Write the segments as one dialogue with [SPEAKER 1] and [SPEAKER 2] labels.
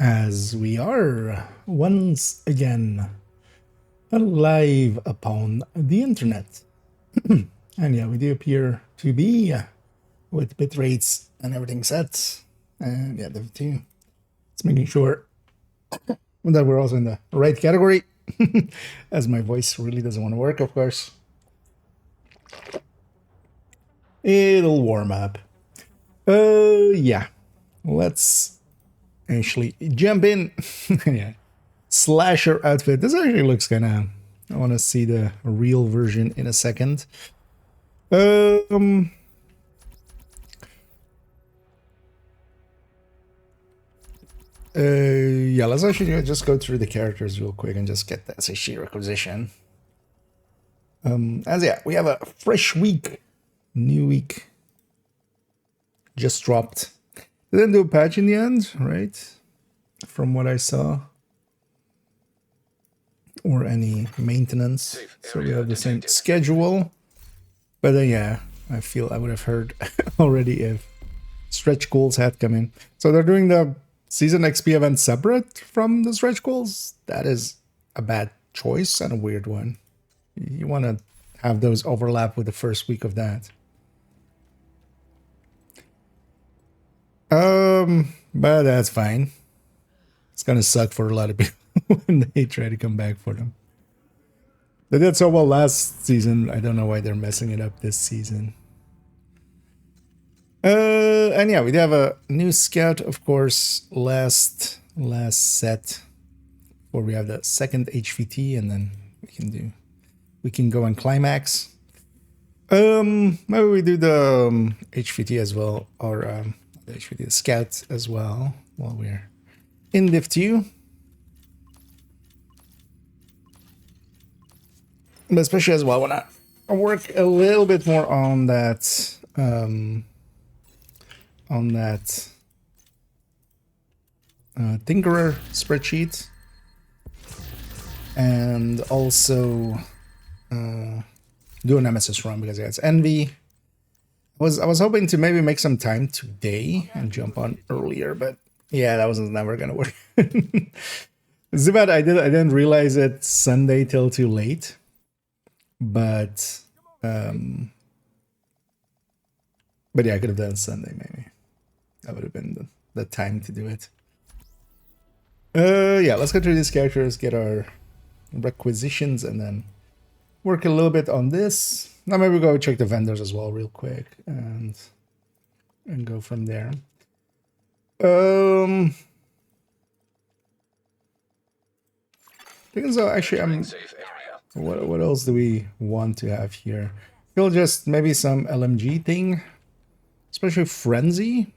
[SPEAKER 1] as we are once again alive upon the internet. And yeah, we do appear to be with bit rates and everything set. And yeah, the two. It's making sure that we're also in the right category, as my voice really doesn't want to work, of course. It'll warm up. Yeah. Let's actually jump in. Yeah. Slasher outfit. This actually looks kind of... I want to see the real version in a second. Yeah, let's actually just go through the characters real quick and just get the SHG requisition. As yeah, we have a fresh week, new week, just dropped. They didn't do a patch in the end, right? From what I saw, or any maintenance. So we have the same schedule. But then yeah, I feel I would have heard already if stretch goals had come in. So they're doing the season XP event separate from the stretch goals. That is a bad choice and a weird one. You want to have those overlap with the first week of that. But that's fine. It's gonna suck for a lot of people when they try to come back for them. They did so well last season. I don't know why they're messing it up this season. And yeah, we do have a new scout, of course, last set, where we have the second HVT, and then we can go on climax. Maybe we do the HVT as well, or the HVT, the scout as well, while we're in Div 2. But especially as well, when I work a little bit more on that, Tinkerer spreadsheet, and also do a Nemesis run because yeah, it's Envy. I was hoping to maybe make some time today and jump on earlier, but yeah, that was never gonna work. Zibat, I didn't realize it Sunday till too late, but yeah, I could have done Sunday maybe. That would have been the time to do it. Yeah, let's go through these characters, get our requisitions, and then work a little bit on this. Now maybe go check the vendors as well real quick and go from there. So actually, what else do we want to have here? Feel just maybe some LMG thing, especially Frenzy.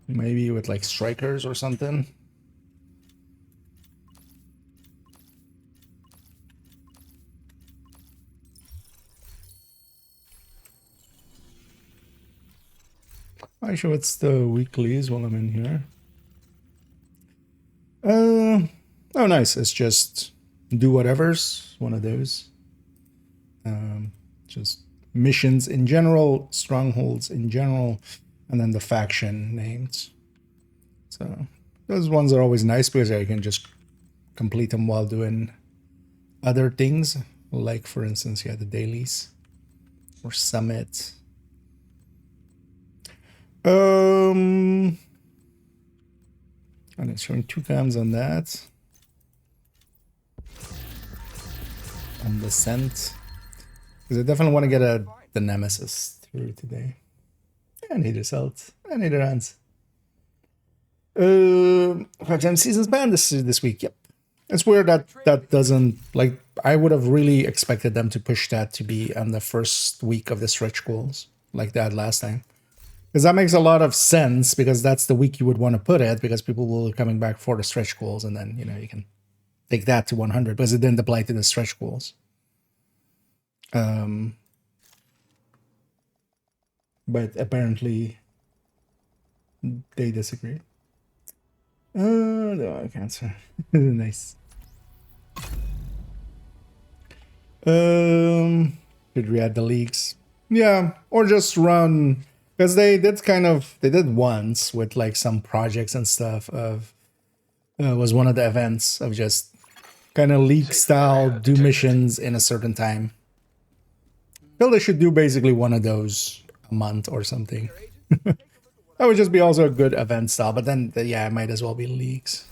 [SPEAKER 1] Maybe with like strikers or something. Actually, what's the weeklies while I'm in here? Oh, nice. It's just do whatever's one of those. Just missions in general, strongholds in general, and then the faction names. So those ones are always nice because you can just complete them while doing other things, like for instance, yeah, the dailies or summit. And it's showing 2 cams on that. On the scent. Because I definitely want to get the Nemesis through today. I need his health. I need her hands. 5-time seasons ban this week. Yep. It's weird that doesn't, like, I would have really expected them to push that to be on the first week of the stretch goals, like that last time. Because that makes a lot of sense, because that's the week you would want to put it, because people will be coming back for the stretch goals, and then, you know, you can take that to 100, because it didn't apply to the stretch goals. But apparently they disagree. No, I can't say. Nice. Should we add the leaks? Yeah, or just run, because they did once with like some projects and stuff of was one of the events of just kind of league style do missions in a certain time. Feel they should do basically one of those a month or something. That would just be also a good event style, but then yeah, it might as well be leagues.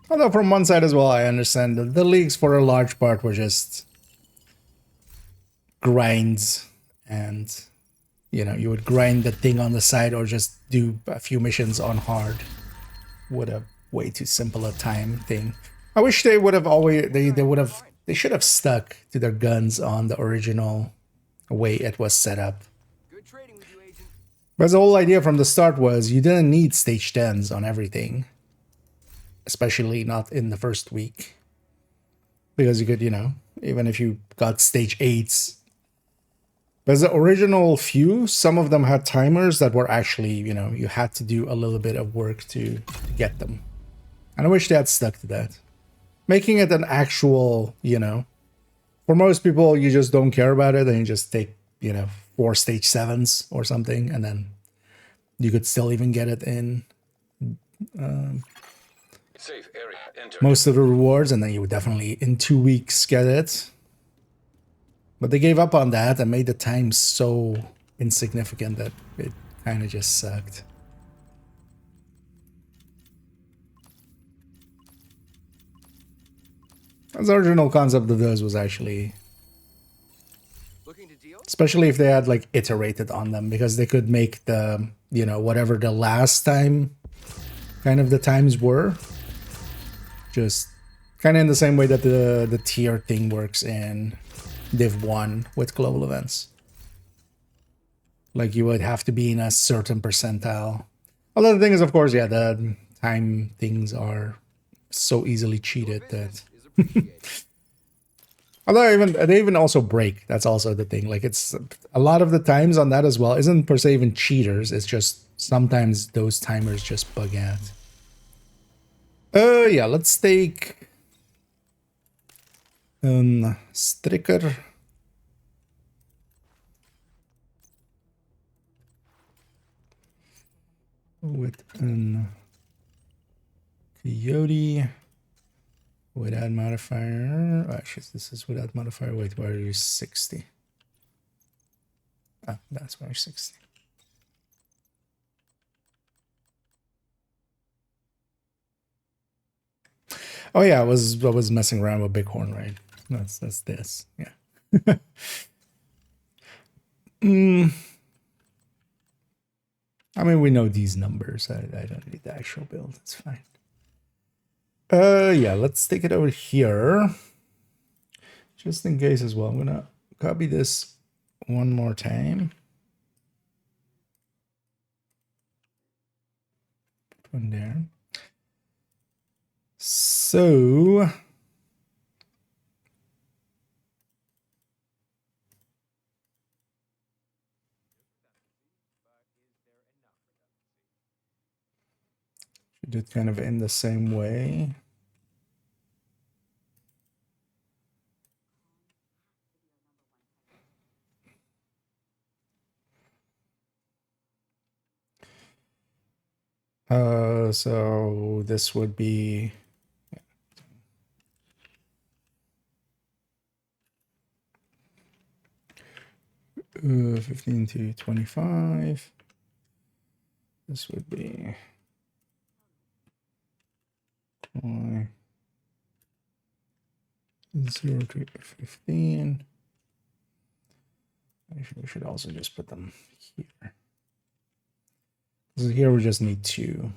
[SPEAKER 1] Although from one side as well, I understand that the leagues for a large part were just grinds, and you know, you would grind the thing on the side or just do a few missions on hard with a way too simple a time thing. I wish they would have always they should have stuck to their guns on the original way it was set up. Because the whole idea from the start was you didn't need stage 10s on everything. Especially not in the first week. Because you could, you know, even if you got stage 8s. Because the original few, some of them had timers that were actually, you know, you had to do a little bit of work to get them. And I wish they had stuck to that. Making it an actual, you know, for most people, you just don't care about it and you just take, you know, 4 stage 7s or something, and then you could still even get it in
[SPEAKER 2] Safe area entered.
[SPEAKER 1] most of the rewards, and then you would definitely in 2 weeks get it. But they gave up on that and made the time so insignificant that it kind of just sucked. The original concept of those was actually, especially if they had like iterated on them, because they could make the, you know, whatever the last time kind of the times were, just kind of in the same way that the tier thing works in Div 1 with global events. Like you would have to be in a certain percentile. Although the thing is, of course, yeah, the time things are so easily cheated that although they even also break. That's also the thing. Like it's a lot of the times on that as well isn't per se even cheaters. It's just sometimes those timers just bug out. Yeah, let's take Stricker. With an Coyote. Without modifier. Oh, actually, this is without modifier. Wait, why are you 60? Ah, that's why you're 60. Oh yeah, I was messing around with Bighorn, right? That's this. Yeah. I mean, we know these numbers. I don't need the actual build. It's fine. Yeah, let's take it over here. Just in case as well. I'm gonna copy this one more time. Put one there. So should do it kind of in the same way. So this would be 15 to 25. This would be 0 to 15. Actually, we should also just put them here. So here we just need 2.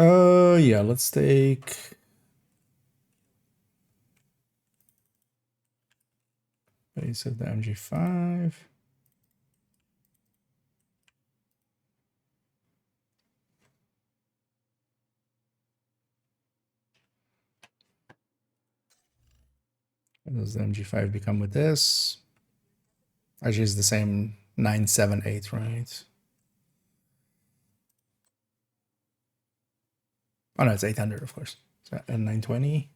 [SPEAKER 1] Yeah, let's take base of the MG5. What does the MG5 become with this? Actually, it's the same 978, right? Oh no, it's 800, of course. So, and 920.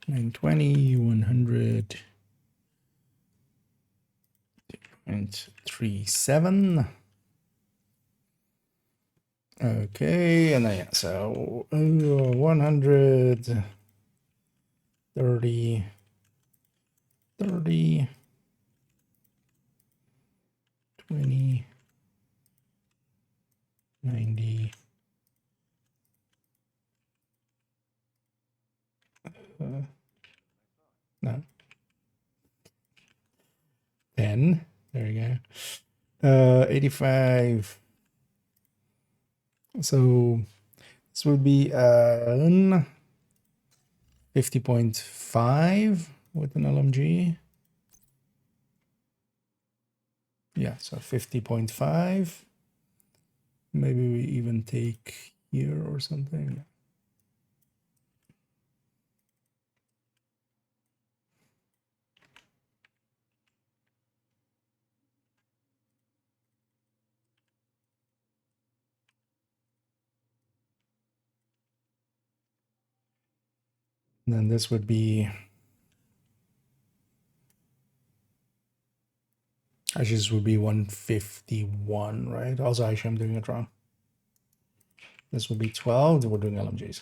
[SPEAKER 1] 920, 100.37. Okay, and then yeah, so 100, 30, 30, 20, 90. No. 10. There you go. 85. So this would be 50.5 with an LMG. Yeah, so 50.5. Maybe we even take here or something. And then this would be, actually this would be 151, right? Also, actually, I'm doing it wrong. This would be 12. We're doing LMGs.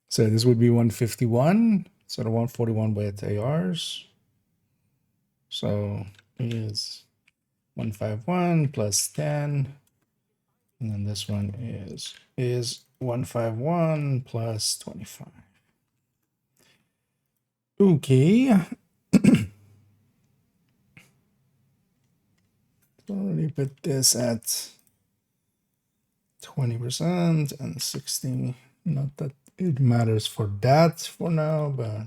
[SPEAKER 1] So this would be 151. So the 141 with ARs. So is 151 plus 10. And then this one is 151 plus 25. Okay. So already put this at 20% and 60. Not that it matters for that for now, but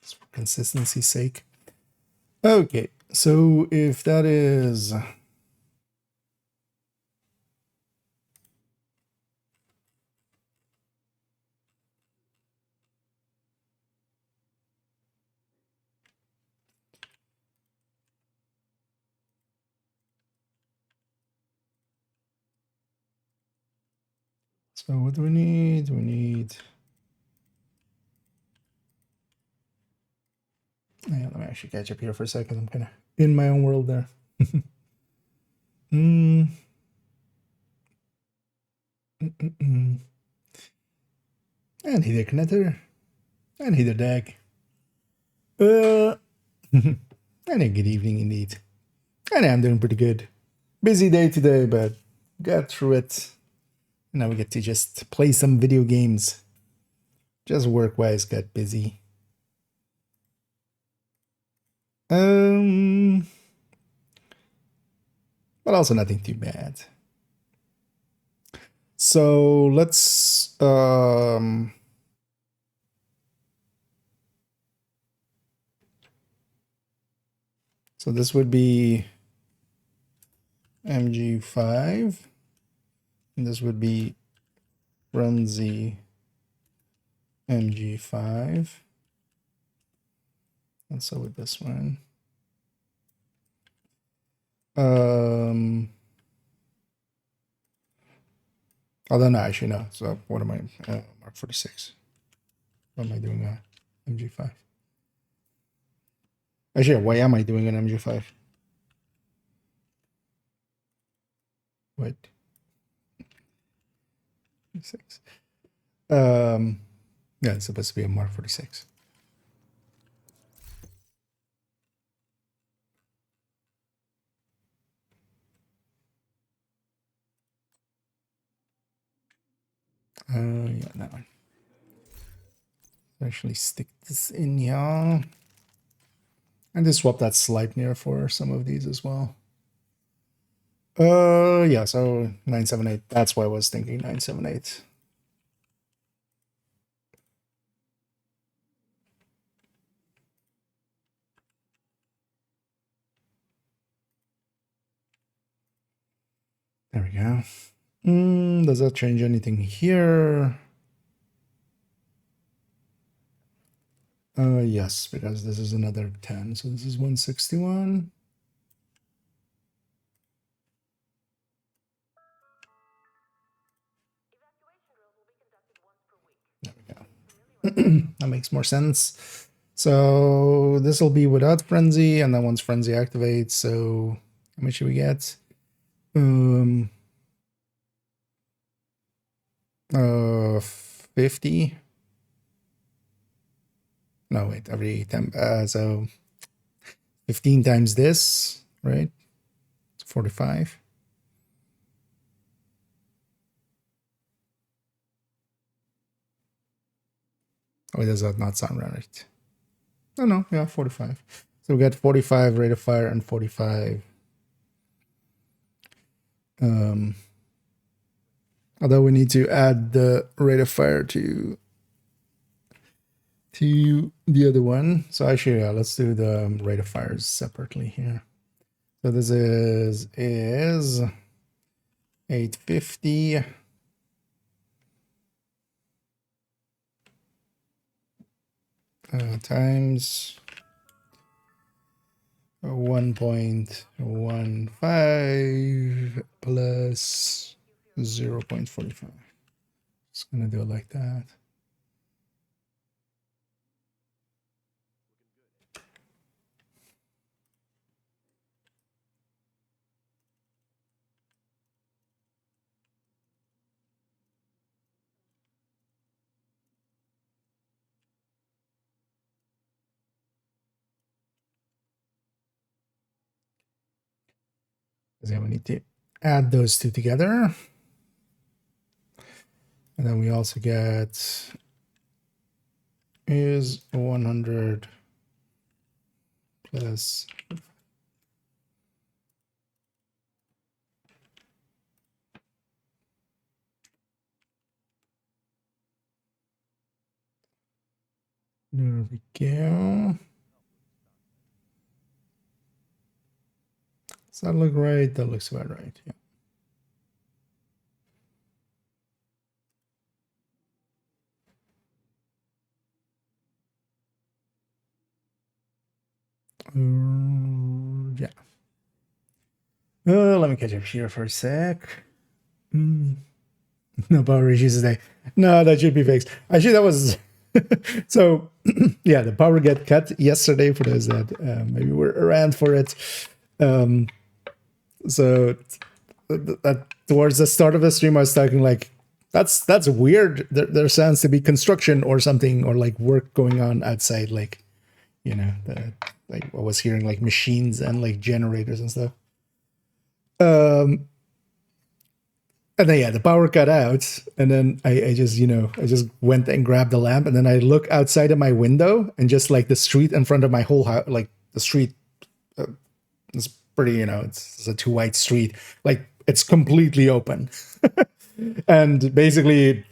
[SPEAKER 1] it's for consistency's sake. Okay, so if that is so what do we need? We need, yeah, let me actually catch up here for a second. I'm kind of in my own world there. And header connector and header deck. And a good evening indeed. And I'm doing pretty good. Busy day today, but got through it. Now we get to just play some video games. Just work-wise got busy. But also nothing too bad. So let's so this would be MG5, and this would be run Z MG5. And so with this one. Although no, actually no. So what am I? Mark 46. What am I doing? MG5. Actually, why am I doing an MG5? What? 46. Yeah, it's supposed to be a Mark 46. Yeah, that one. Actually stick this in here. And just swap that Sleipnir for some of these as well. Yeah, so 978. That's why I was thinking 978. There we go. Does that change anything here? Yes, because this is another 10. So this is 161. There we go. That makes more sense. So this will be without frenzy, and then once frenzy activates, so how much should we get? 50. No, wait, every 10. So 15 times this, right? 45. Oh, does that not sound right? Oh, no, yeah, 45. So we got 45 rate of fire and 45. Although we need to add the rate of fire to the other one. So actually, yeah, let's do the rate of fires separately here. So this is 850 times 1.15 plus 0.45. Just gonna do it like that. Because then we need to add those two together. And then we also get is 100 plus there we go. Does that look right? That looks about right, yeah. Yeah. Let me catch up here for a sec. No power issues today. No, that should be fixed. Actually, that was so. Yeah, the power got cut yesterday for those that maybe were around for it. So towards the start of the stream, I was talking like, that's weird. There sounds to be construction or something, or like work going on outside. Like, you know, like I was hearing like machines and like generators and stuff. And then yeah, the power cut out, and then I just I just went and grabbed the lamp, and then I look outside of my window, and just like the street in front of my whole house, like the street is pretty, it's a two white street, like it's completely open, and basically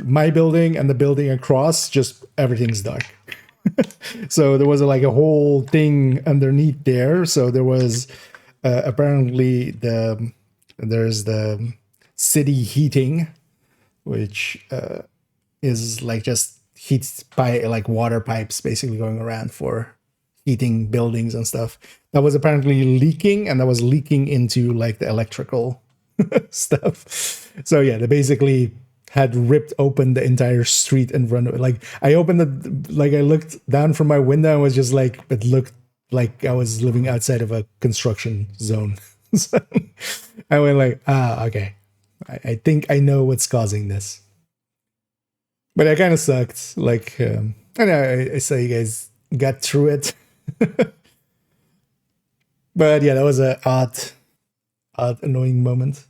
[SPEAKER 1] my building and the building across, just everything's dark. So there was like a whole thing underneath there. So there was apparently there's the city heating, which is like just heat by like water pipes basically going around for heating buildings and stuff. That was apparently leaking, and that was leaking into like the electrical stuff. So yeah, they basically had ripped open the entire street in front of it. Like I opened it, like I looked down from my window and was just like, it looked like I was living outside of a construction zone. So I went like, okay. I think I know what's causing this. But it kind of sucked. Like, I know I saw you guys got through it. But yeah, that was a odd, annoying moment.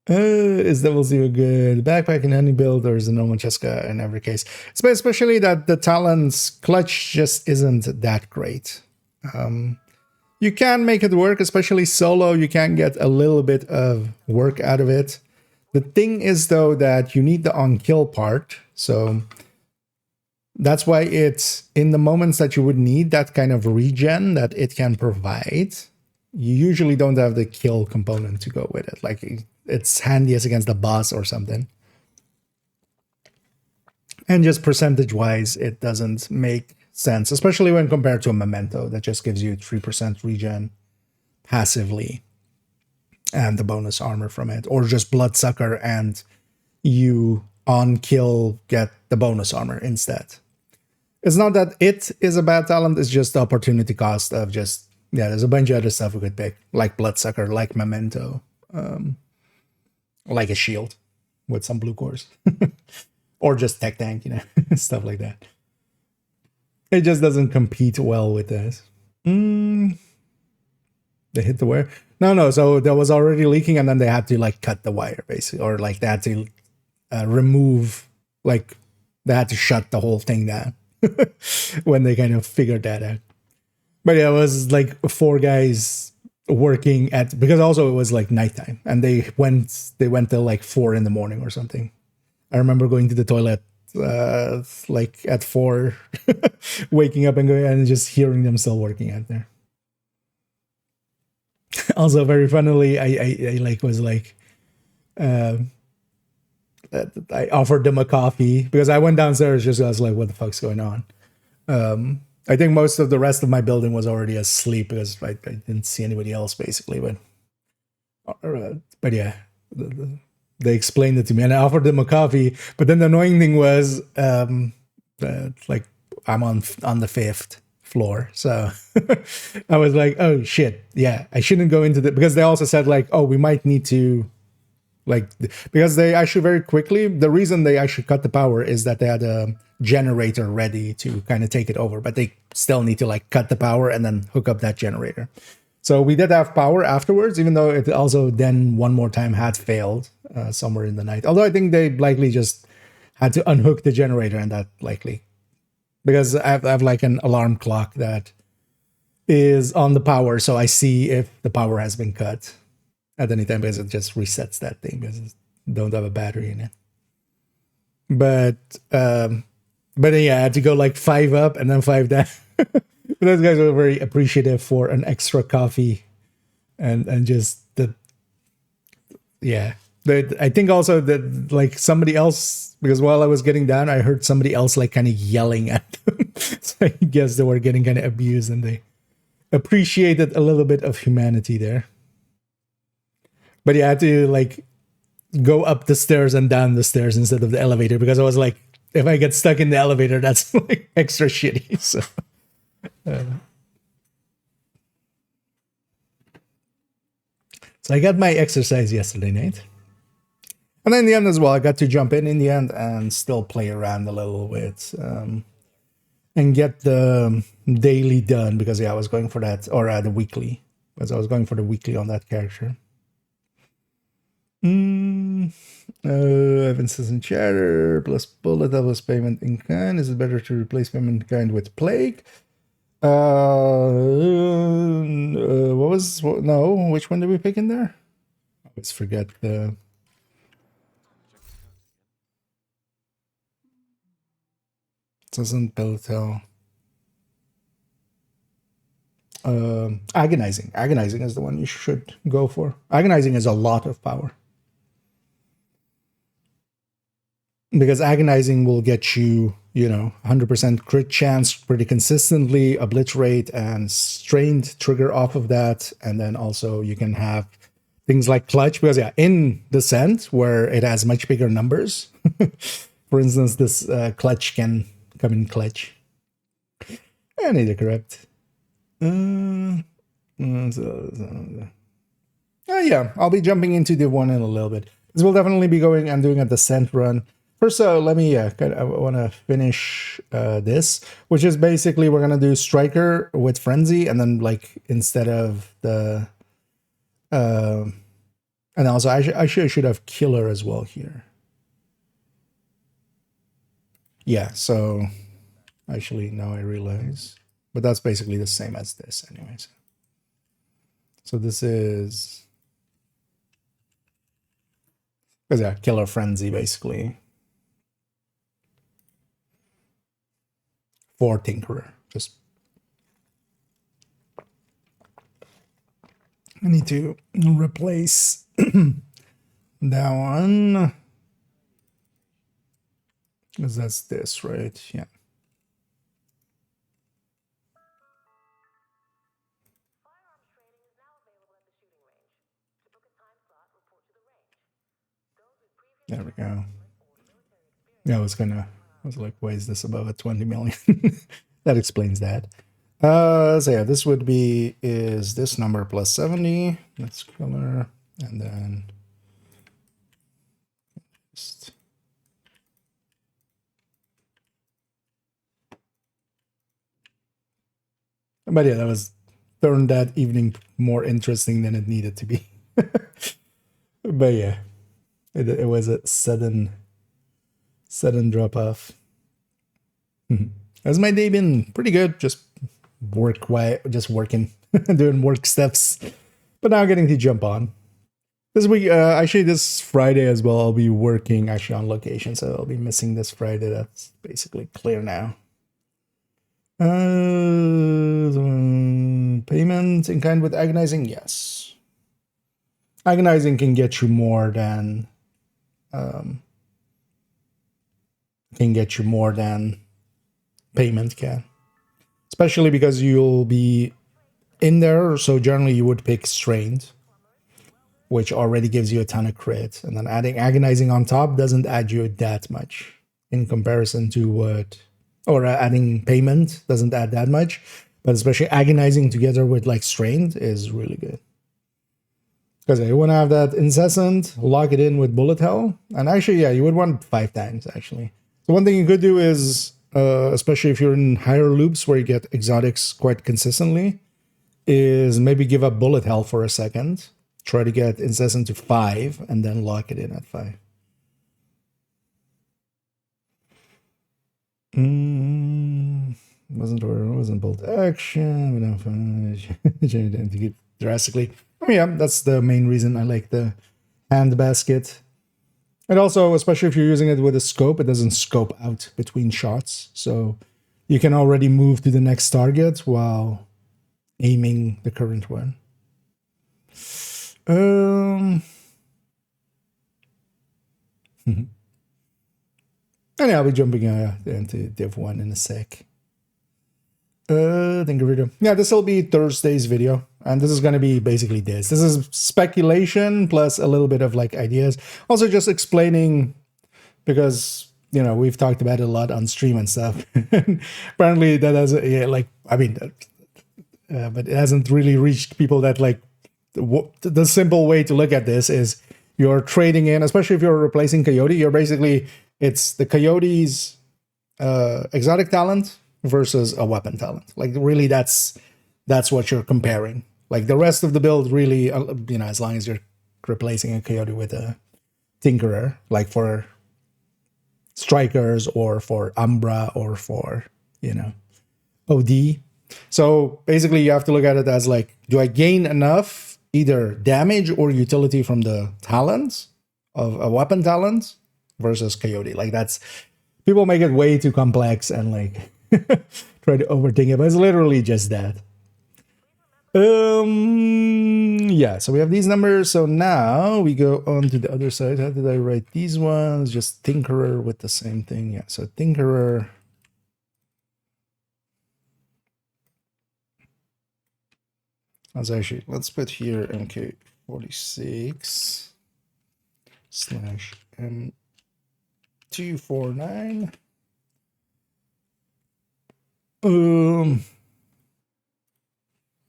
[SPEAKER 1] Is Devil Zero good? Backpack in any build, or is a normal Cheska in every case? Especially that the Talon's clutch just isn't that great. You can make it work, especially solo. You can get a little bit of work out of it. The thing is, though, that you need the on-kill part. So that's why it's in the moments that you would need that kind of regen that it can provide. You usually don't have the kill component to go with it. Like it's handy as against the boss or something. And just percentage-wise, it doesn't make sense, especially when compared to a Memento that just gives you 3% regen passively and the bonus armor from it, or just Bloodsucker and you on kill get the bonus armor instead. It's not that it is a bad talent, it's just the opportunity cost of just, yeah, there's a bunch of other stuff we could pick, like Bloodsucker, like Memento, like a shield with some blue cores. Or just tech tank, you know, stuff like that. It just doesn't compete well with this. They hit the wire? No. So that was already leaking, and then they had to like cut the wire, basically, or like they had to remove, like they had to shut the whole thing down when they kind of figured that out. But yeah, it was like 4 guys working at, because also it was like nighttime, and they went till like 4 in the morning or something. I remember going to the toilet like at 4, waking up and going and just hearing them still working out there. Also, very funnily, I like was like, I offered them a coffee because I went downstairs just I was like, what the fuck's going on? I think most of the rest of my building was already asleep because I didn't see anybody else basically, but yeah. They explained it to me and I offered them a coffee. But then the annoying thing was, like I'm on the 5th floor. So I was like, oh shit. Yeah, I shouldn't go into the, because they also said like, oh, we might need to like, because they actually very quickly, the reason they actually cut the power is that they had a generator ready to kind of take it over, but they still need to like cut the power and then hook up that generator. So we did have power afterwards, even though it also then one more time had failed somewhere in the night. Although I think they likely just had to unhook the generator, and that likely, because I have like an alarm clock that is on the power, so I see if the power has been cut at any time, because it just resets that thing because it don't have a battery in it. But yeah, I had to go like 5 up and then 5 down. Those guys were very appreciative for an extra coffee, and just the, yeah. I think also that like somebody else, because while I was getting down, I heard somebody else like kind of yelling at them. So I guess they were getting kind of abused, and they appreciated a little bit of humanity there. But yeah, I had to like go up the stairs and down the stairs instead of the elevator, because I was like, if I get stuck in the elevator, that's like extra shitty. So. So I got my exercise yesterday night. And then in the end as well, I got to jump in the end and still play around a little bit and get the daily done, because yeah, I was going for that, or the weekly, because I was going for the weekly on that character. Evances and chatter plus bullet plus payment in kind. Is it better to replace payment in kind with plague? Which one did we pick in there? I always forget the. Doesn't tell. Agonizing. Agonizing is the one you should go for. Agonizing is a lot of power, because agonizing will get you, 100% crit chance pretty consistently, obliterate and strained trigger off of that. And then also you can have things like clutch, because yeah, in Descent, where it has much bigger numbers, for instance, this clutch can come in clutch. I need to correct. Yeah, I'll be jumping into the one in a little bit. This will definitely be going and doing a Descent run. First, let me, I want to finish this, which is basically we're going to do Striker with Frenzy, and then like instead of the, and also I should have Killer as well here. Yeah, so actually now I realize, but that's basically the same as this anyways. So this is, because yeah, Killer Frenzy basically. For Tinkerer, just I need to replace that one. Because that's this, right? Yeah. There we go. Yeah, I was like, why is this above a 20 million? That explains that. So yeah, this would be, is this number plus 70? That's color. And then just, but yeah, that was turned that evening more interesting than it needed to be. But yeah, it was a sudden drop off. Has my day been pretty good? Just just working, doing work stuffs. But now getting to jump on. This week, actually, this Friday as well, I'll be working actually on location, so I'll be missing this Friday. That's basically clear now. Payment in kind with agonizing, yes. Agonizing can get you more than payment can, especially because you'll be in there. So generally, you would pick strained, which already gives you a ton of crit, and then adding agonizing on top doesn't add you that much in comparison to what, or adding payment doesn't add that much, but especially agonizing together with like strained is really good. Because you want to have that incessant, lock it in with bullet hell, and actually, yeah, you would want 5 times actually. So one thing you could do is, especially if you're in higher loops where you get exotics quite consistently, is maybe give up bullet hell for a second, try to get incessant to 5, and then lock it in at 5. Wasn't bolt action. We don't change drastically. Oh yeah, that's the main reason I like the hand basket. And also, especially if you're using it with a scope, it doesn't scope out between shots, so you can already move to the next target while aiming the current one. And I'll be jumping into Div 1 in a sec. Thank you, video. Yeah, this will be Thursday's video, and this is going to be basically this. This is speculation plus a little bit of like ideas. Also, just explaining, because you know we've talked about it a lot on stream and stuff. Apparently, that has but it hasn't really reached people that like the simple way to look at this is you're trading in, especially if you're replacing Coyote. You're basically, it's the Coyote's exotic talent versus a weapon talent. Like really, that's what you're comparing. Like the rest of the build, really, as long as you're replacing a Coyote with a Tinkerer, like for strikers or for Umbra or for OD. So basically, you have to look at it as like, do I gain enough either damage or utility from the talents of a weapon talent versus Coyote? Like that's, people make it way too complex and like try to overthink it, but it's literally just that. Yeah, so we have these numbers. So now we go on to the other side. How did I write these ones? Just Tinkerer with the same thing. Yeah, so Tinkerer. Let's put here MK46 / M249.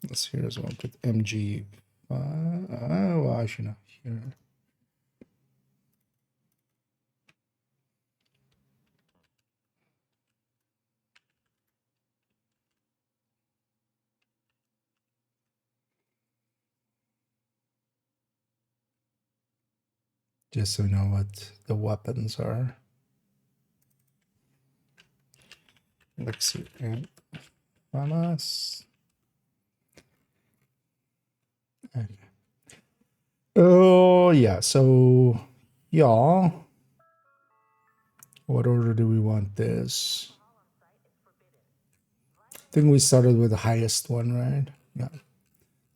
[SPEAKER 1] Let's here as well. Put MG. Well, actually not here. Just so we know what the weapons are. Elixir and Famas. Okay. Oh yeah, so y'all, what order do we want this? I think we started with the highest one, right? Yeah.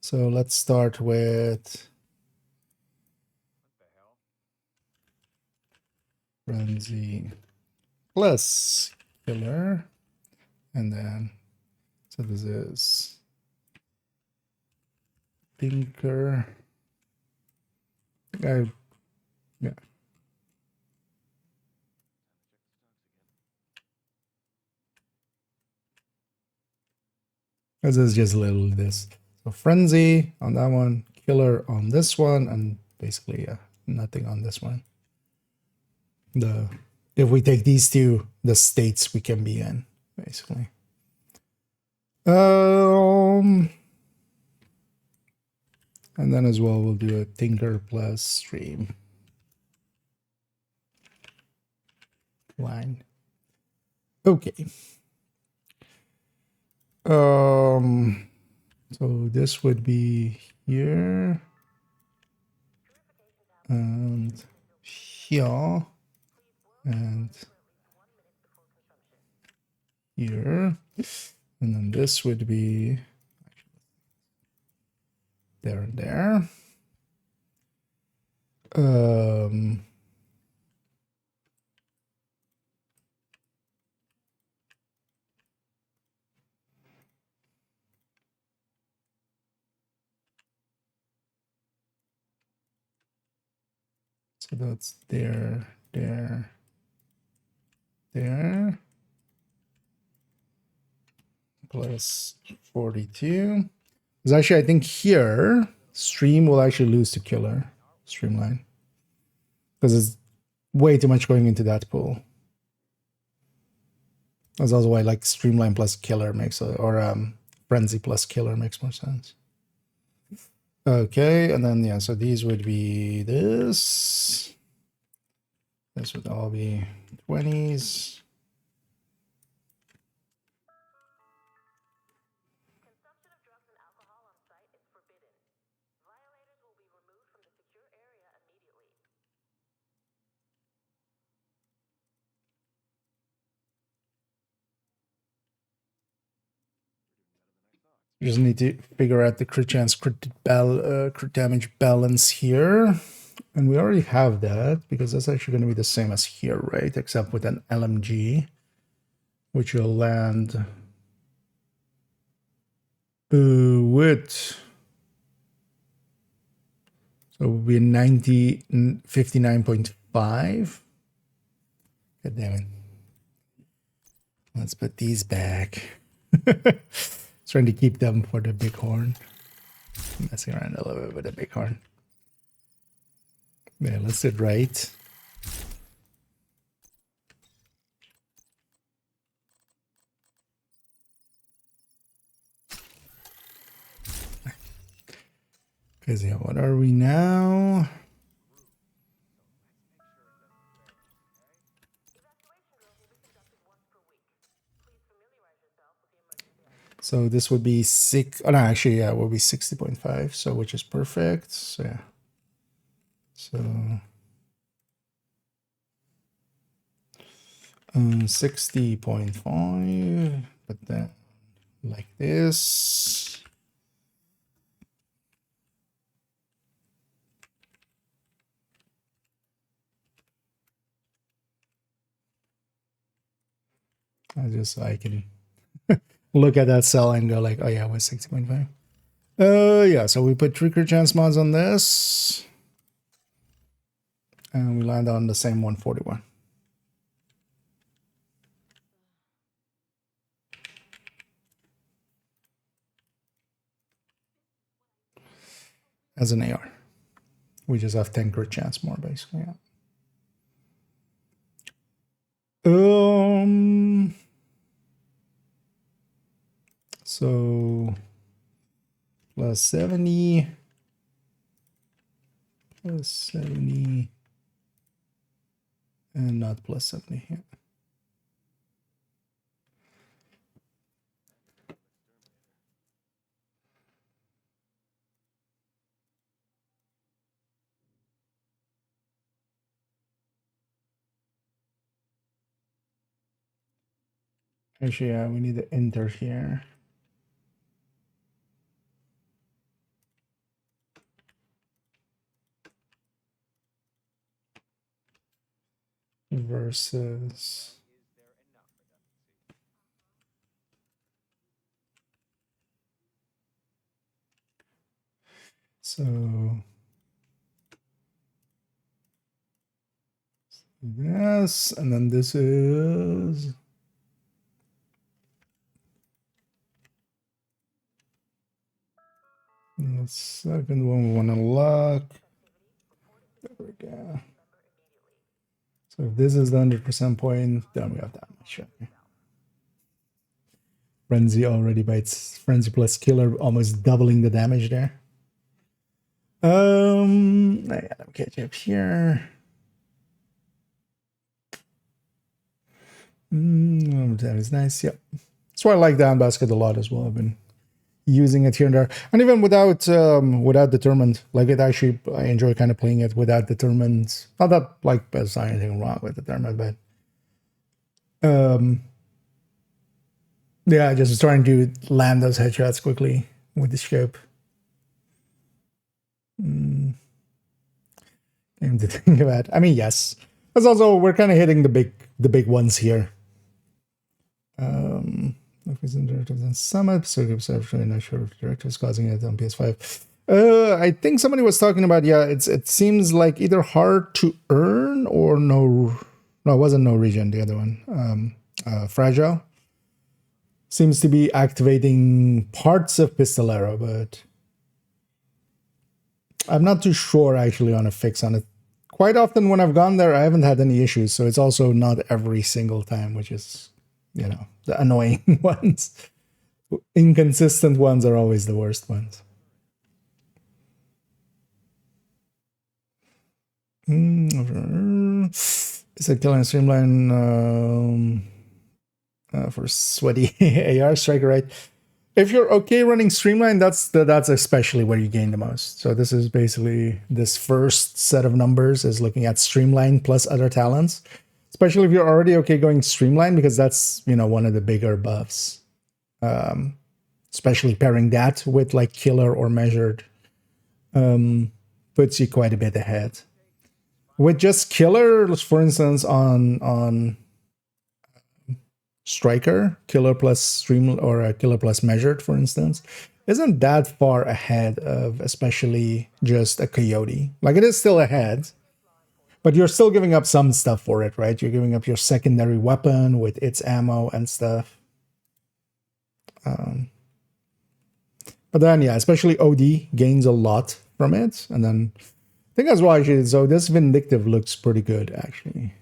[SPEAKER 1] So let's start with Frenzy plus killer, and then so this is tinker. Yeah. This is just a little this. So frenzy on that one, killer on this one, and basically nothing on this one. The if we take these two, the states we can be in, basically. And then as well we'll do a tinker plus stream line. Okay. So this would be here and here and here, and then this would be there and there. So that's there, there, there, plus 42. Because actually, I think here, stream will actually lose to killer, streamline. Because it's way too much going into that pool. That's also why like streamline plus killer makes, or frenzy plus killer makes more sense. Okay, and then yeah, so these would be this. This would all be 20s. We just need to figure out the crit chance, crit damage balance here. And we already have that because that's actually going to be the same as here, right? Except with an LMG, which will land with, so it will be 59.5. God damn it. Let's put these back. Trying to keep them for the bighorn. Messing around a little bit with the bighorn. Yeah, let's do it right. Because yeah, what are we now? So this would be oh no, actually, yeah, it will be 60.5, so which is perfect. So yeah. So 60.5, but then like this. I can look at that cell and go like, oh yeah, it was 60.5. Yeah, so we put trigger chance mods on this. And we land on the same 141. As an AR. We just have 10 crit chance more, basically. Yeah. So plus 70. Plus 70. And not plus 70. Yeah. Actually, yeah, we need to enter here. Versus So yes, and then this is the second one we want to lock. There we go. So if this is the 100% point, then we have that much. Okay. Frenzy already bites. Frenzy plus killer, almost doubling the damage there. Let me catch up here. That is nice. Yep. That's why I like down basket a lot as well. I've been using it here and there, and even without determined, like it actually, I enjoy kind of playing it without determined. Not that like there's anything wrong with determined, but yeah, just trying to land those headshots quickly with the scope. Game to think about. I mean, yes, that's also we're kind of hitting the big ones here. If it's in Directives and Summit, so I'm not sure if Directives causing it on PS5. I think somebody was talking about, yeah, it seems like either hard to earn or no, it wasn't no region, the other one. Fragile. Seems to be activating parts of Pistolero, but I'm not too sure actually on a fix on it. Quite often when I've gone there, I haven't had any issues, so it's also not every single time, which is, you know, the annoying ones. Inconsistent ones are always the worst ones. Is it killing streamline for sweaty AR striker, right? If you're okay running streamline, that's especially where you gain the most. So this is basically this first set of numbers is looking at streamline plus other talents. Especially if you're already okay going streamline, because that's, you know, one of the bigger buffs. Especially pairing that with like killer or measured puts you quite a bit ahead. With just killer, for instance, on striker, killer plus stream or a killer plus measured, for instance, isn't that far ahead of especially just a coyote. Like it is still ahead. But you're still giving up some stuff for it, right? You're giving up your secondary weapon with its ammo and stuff. But then, yeah, especially OD gains a lot from it. And then I think as well, actually, so this Vindictive looks pretty good, actually.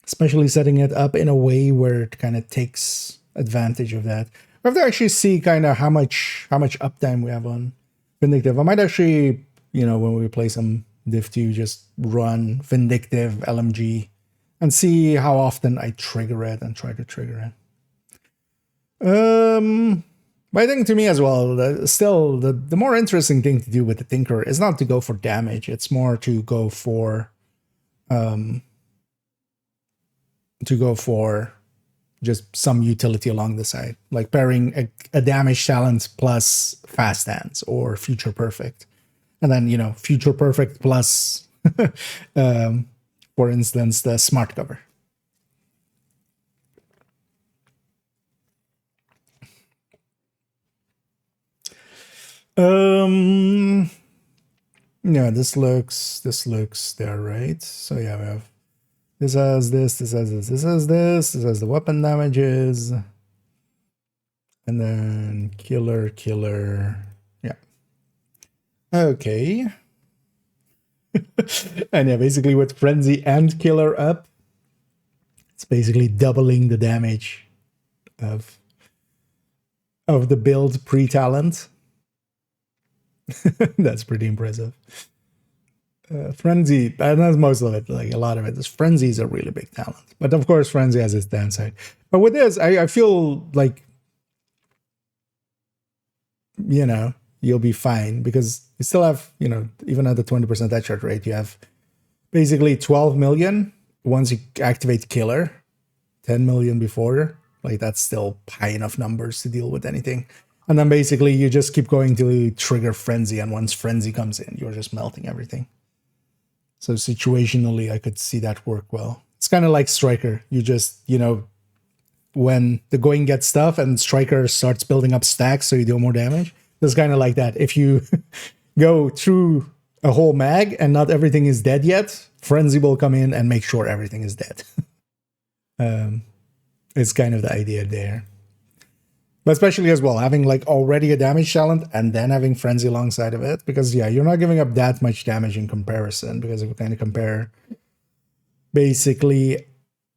[SPEAKER 1] Especially setting it up in a way where it kind of takes advantage of that. We have to actually see kind of how much uptime we have on Vindictive. I might actually, you know, when we play some Div 2, just run Vindictive LMG and see how often I trigger it and try to trigger it. But I think to me as well, the more interesting thing to do with the Tinker is not to go for damage. It's more to go for just some utility along the side, like pairing a damage talent plus fast hands or future perfect. And then, you know, future perfect plus, for instance, the smart cover. Yeah, this looks there, right? So yeah, we have this has this has this, this has this has the weapon damages, and then killer. Yeah. Okay. And yeah, basically with frenzy and killer up, it's basically doubling the damage of the build pre-talent. That's pretty impressive. Frenzy, and that's most of it, like a lot of it, is Frenzy is a really big talent. But of course, Frenzy has its downside. But with this, I feel like, you know, you'll be fine because you still have, you know, even at the 20% headshot rate, you have basically 12 million once you activate Killer, 10 million before. Like, that's still high enough numbers to deal with anything. And then basically you just keep going to trigger Frenzy, and once Frenzy comes in, you're just melting everything. So situationally, I could see that work well. It's kind of like Striker. You just, you know, when the going gets tough and Striker starts building up stacks so you do more damage, It's kind of like that. If you go through a whole mag and not everything is dead yet, Frenzy will come in and make sure everything is dead. It's kind of the idea there. But especially as well, having like already a damage talent and then having Frenzy alongside of it. Because yeah, you're not giving up that much damage in comparison. Because if we kind of compare basically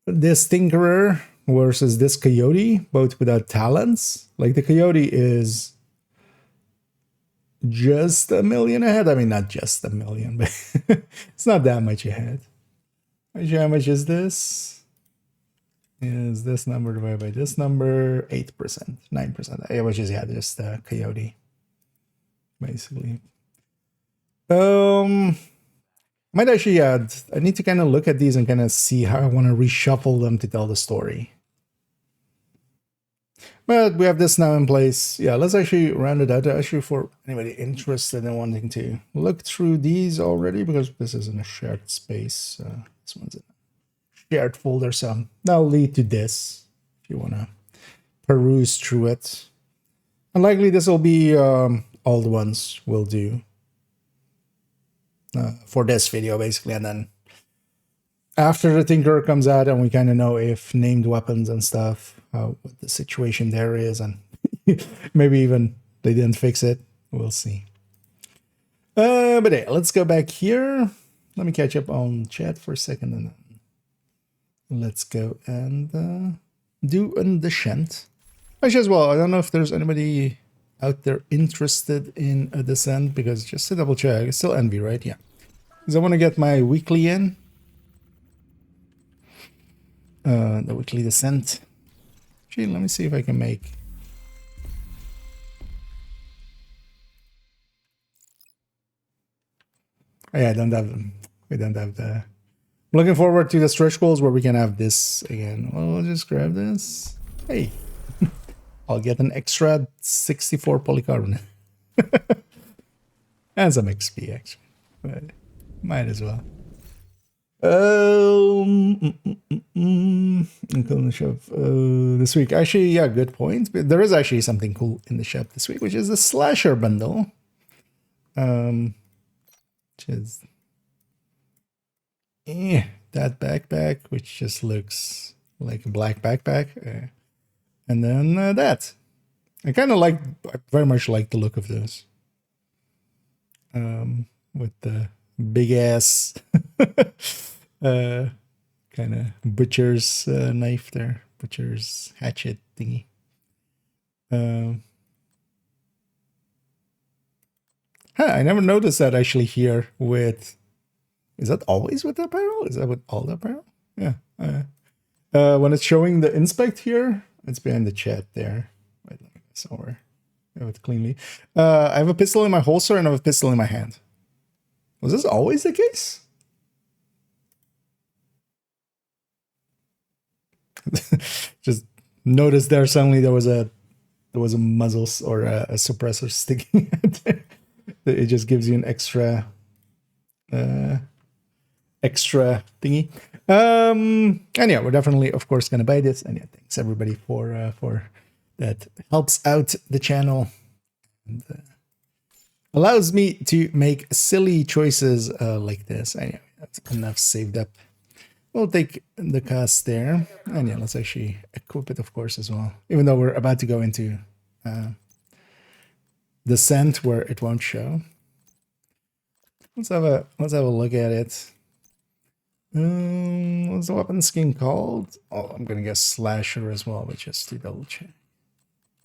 [SPEAKER 1] this Tinkerer versus this Coyote, both without talents. Like the Coyote is just a million ahead. I mean, not just a million, but it's not that much ahead. Actually, how much is this? Is this number divided by this number? 8%, 9%. Yeah, which is, yeah, just Coyote, basically. Might actually add, I need to kind of look at these and kind of see how I want to reshuffle them to tell the story. But we have this now in place. Yeah, let's actually round it out. Actually, for anybody interested in wanting to look through these already, because this is in a shared space. This one's in a shared folder, so that'll lead to this if you want to peruse through it. And likely this will be all the ones we'll do for this video, basically. And then after the Tinkerer comes out and we kind of know if named weapons and stuff, what the situation there is, and maybe even they didn't fix it, we'll see. But yeah, let's go back here. Let me catch up on chat for a second, and then let's go and do an Descent. Actually, as well, I don't know if there's anybody out there interested in a Descent, because just to double check, it's still Envy, right? Yeah. Because I want to get my weekly in. The weekly Descent. Actually, let me see if I can make... Oh, yeah, we don't have the... I'm looking forward to the stretch goals where we can have this again. Well, we'll just grab this. Hey, I'll get an extra 64 polycarbonate. And some XP, actually. But might as well. Including the shop this week. Actually, yeah, good point. But there is actually something cool in the shop this week, which is the Slasher bundle. Which is that backpack, which just looks like a black backpack. And then that. I very much like the look of this. With the big ass kind of butcher's knife there, butcher's hatchet thingy. I never noticed that actually here with... Is that always with the apparel? Is that with all the apparel? Yeah. When it's showing the inspect here, it's behind the chat there. Wait, let me go somewhere. Have it cleanly. I have a pistol in my holster and I have a pistol in my hand. Was this always the case? Just notice there suddenly there was a muzzle or a suppressor sticking out there. It just gives you an extra thingy. And yeah, we're definitely, of course, gonna buy this. And yeah, thanks everybody for that. Helps out the channel and allows me to make silly choices like this. Anyway, that's enough saved up. We'll take the cost there. And yeah, let's actually equip it, of course, as well. Even though we're about to go into Descent where it won't show. Let's have a look at it. What's the weapon skin called? Oh, I'm gonna guess Slasher as well, but just to double check.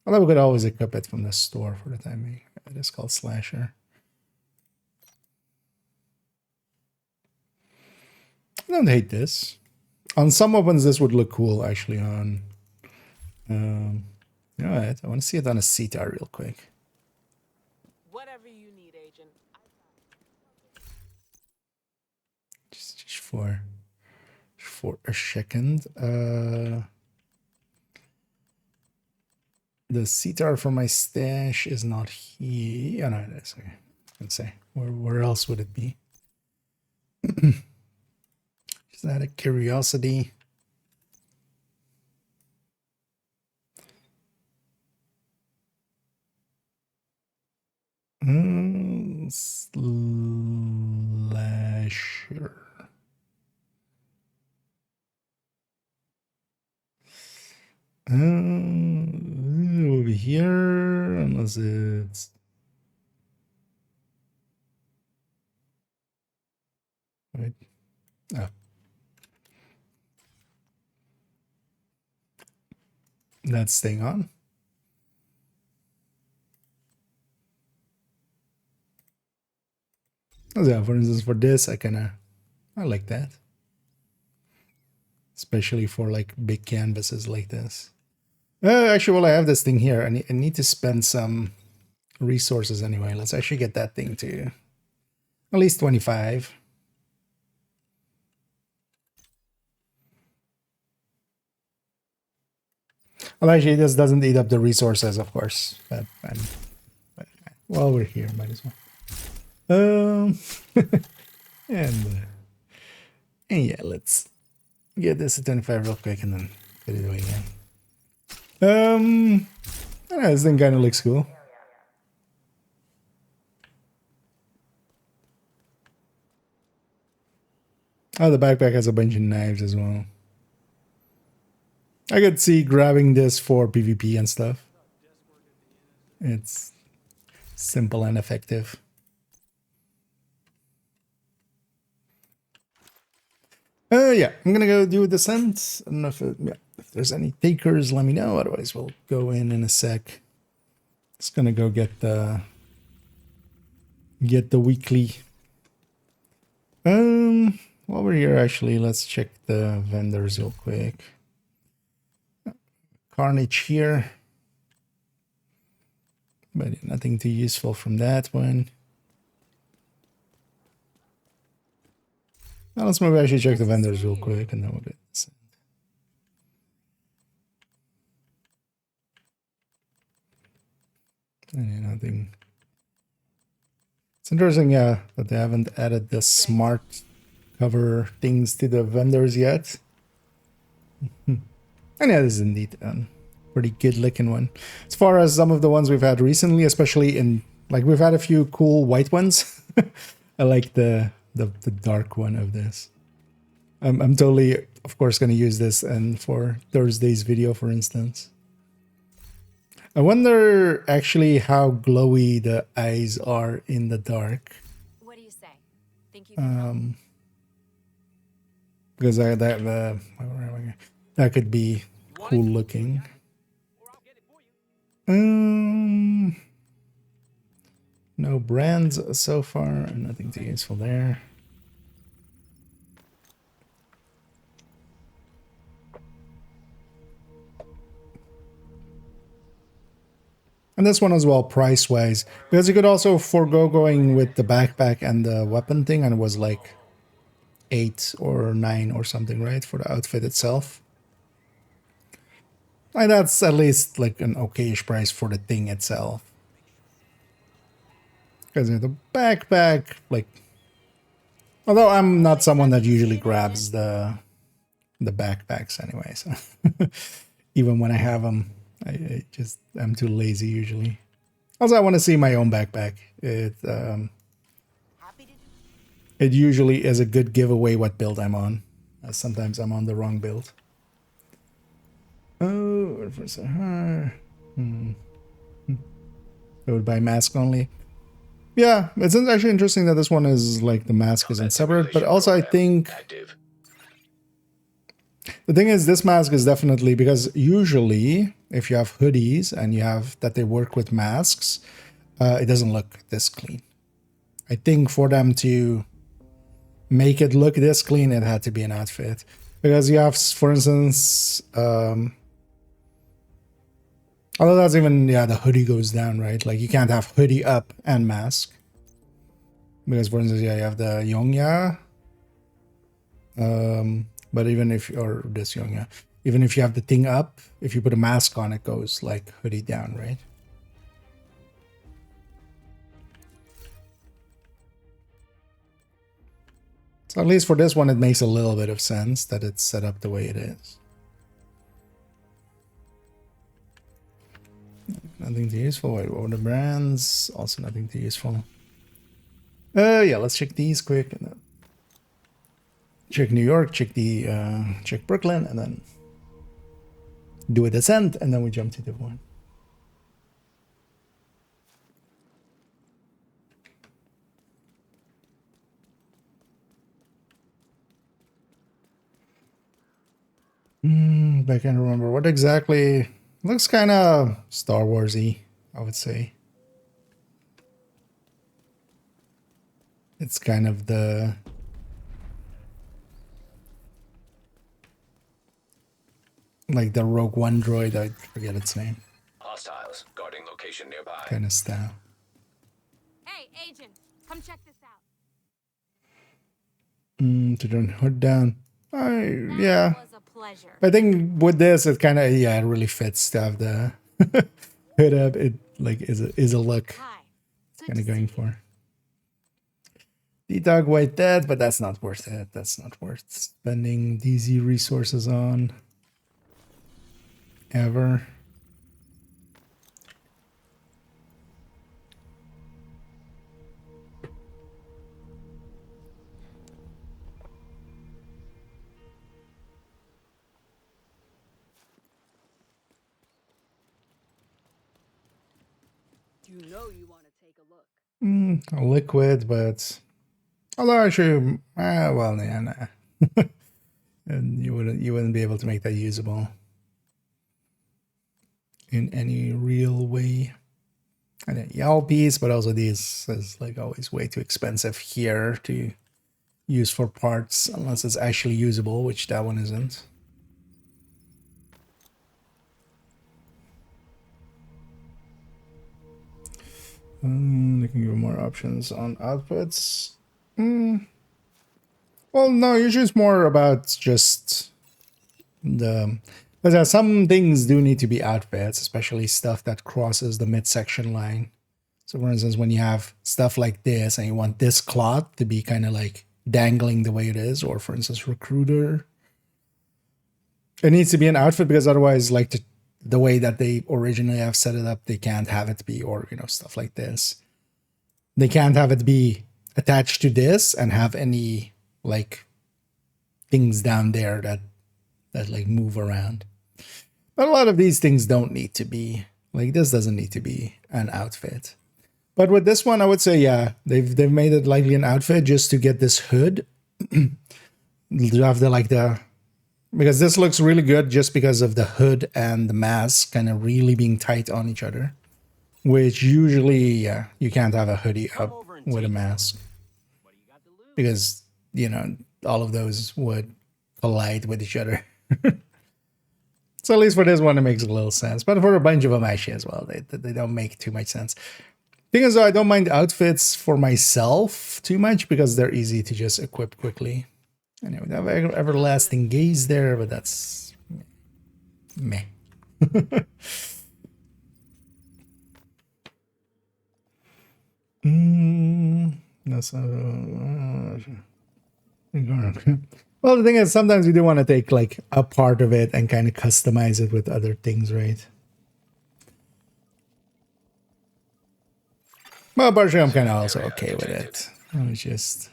[SPEAKER 1] Although we could always equip it from the store for the time being. It is called Slasher. I don't hate this. On some weapons, this would look cool, actually, on... Alright, I want to see it on a CTAR real quick.
[SPEAKER 3] Whatever you need, Agent.
[SPEAKER 1] Just for a second. The CTAR for my stash is not here. Oh, no, it is. Okay. I can say. Where else would it be? Just out of curiosity. Slasher. Over here, unless it's right. Oh. That's staying on. So yeah, for instance, for this, I like that. Especially for like big canvases like this. Actually, while I have this thing here, I need to spend some resources anyway. Let's actually get that thing to at least 25. Well, actually, this doesn't eat up the resources, of course. But while we're here, might as well. And yeah, let's get this at 25 real quick and then get it away again. I don't know, this thing kind of looks cool. Oh, the backpack has a bunch of knives as well. I could see grabbing this for PvP and stuff. It's simple and effective. Yeah, I'm gonna go do a descent. I don't know if there's any takers, let me know. Otherwise, we'll go in a sec. Just gonna go get the weekly. While we're here, actually, let's check the vendors real quick. Carnage here, but nothing too useful from that one. Now let's maybe actually check the vendors real quick and then we'll get this. And nothing. It's interesting, yeah, that they haven't added the smart cover things to the vendors yet. And yeah, this is indeed a pretty good looking one. As far as some of the ones we've had recently, especially in, like, we've had a few cool white ones. I like the dark one of this. I'm totally, of course, going to use this and for Thursday's video, for instance. I wonder actually how glowy the eyes are in the dark.
[SPEAKER 4] What do you say? Think you
[SPEAKER 1] Because that could be cool looking. No brands so far, nothing too useful there. And this one as well, price-wise, because you could also forego going with the backpack and the weapon thing, and it was like 8 or 9 or something, right, for the outfit itself. And that's at least like an okayish price for the thing itself. Because the backpack, like, although I'm not someone that usually grabs the backpacks anyway, so even when I have them, I'm too lazy usually. Also, I want to see my own backpack. It usually is a good giveaway what build I'm on. Sometimes I'm on the wrong build. Oh, I would buy mask only. Yeah, it's actually interesting that this one is like the mask isn't separate, but also I think the thing is this mask is definitely, because usually if you have hoodies and you have that they work with masks, it doesn't look this clean. I think for them to make it look this clean, it had to be an outfit, because you have, for instance, although that's even, yeah, the hoodie goes down, right? Like you can't have hoodie up and mask. Because for instance, yeah, you have the Yongya. But even if, or this Yongya, even if you have the thing up, if you put a mask on, it goes like hoodie down, right? So at least for this one, it makes a little bit of sense that it's set up the way it is. nothing too useful. Wait, what were the brands? Also nothing too useful. Yeah, let's check these quick and then check New York, check Brooklyn, and then do a descent, and then we jump to the one. I can't remember what exactly. Looks kind of Star Warsy, I would say. It's kind of the like the Rogue One droid. I forget its name.
[SPEAKER 2] Hostiles guarding location nearby.
[SPEAKER 1] Kind of style.
[SPEAKER 4] Hey, agent, come check this out.
[SPEAKER 1] To turn hood down. Yeah.
[SPEAKER 4] That was a pleasure.
[SPEAKER 1] I think with this, it kind of it really fits to have the hood up. It like is a look
[SPEAKER 4] Hi. Good
[SPEAKER 1] kind of
[SPEAKER 4] to
[SPEAKER 1] going
[SPEAKER 4] see you.
[SPEAKER 1] for. The dog white dead, but that's not worth it. That's not worth spending DZ resources on. Ever.
[SPEAKER 3] You know you want to take a look.
[SPEAKER 1] A liquid, but although actually, well, yeah, nah. And you wouldn't be able to make that usable in any real way. And then Yell piece, but also these is like always way too expensive here to use for parts unless it's actually usable, which that one isn't. They can give more options on outputs. Well, no, usually it's more about just the. But some things do need to be outfits, especially stuff that crosses the midsection line. So, for instance, when you have stuff like this and you want this cloth to be kind of like dangling the way it is, or for instance, recruiter, it needs to be an outfit because otherwise, like the way that they originally have set it up, they can't have it be, or stuff like this. They can't have it be attached to this and have any like things down there that like move around. But a lot of these things don't need to be like this. Doesn't need to be an outfit. But with this one, I would say, yeah, they've made it likely an outfit just to get this hood. To have because this looks really good just because of the hood and the mask kind of really being tight on each other. Which usually, yeah, you can't have a hoodie up with a mask. Because, all of those would collide with each other. So at least for this one, it makes a little sense. But for a bunch of them, actually, as well, they don't make too much sense. Thing is, though, I don't mind outfits for myself too much because they're easy to just equip quickly. Anyway, we have everlasting gaze there, but that's meh. That's well, the thing is, sometimes you do want to take like a part of it and kind of customize it with other things, right? Well, partially, I'm kind of also okay with it. It's just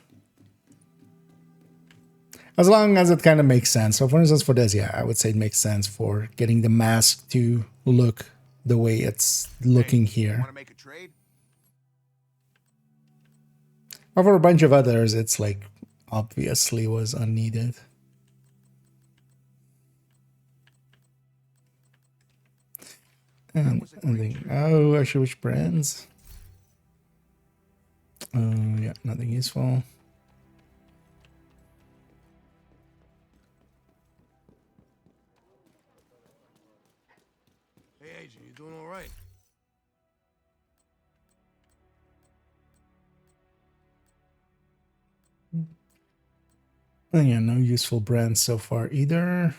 [SPEAKER 1] as long as it kind of makes sense. So, for instance, for this, yeah, I would say it makes sense for getting the mask to look the way it's looking here.
[SPEAKER 5] Want to make a trade?
[SPEAKER 1] But for a bunch of others, it's like obviously was unneeded. And actually, which brands? Yeah, nothing useful.
[SPEAKER 5] Hey, Agent, you doing all right?
[SPEAKER 1] Yeah, no useful brands so far either.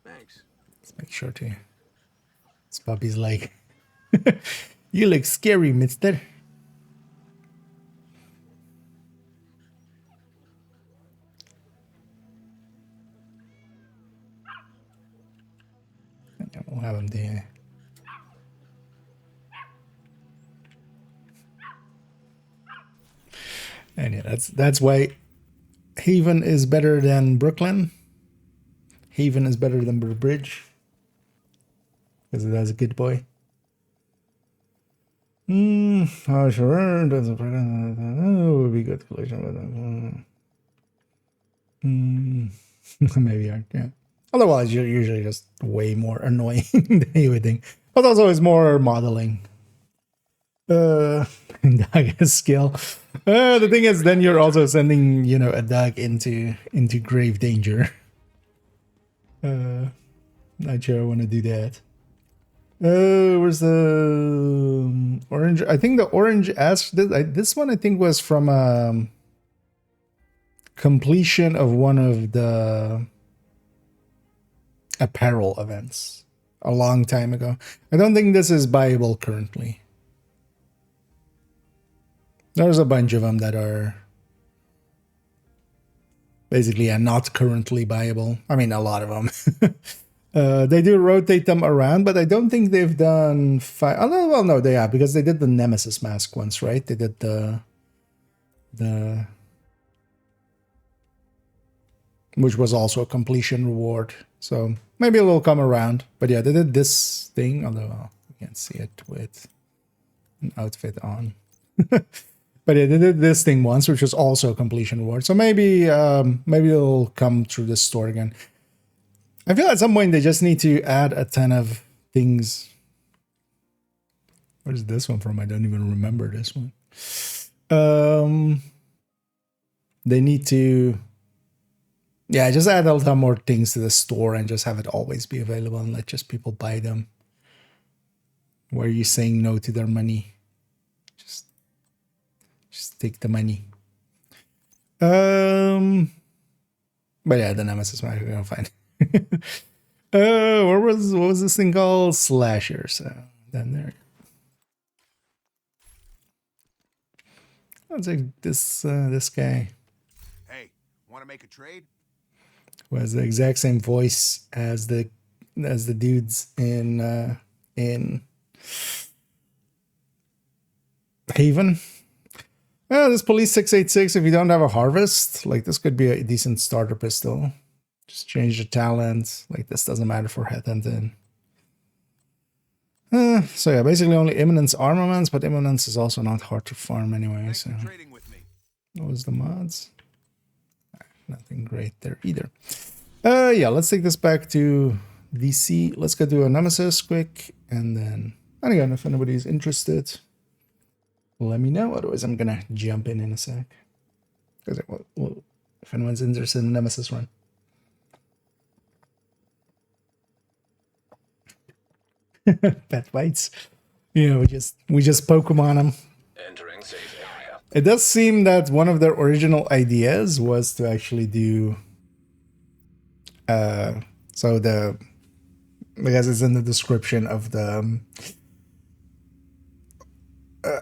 [SPEAKER 5] Thanks.
[SPEAKER 1] Let's make sure to. This puppy's like, you look scary, mister. And we'll have him there. that's why Haven is better than Brooklyn. Haven is better than Bridge because it has a good boy. Oh, sure. That's a would be good collision with maybe yeah. Otherwise, you're usually just way more annoying than you would think. But also, it's more modeling. Dog skill. The thing is, then you're also sending, you know, a dog into grave danger. Not sure I want to do that. Where's the orange? I think the orange ash. This one I think was from completion of one of the apparel events a long time ago. I don't think this is buyable currently. There's a bunch of them that are basically not currently buyable. I mean, a lot of them. They do rotate them around, but I don't think they've done five. Oh, no, well, no, they have, because they did the Nemesis mask once, right? They did the which was also a completion reward. So maybe it'll come around. But yeah, they did this thing, although you can't see it with an outfit on. But yeah, they did this thing once, which was also a completion reward. So maybe maybe it'll come through the store again. I feel at some point they just need to add a ton of things. Where's this one from? I don't even remember this one. They need to, yeah, just add a lot more things to the store and just have it always be available and let just people buy them. Why are you saying no to their money? Just take the money. But yeah, the Nemesis mask we're gonna find. What was this thing called? Slasher. So then there. I'll take this this guy.
[SPEAKER 5] Hey, want to make a trade?
[SPEAKER 1] Who has the exact same voice as the dudes in Haven. Well, this police 686. If you don't have a harvest, like this could be a decent starter pistol. Just change the talent. Like this doesn't matter for headhunting. So yeah, basically only Imminence armaments, but Imminence is also not hard to farm anyway. So what was the mods? Nothing great there either. Yeah, let's take this back to DC. Let's go do a Nemesis quick, and then, and again, if anybody's interested, let me know. Otherwise, I'm gonna jump in a sec. Because if anyone's interested in Nemesis run. Pet bites. Yeah, we just Pokemon them.
[SPEAKER 2] Entering safe area.
[SPEAKER 1] It does seem that one of their original ideas was to actually do so because it's in the description of the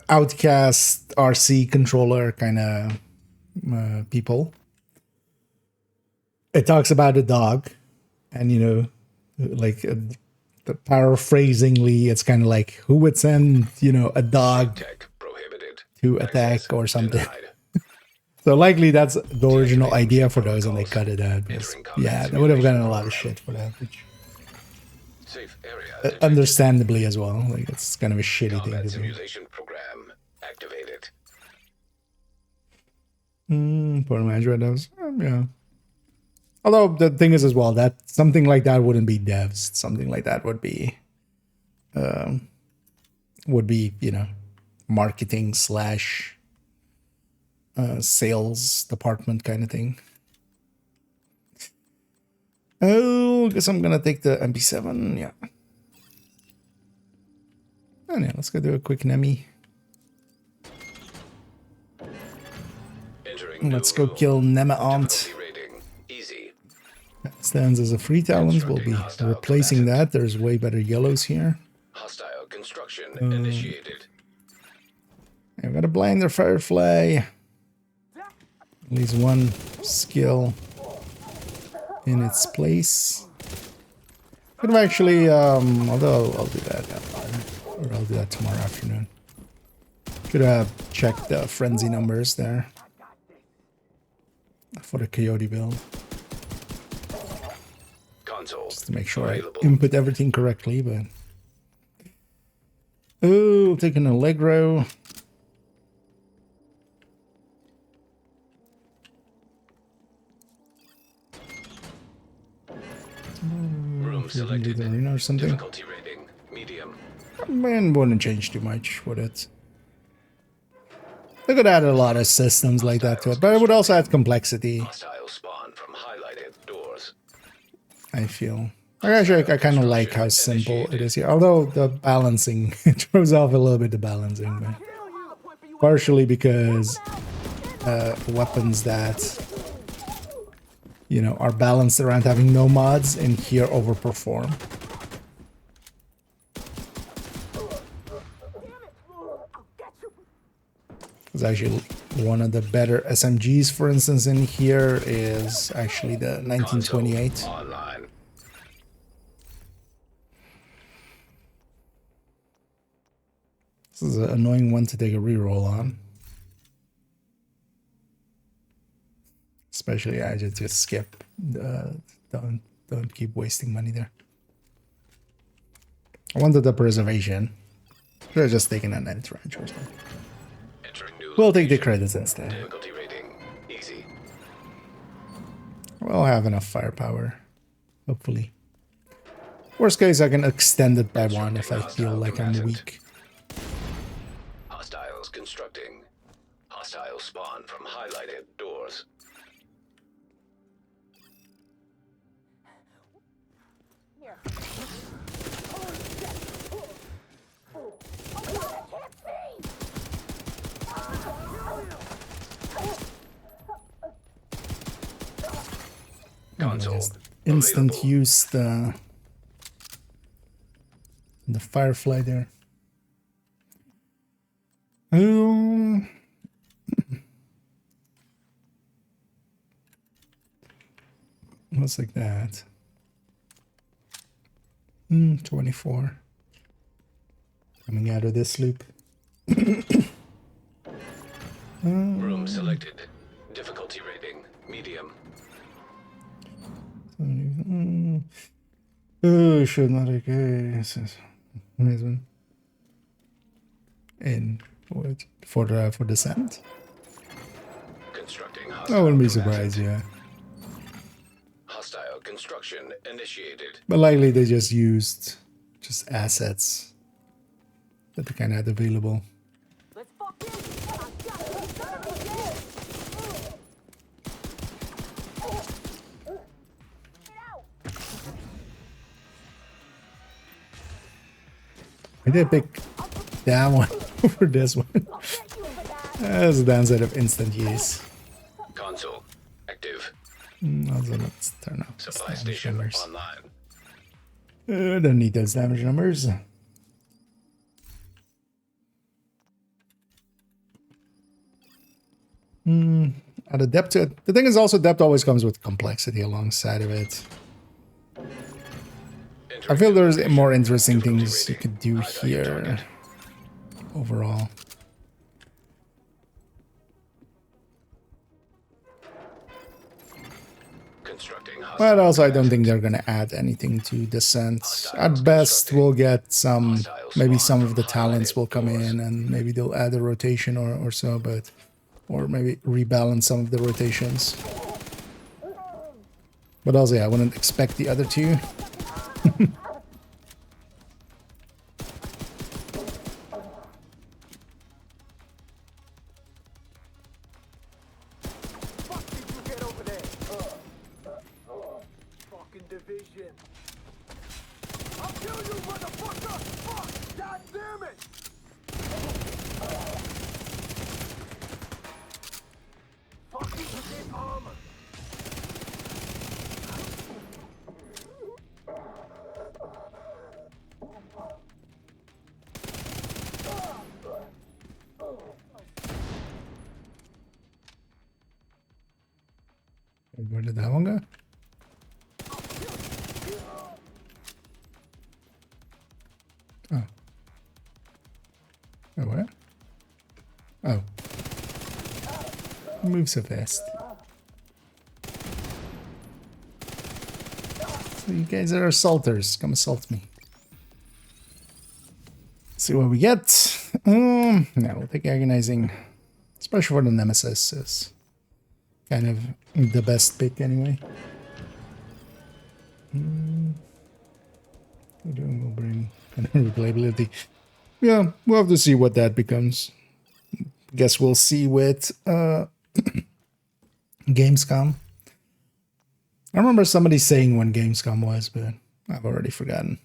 [SPEAKER 1] Outcast RC controller kind of people. It talks about a dog, and you know, like paraphrasingly, it's kind of like, who would send, you know, a dog to attack or something. So likely that's the original idea for those, and they cut it out. Because, yeah, they would have gotten a lot of shit for that. Which, understandably as well. Like, it's kind of a shitty thing to do.
[SPEAKER 2] Simulation program activated.
[SPEAKER 1] For Android devs, yeah. Although the thing is as well, that something like that wouldn't be devs. Something like that would be, you know, marketing / sales department kind of thing. Oh, guess I'm gonna take the MP7. Yeah. And yeah, let's go do a quick Nemi. Let's go kill Nema Aunt. Stands as a free talent. We'll be replacing that. There's way better yellows here.
[SPEAKER 2] Hostile construction initiated.
[SPEAKER 1] I've got to blind their Firefly. At least one skill in its place. Could have actually, although I'll do that or I'll do that tomorrow afternoon. Could have checked the frenzy numbers there. for the Coyote build,
[SPEAKER 2] Console.
[SPEAKER 1] just to make sure I
[SPEAKER 2] available.
[SPEAKER 1] input everything correctly. But oh, take an Allegro.
[SPEAKER 2] Room selected.
[SPEAKER 1] The arena or something.
[SPEAKER 2] Difficulty rating medium.
[SPEAKER 1] Man, wouldn't change too much, would it? They could add a lot of systems like that to it, but it would also add complexity,
[SPEAKER 2] Hostile spawn from highlighted doors.
[SPEAKER 1] I feel. Actually, I kind of like how simple it is here. Although the balancing, it throws off a little bit the balancing, but partially because weapons that, you know, are balanced around having no mods in here overperform. It's actually one of the better SMGs, for instance, in here is actually the 1928.
[SPEAKER 2] Console online.
[SPEAKER 1] This is an annoying one to take a reroll on. Especially, I just skip. Don't keep wasting money there. I wanted the preservation. Should have just taken an end range or something.
[SPEAKER 2] Entering new
[SPEAKER 1] We'll take the
[SPEAKER 2] location.
[SPEAKER 1] credits instead.
[SPEAKER 2] Difficulty rating easy.
[SPEAKER 1] We'll have enough firepower, hopefully. Worst case, I can extend it by one if I feel like I'm weak.
[SPEAKER 2] Hostiles constructing. Hostile spawn from highlighted doors. Console.
[SPEAKER 1] Just instant
[SPEAKER 2] available.
[SPEAKER 1] use the Firefly there. Looks like that. 24. Coming out of this loop.
[SPEAKER 2] Room selected. Difficulty rating medium.
[SPEAKER 1] Oh, should not okay. Nice one. And what for descent?
[SPEAKER 2] Constructing
[SPEAKER 1] I
[SPEAKER 2] hostile
[SPEAKER 1] wouldn't be
[SPEAKER 2] command.
[SPEAKER 1] surprised, yeah.
[SPEAKER 2] Hostile construction initiated.
[SPEAKER 1] But likely they just used just assets that they kind of had available.
[SPEAKER 3] Let's fuck in. I got it. Get out.
[SPEAKER 1] I did pick that one over this one. That's the downside of instant use.
[SPEAKER 2] Console active.
[SPEAKER 1] Also, let's turn off the
[SPEAKER 2] Supply
[SPEAKER 1] damage
[SPEAKER 2] station
[SPEAKER 1] numbers.
[SPEAKER 2] online.
[SPEAKER 1] I don't need those damage numbers. Add a depth to it. The thing is also depth always comes with complexity alongside of it. I feel there's more interesting things you could do here overall.
[SPEAKER 2] Constructing
[SPEAKER 1] But also I don't think they're gonna add anything to Descent. At best we'll get some, maybe some of the talents will come in and maybe they'll add a rotation or so, but or maybe rebalance some of the rotations. But also yeah, I wouldn't expect the other two.
[SPEAKER 6] Fuck did you get over there? Fucking division. I'll kill you, motherfucker! Fuck! God damn it! Fuck you with this armor!
[SPEAKER 1] Where did that one go? Oh. Oh, where? Oh. Move so fast. You guys are assaulters. Come assault me. See what we get. Yeah, we'll take agonizing, especially for the nemesis. Is kind of the best pick anyway. We'll bring replayability. Yeah, we'll have to see what that becomes. Guess we'll see with Gamescom. I remember somebody saying when Gamescom was, but I've already forgotten.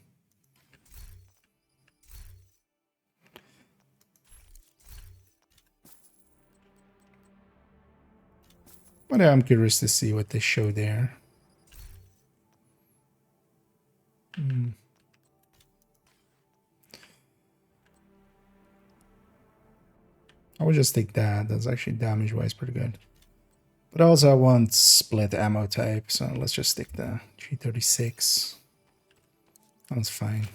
[SPEAKER 1] But yeah, I'm curious to see what they show there. I would just take that. That's actually damage-wise pretty good. But also I want split ammo type, so let's just stick the G36. That's fine.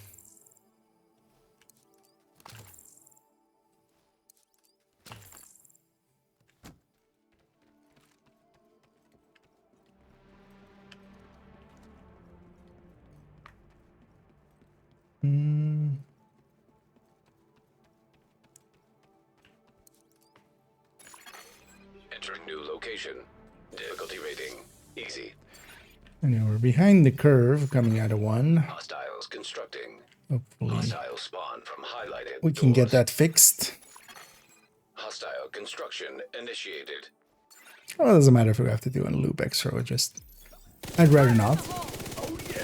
[SPEAKER 2] Entering new location. Difficulty rating easy.
[SPEAKER 1] And now we're behind the curve, coming out of 1.
[SPEAKER 2] Hostiles constructing.
[SPEAKER 1] Hopefully
[SPEAKER 2] Hostile spawn from highlighted
[SPEAKER 1] we can get
[SPEAKER 2] doors.
[SPEAKER 1] that fixed.
[SPEAKER 2] Hostile construction initiated.
[SPEAKER 1] Well, it doesn't matter if we have to do a loop extra, or just... I'd rather not.
[SPEAKER 6] Oh yeah!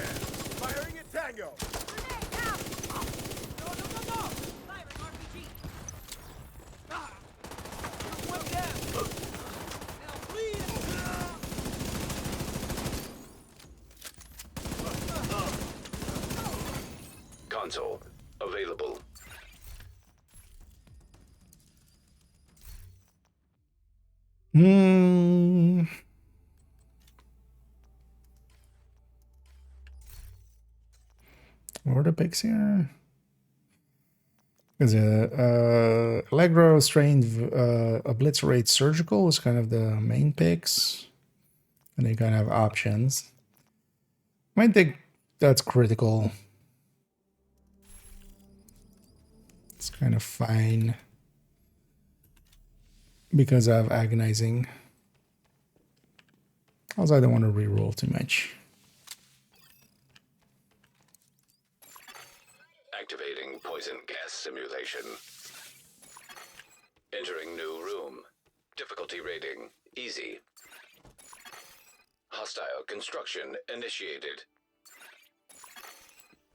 [SPEAKER 6] Firing a tango!
[SPEAKER 2] Console available.
[SPEAKER 1] What are the picks here? Because Allegro, Strained, Obliterate, Surgical is kind of the main picks. And they kind of have options. Might think that's critical. It's kind of fine. Because I have agonizing. Also, I don't want to reroll too much.
[SPEAKER 2] Activating poison gas simulation. Entering new room. Difficulty rating easy. Hostile construction initiated.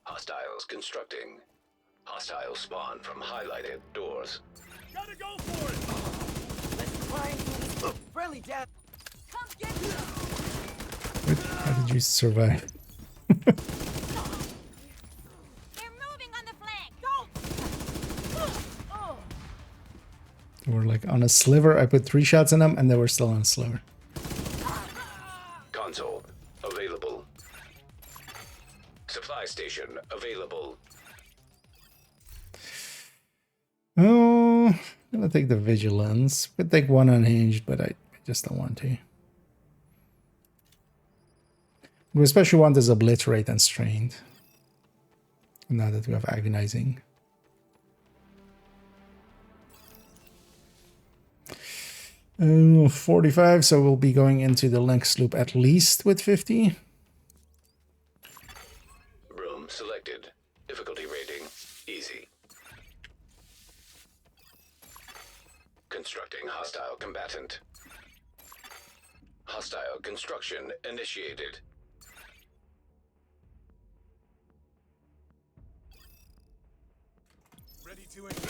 [SPEAKER 2] Hostiles constructing. Hostile spawn from highlighted doors.
[SPEAKER 6] Gotta go for it!
[SPEAKER 3] Let's try and do this. Friendly death.
[SPEAKER 4] Come get me!
[SPEAKER 1] How did you survive?
[SPEAKER 4] They're moving on the flank! Go!
[SPEAKER 1] They were like on a sliver. I put 3 shots in them and they were still on a sliver.
[SPEAKER 2] Console available. Supply station available.
[SPEAKER 1] Oh, I'm gonna take the vigilance. Could take 1 unhinged, but I just don't want to. We especially want this obliterate and strained. Now that we have agonizing. 45, so we'll be going into the Lynx loop at least with 50.
[SPEAKER 2] Room selected. Difficulty rating easy. Constructing hostile combatant. Hostile construction initiated.
[SPEAKER 6] Ready to engage.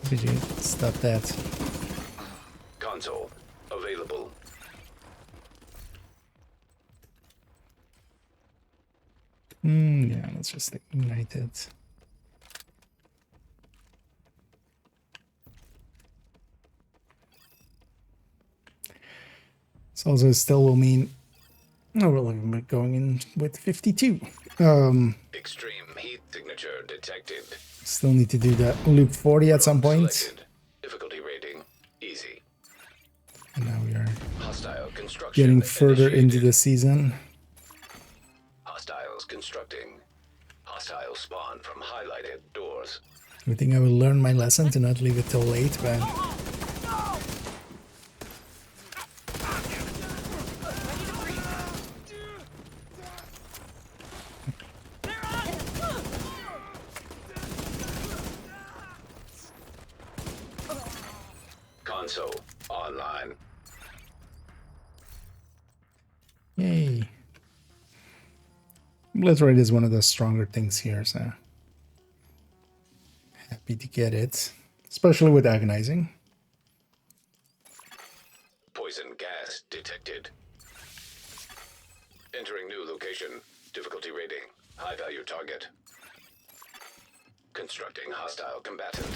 [SPEAKER 1] Did you stop that?
[SPEAKER 2] Console available.
[SPEAKER 1] Yeah, let's just ignite it. also still will mean, oh, we're going in with 52.
[SPEAKER 2] Extreme heat signature detected.
[SPEAKER 1] Still need to do the loop 40 at some point.
[SPEAKER 2] Selected. Difficulty rating easy.
[SPEAKER 1] And now we are
[SPEAKER 2] Hostile construction
[SPEAKER 1] getting further into
[SPEAKER 2] initiated.
[SPEAKER 1] the season.
[SPEAKER 2] Hostiles constructing. Hostile spawn from highlighted doors.
[SPEAKER 1] I think I will learn my lesson to not leave it till late, but
[SPEAKER 2] Console online.
[SPEAKER 1] yay. Blitz rate is one of the stronger things here, so happy to get it, especially with agonizing.
[SPEAKER 2] Poison gas detected. Entering new location. Difficulty rating. High value target. Constructing hostile combatant.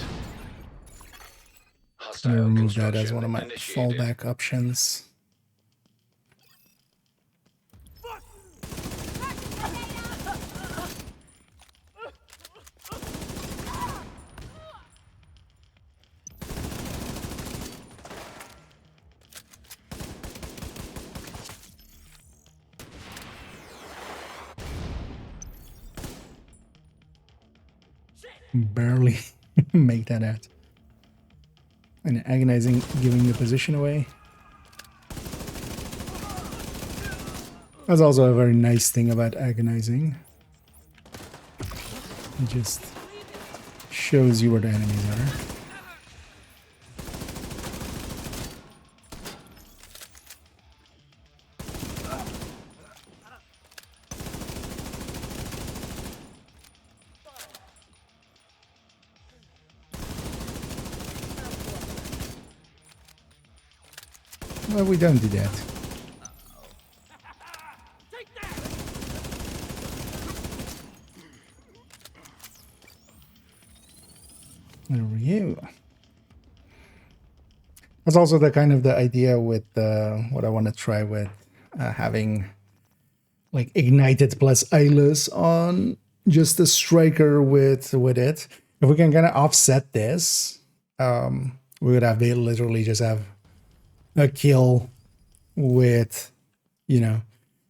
[SPEAKER 1] I'm
[SPEAKER 2] Hostile
[SPEAKER 1] gonna remove that
[SPEAKER 2] construction
[SPEAKER 1] as one of my
[SPEAKER 2] initiated.
[SPEAKER 1] fallback options. Barely make that out. And agonizing, giving the position away. That's also a very nice thing about agonizing. It just shows you where the enemies are. Well, we don't do that. There we go. That's also the kind of the idea with what I want to try with having like ignited plus eyeless on just the striker with it. If we can kind of offset this, we would have literally just have a kill with, you know,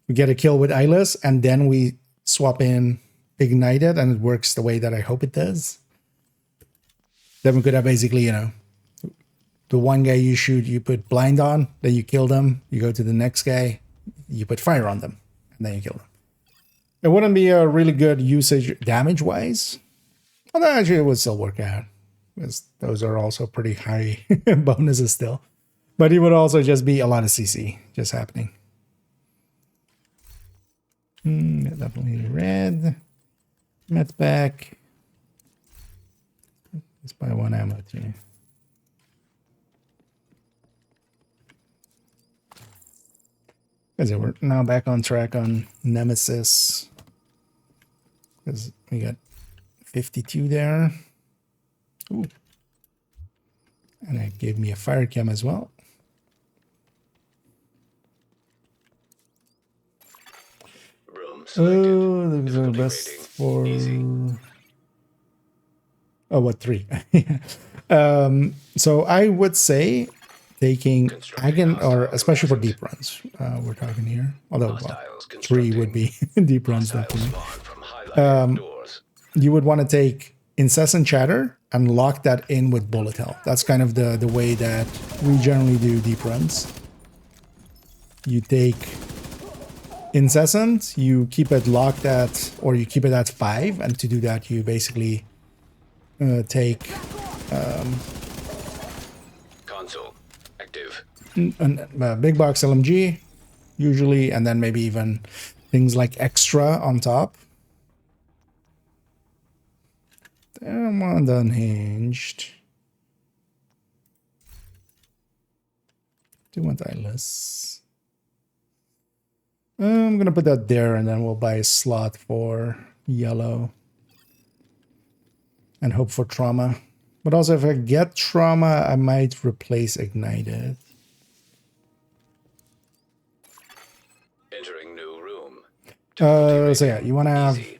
[SPEAKER 1] we get a kill with eyeless and then we swap in ignited and it works the way that I hope it does. Then we could have basically, you know, the one guy you shoot, you put blind on, then you kill them. You go to the next guy, you put fire on them, and then you kill them. It wouldn't be a really good usage damage-wise. Although actually it would still work out, because those are also pretty high bonuses still. But it would also just be a lot of CC just happening. Definitely red. Met back. Let's buy one ammo too. Because we're now back on track on Nemesis. Because we got 52 there. Ooh. And it gave me a fire cam as well.
[SPEAKER 2] Room selected.
[SPEAKER 1] Oh, those are
[SPEAKER 2] Difficulty
[SPEAKER 1] best
[SPEAKER 2] rating
[SPEAKER 1] for...
[SPEAKER 2] easy.
[SPEAKER 1] Oh, what, 3? So I would say taking or especially for deep runs, we're talking here. Although, well, 3 would be deep runs, definitely.
[SPEAKER 2] Spawn from highlighted doors.
[SPEAKER 1] You would want to take Incessant Chatter and lock that in with Bullet Hell. That's kind of the way that we generally do deep runs. You take Incessant, you keep it locked at, or you keep it at 5, and to do that you basically take
[SPEAKER 2] Console active.
[SPEAKER 1] a big box LMG, usually, and then maybe even things like extra on top. I'm on the unhinged. Do want eyeless. I'm gonna put that there, and then we'll buy a slot for yellow. And hope for trauma. But also if I get trauma, I might replace ignited. So yeah, you want to have,
[SPEAKER 2] Easy.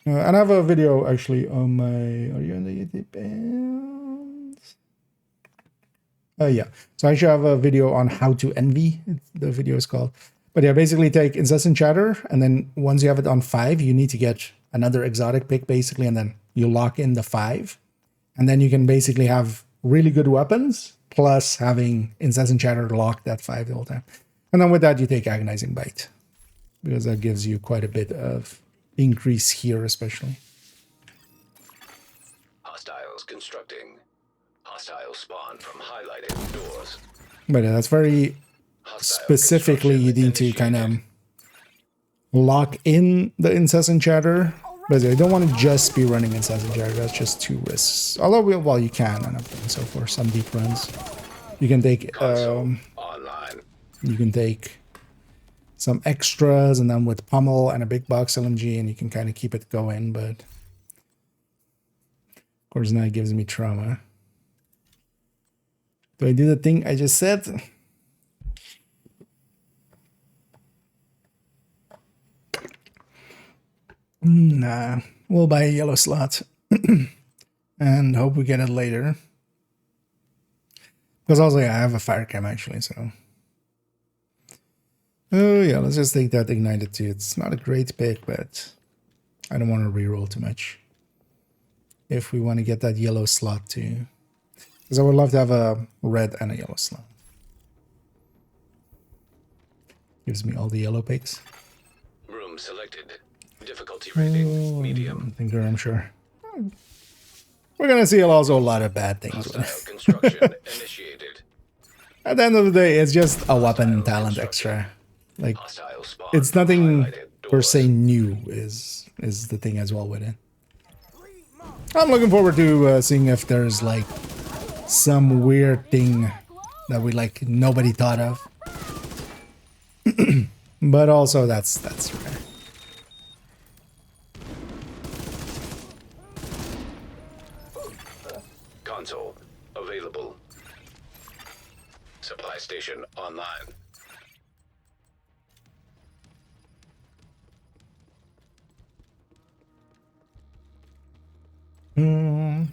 [SPEAKER 1] and I have a video actually on my. Are you on the YouTube? Bands? Yeah. So I should have a video on how to envy. The video is called. But yeah, basically take incessant chatter, and then once you have it on 5, you need to get another exotic pick basically, and then you lock in the 5, and then you can basically have really good weapons plus having incessant chatter lock that 5 the whole time. And then with that, you take agonizing bite, because that gives you quite a bit of increase here, especially.
[SPEAKER 2] Hostiles constructing. Hostile spawn from highlighted doors.
[SPEAKER 1] But yeah, that's very
[SPEAKER 2] Hostile
[SPEAKER 1] specifically, you need to kind of
[SPEAKER 2] initiated.
[SPEAKER 1] lock in the incessant chatter. But you don't want to just be running incessant chatter. That's just too risks. Although, well, you can, and I've done so for some deep runs. You can take
[SPEAKER 2] Online.
[SPEAKER 1] you can take some extras, and then with pummel and a big box LMG, and you can kind of keep it going. But of course, now it gives me trauma. Do I do the thing I just said? Nah, we'll buy a yellow slot and hope we get it later. Because also, yeah, I have a fire cam actually, so. Oh yeah, let's just take that ignited too. It's not a great pick, but I don't want to reroll too much. If we want to get that yellow slot too. Because I would love to have a red and a yellow slot. Gives me all the yellow picks.
[SPEAKER 2] Room selected. Difficulty rating. Medium.
[SPEAKER 1] Thinker, I'm sure. We're gonna see also a lot of bad things with
[SPEAKER 2] Hostile
[SPEAKER 1] it.
[SPEAKER 2] construction initiated.
[SPEAKER 1] At the end of the day, it's just a weapon talent extra. Like,
[SPEAKER 2] Hostile spawn
[SPEAKER 1] it's
[SPEAKER 2] from
[SPEAKER 1] nothing
[SPEAKER 2] highlighted
[SPEAKER 1] per
[SPEAKER 2] doors.
[SPEAKER 1] se new is the thing as well with it. I'm looking forward to seeing if there's like some weird thing that we like nobody thought of. But also that's rare.
[SPEAKER 2] Console available. Supply station online.
[SPEAKER 1] Hmm.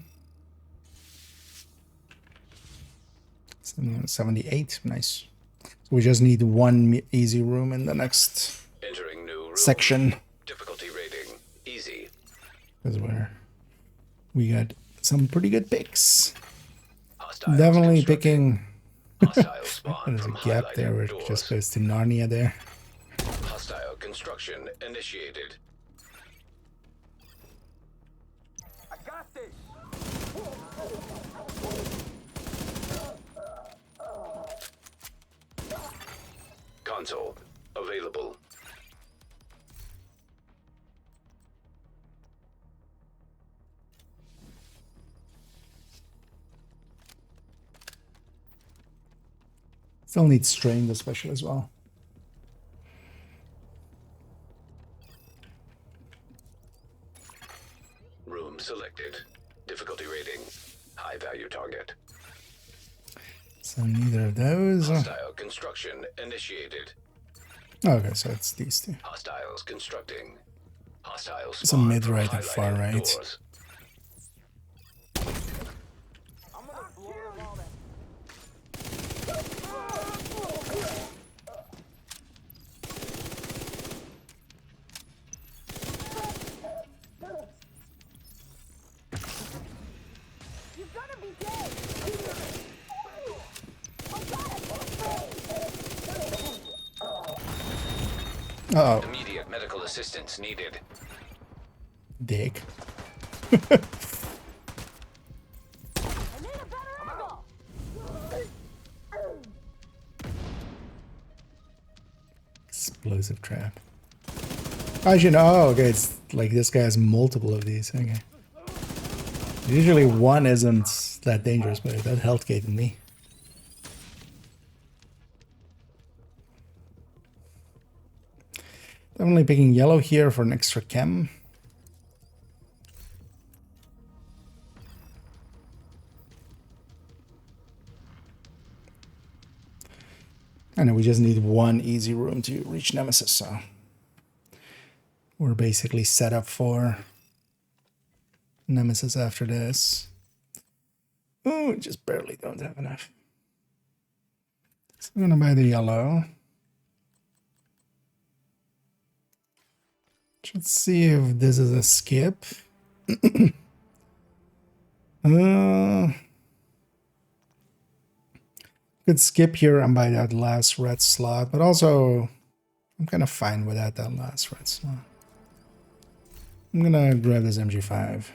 [SPEAKER 1] 78, nice. So we just need one easy room in the next
[SPEAKER 2] Entering new room.
[SPEAKER 1] section.
[SPEAKER 2] Difficulty rating. Easy.
[SPEAKER 1] Because we got some pretty good picks.
[SPEAKER 2] Hostiles
[SPEAKER 1] Definitely
[SPEAKER 2] constructing.
[SPEAKER 1] picking.
[SPEAKER 2] Hostile spawn
[SPEAKER 1] There's a
[SPEAKER 2] from
[SPEAKER 1] gap there where
[SPEAKER 2] highlighted
[SPEAKER 1] it just
[SPEAKER 2] doors.
[SPEAKER 1] goes to Narnia there.
[SPEAKER 2] Hostile construction initiated.
[SPEAKER 6] I got this.
[SPEAKER 2] Console available.
[SPEAKER 1] Still needs strain, the special as well.
[SPEAKER 2] Room selected. Difficulty rating. High value target.
[SPEAKER 1] So neither of those.
[SPEAKER 2] Hostile construction initiated.
[SPEAKER 1] Okay, so it's these two.
[SPEAKER 2] Hostiles constructing. Hostiles.
[SPEAKER 1] It's a mid-right and far right.
[SPEAKER 2] Doors.
[SPEAKER 6] I'm gonna blow them all that.
[SPEAKER 3] You gotta be dead!
[SPEAKER 1] Uh oh,
[SPEAKER 2] Immediate medical assistance needed.
[SPEAKER 1] dick.
[SPEAKER 3] I need a better angle!
[SPEAKER 1] Explosive trap. Actually, no. Oh, okay, it's like this guy has multiple of these. Okay. Usually one isn't that dangerous, but that health gated me. Definitely picking yellow here for an extra chem. And we just need one easy room to reach Nemesis, so we're basically set up for Nemesis after this. Oh, we just barely don't have enough. So I'm gonna buy the yellow. Let's see if this is a skip. Could skip here and buy that last red slot, but also I'm kind of fine without that last red slot. I'm gonna grab this MG5.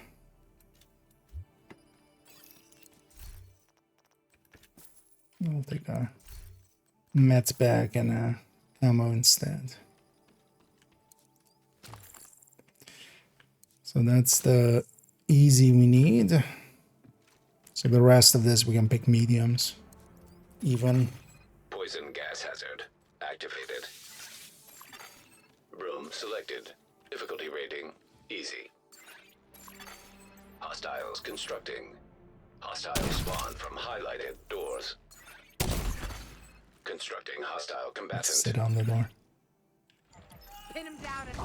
[SPEAKER 1] I'll take a Mets back and a ammo instead. So that's the easy we need. So the rest of this we can pick mediums. Even.
[SPEAKER 2] Poison gas hazard activated. Room selected. Difficulty rating easy. Hostiles constructing. Hostile spawn from highlighted doors. Constructing hostile combatant.
[SPEAKER 1] Sit on the door.
[SPEAKER 4] Pin him down and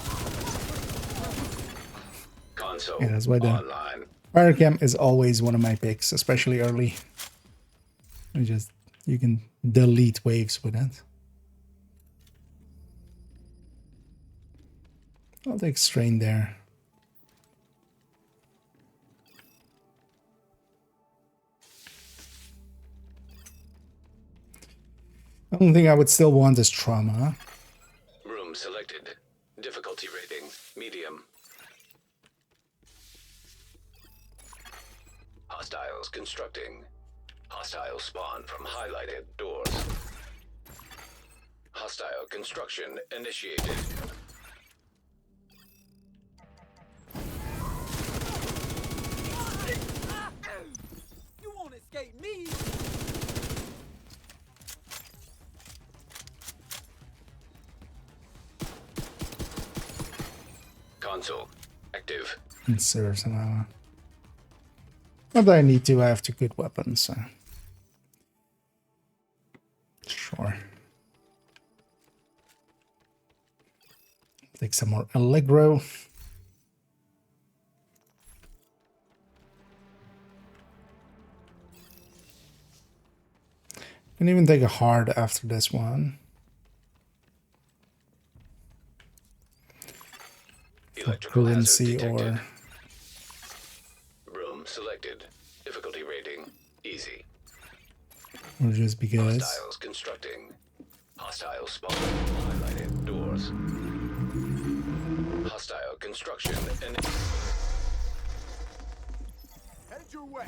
[SPEAKER 2] Console
[SPEAKER 1] Yeah, that's why the
[SPEAKER 2] online.
[SPEAKER 1] fire cam is always one of my picks, especially early. You can delete waves with it. I'll take strain there. The only thing I would still want is trauma.
[SPEAKER 2] Room selected. Difficulty rating medium. Hostiles constructing. Hostile spawn from highlighted doors. Hostile construction initiated.
[SPEAKER 6] You won't escape me!
[SPEAKER 2] Console active.
[SPEAKER 1] Consider some ammo. Not that I need to, I have two good weapons, so. Sure. Take some more Allegro. Can even take a hard after this one.
[SPEAKER 2] Electrical hazard
[SPEAKER 1] Currency
[SPEAKER 2] detected.
[SPEAKER 1] or
[SPEAKER 2] Room selected. Difficulty rating easy.
[SPEAKER 1] just because.
[SPEAKER 2] Hostiles constructing. Hostile spawn. Highlighted doors. Hostile construction and
[SPEAKER 6] Head your way!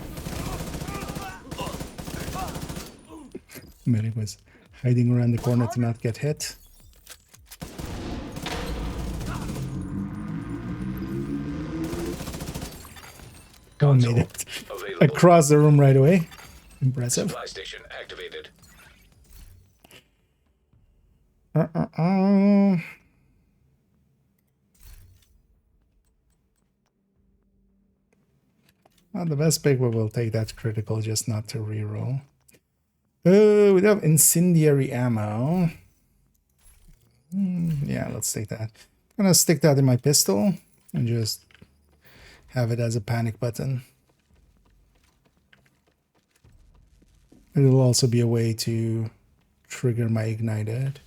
[SPEAKER 1] Mary was hiding around the corner to not get hit. Oh, made it
[SPEAKER 2] available.
[SPEAKER 1] across the room right away. Impressive.
[SPEAKER 2] Supply station activated.
[SPEAKER 1] Well, the best pick, but we'll take that critical just not to reroll. We have incendiary ammo. Yeah, let's take that. I'm gonna stick that in my pistol and just have it as a panic button. It'll also be a way to trigger my ignited.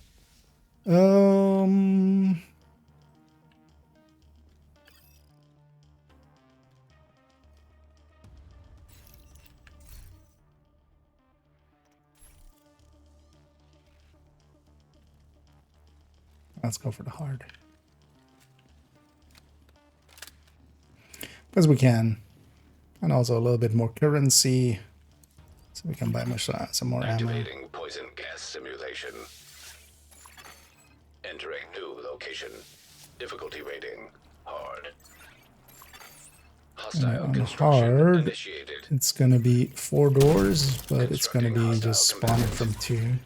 [SPEAKER 1] Let's go for the hard. Because we can. And also a little bit more currency. So we can buy some more ammo.
[SPEAKER 2] Activating poison gas simulation. Entering new location. Difficulty rating hard. Hostile
[SPEAKER 1] On
[SPEAKER 2] construction
[SPEAKER 1] hard,
[SPEAKER 2] initiated.
[SPEAKER 1] it's gonna be 4 doors, but it's gonna be just spawning from 2.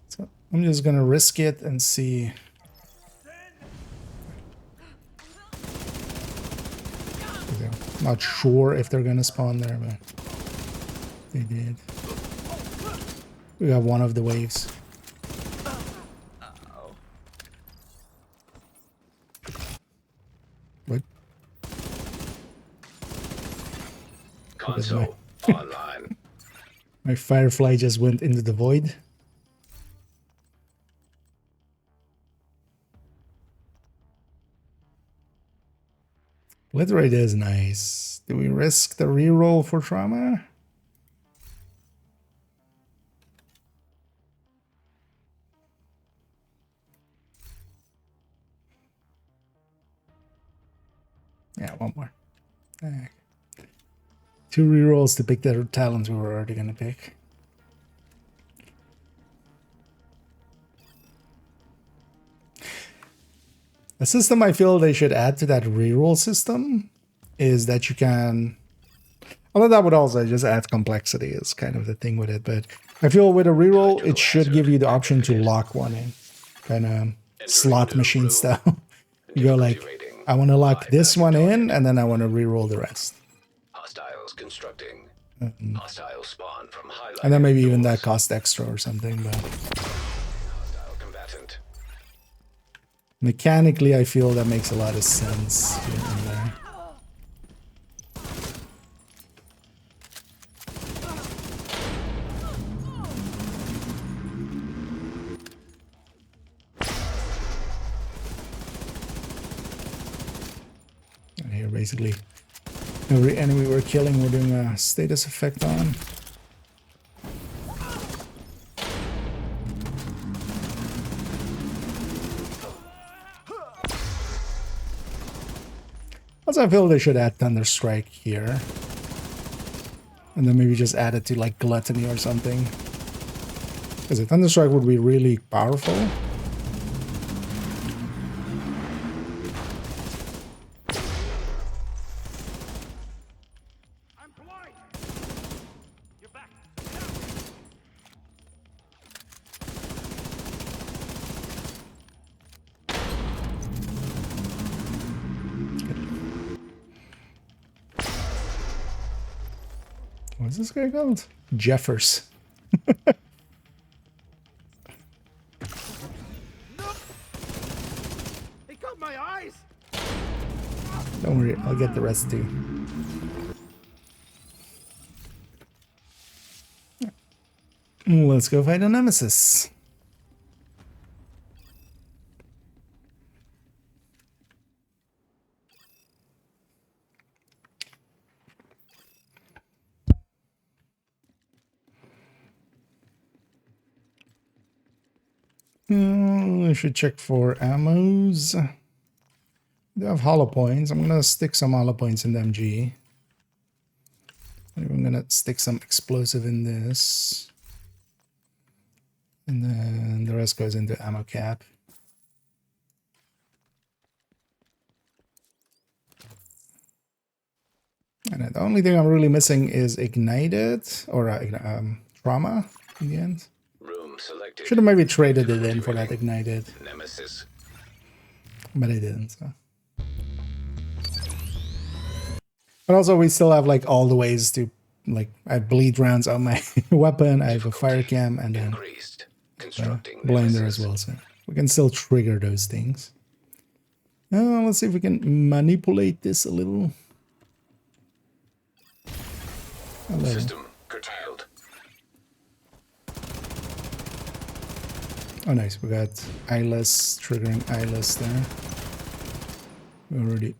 [SPEAKER 1] So I'm just gonna risk it and see. Not sure if they're gonna spawn there, but they did. We got one of the waves. because my,
[SPEAKER 2] Console online.
[SPEAKER 1] my Firefly just went into the void. Literate is nice. Do we risk the reroll for trauma? Yeah, one more. Okay. 2 rerolls to pick the talents we were already gonna pick. A system I feel they should add to that reroll system is that you can, although that would also just add complexity is kind of the thing with it, but I feel with a reroll it should give you the option to lock one in, kind of slot machine style. You go like, I want to lock this one in and then I want to reroll the rest.
[SPEAKER 2] Hostiles constructing. Hostile spawn from highlighted
[SPEAKER 1] And then maybe even
[SPEAKER 2] doors.
[SPEAKER 1] that cost extra or something, but
[SPEAKER 2] Hostile combatant.
[SPEAKER 1] mechanically I feel that makes a lot of sense here and there. And here basically every enemy we're killing we're doing a status effect on. Also, I feel they should add Thunderstrike here. And then maybe just add it to like Gluttony or something. Because a Thunderstrike would be really powerful.
[SPEAKER 6] I'm blind. You're back.
[SPEAKER 1] What's this guy called? Jeffers.
[SPEAKER 6] He got my eyes.
[SPEAKER 1] Don't worry, I'll get the rest too. Let's go fight a nemesis. We should check for ammos. They have hollow points. I'm gonna stick some hollow points in the MG. I'm gonna stick some explosive in this. And then the rest goes into ammo cap. And the only thing I'm really missing is ignited or trauma in the end.
[SPEAKER 2] Room selected.
[SPEAKER 1] Should have maybe traded it in for that ignited,
[SPEAKER 2] Nemesis.
[SPEAKER 1] but I didn't. So. But also, we still have like all the ways to like I have bleed rounds on my weapon. I have a fire cam and then
[SPEAKER 2] Increased. Constructing
[SPEAKER 1] blinder
[SPEAKER 2] nemesis.
[SPEAKER 1] as well. So we can still trigger those things. Let's see if we can manipulate this a little. Hello.
[SPEAKER 2] System curtailed.
[SPEAKER 1] Oh, nice. We got eyeless, triggering eyeless there. We already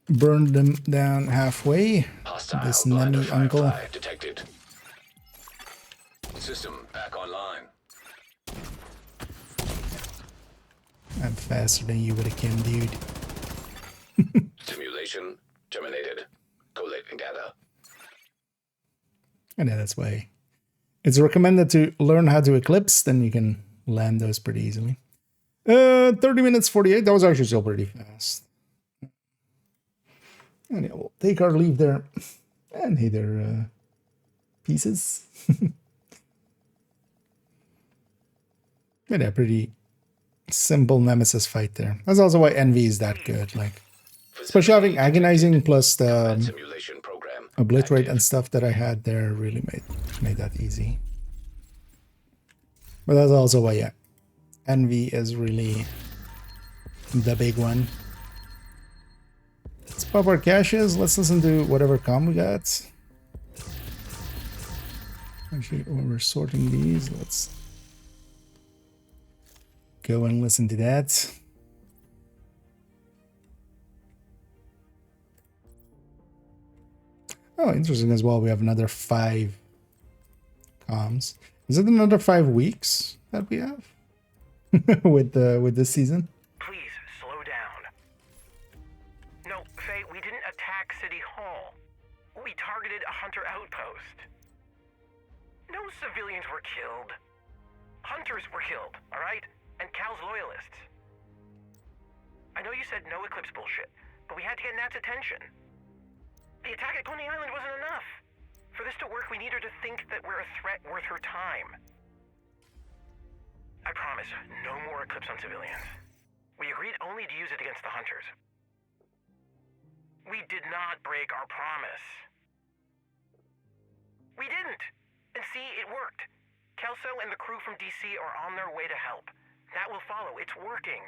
[SPEAKER 1] burned them down halfway.
[SPEAKER 2] Hostile
[SPEAKER 1] This
[SPEAKER 2] blinder
[SPEAKER 1] Nemi uncle.
[SPEAKER 2] firefly detected. System back online.
[SPEAKER 1] I'm faster than you with a chem, dude.
[SPEAKER 2] Simulation terminated. Collating data.
[SPEAKER 1] And that's why it's recommended to learn how to eclipse, then you can land those pretty easily. 30 minutes 48, that was actually still pretty fast. And yeah, we'll take our leave there and hit their pieces. But yeah, pretty simple nemesis fight there. That's also why Envy is that good. Like, especially having agonizing plus the
[SPEAKER 2] Simulation program.
[SPEAKER 1] obliterate
[SPEAKER 2] active.
[SPEAKER 1] and stuff that I had there really made that easy. But that's also why, yeah, Envy is really the big one. Let's pop our caches. Let's listen to whatever comm we got. Actually, while we're sorting these, let's go and listen to that. Oh, interesting as well. We have another 5 comms. Is it another 5 weeks that we have with this season?
[SPEAKER 7] Please, slow down. No, Faye, we didn't attack City Hall. We targeted a Hunter outpost. No civilians were killed. Hunters were killed, alright? And Cal's loyalists. I know you said no Eclipse bullshit, but we had to get Nat's attention. The attack at Coney Island wasn't enough. For this to work, we need her to think that we're a threat worth her time. I promise, no more Eclipse on civilians. We agreed only to use it against the Hunters. We did not break our promise. We didn't! And see, it worked. Kelso and the crew from DC are on their way to help. That will follow. It's working.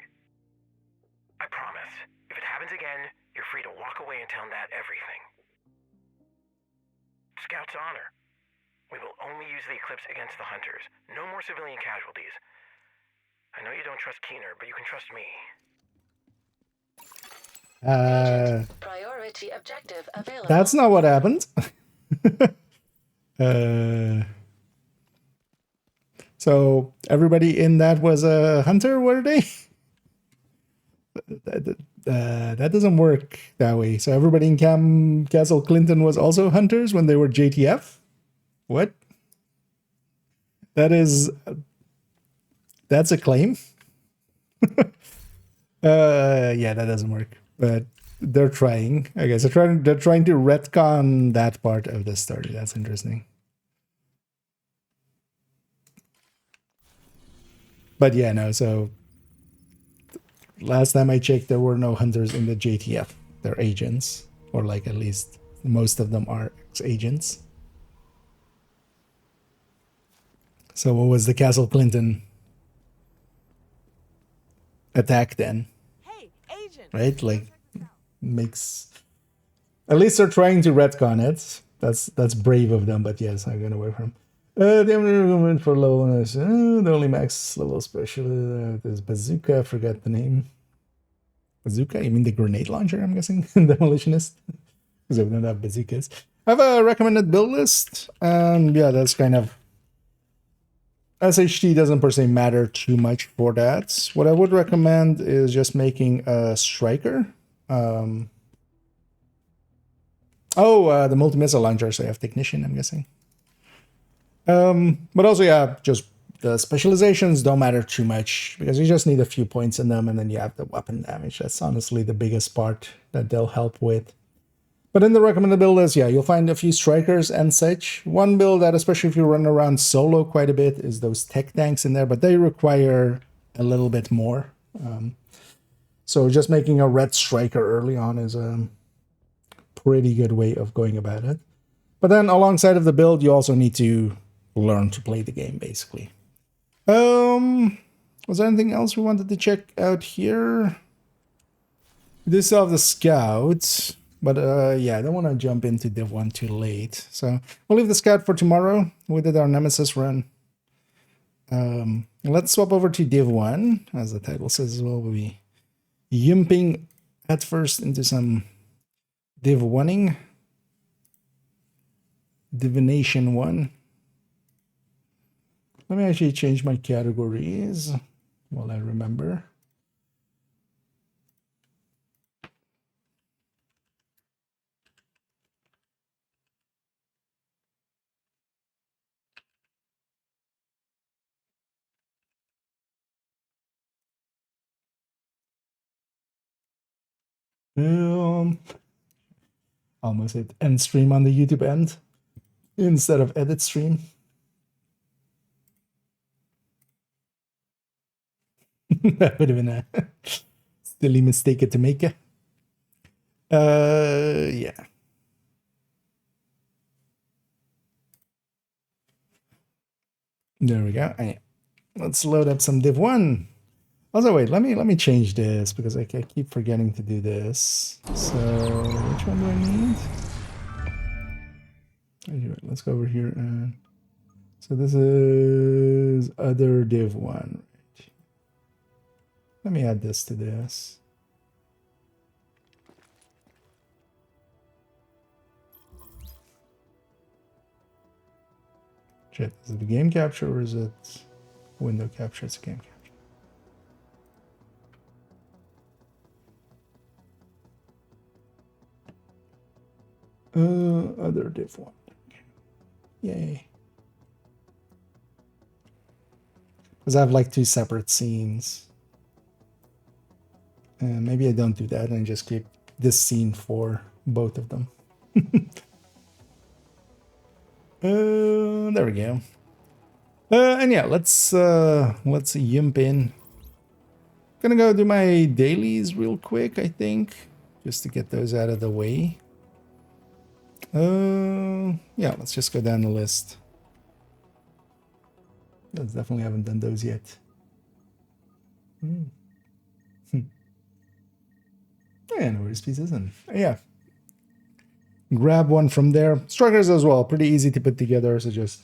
[SPEAKER 7] I promise. If it happens again, you're free to walk away and tell Nat everything. Scout's honor. We will only use the Eclipse against the Hunters. No more civilian casualties. I know you don't trust Keener, but you can trust me.
[SPEAKER 8] Priority objective available.
[SPEAKER 1] That's not what happened. So everybody in that was a hunter, were they? That doesn't work that way. So everybody in Castle Clinton was also hunters when they were JTF? What? That's a claim? Yeah, that doesn't work. But they're trying. I guess they're trying to retcon that part of the story. That's interesting. But yeah, no, so last time I checked, there were no hunters in the JTF. They're agents, or like at least most of them are agents. So what was the Castle Clinton attack then?
[SPEAKER 3] Hey, agent.
[SPEAKER 1] Right? Like, makes... At least they're trying to retcon it. That's brave of them, but yes, I'm going away from... the only went for low bonus. The only max level special is bazooka. I forgot the name. Bazooka? You mean the grenade launcher? I'm guessing demolitionist, because we don't have bazookas. I have a recommended build list, and yeah, that's kind of SHT doesn't per se matter too much for that. What I would recommend is just making a striker. The multi-missile launcher. So I have technician. I'm guessing. But also, yeah, just the specializations don't matter too much because you just need a few points in them and then you have the weapon damage. That's honestly the biggest part that they'll help with. But in the recommended build list, yeah, you'll find a few strikers and such. One build that, especially if you run around solo quite a bit, is those tech tanks in there, but they require a little bit more. So just making a red striker early on is a pretty good way of going about it. But then alongside of the build, you also need to learn to play the game, basically. Was there anything else we wanted to check out here? We do still have the scouts, but yeah, I don't want to jump into Div 1 too late. So we'll leave the scout for tomorrow. We did our Nemesis run. Let's swap over to Div 1, as the title says as well. We'll be yimping at first into some Div 1ing. Divination 1. Let me actually change my categories while I remember. Almost hit end stream on the YouTube end instead of edit stream. That would have been a silly mistake to make. Yeah. There we go. Let's load up some Div 1. Also, wait, let me change this because I keep forgetting to do this. So, which one do I need? Let's go over here and So this is other div 1. Let me add this to this. Shit, is it the game capture or is it window capture? It's game capture. Other div 1. Yay. Because I have like 2 separate scenes. And maybe I don't do that and just keep this scene for both of them. There we go. And yeah, let's jump in. Gonna go do my dailies real quick, I think, just to get those out of the way. Yeah, let's just go down the list. I definitely haven't done those yet. Yeah, no worries, pieces, and yeah. Grab one from there. Strikers as well, pretty easy to put together, so just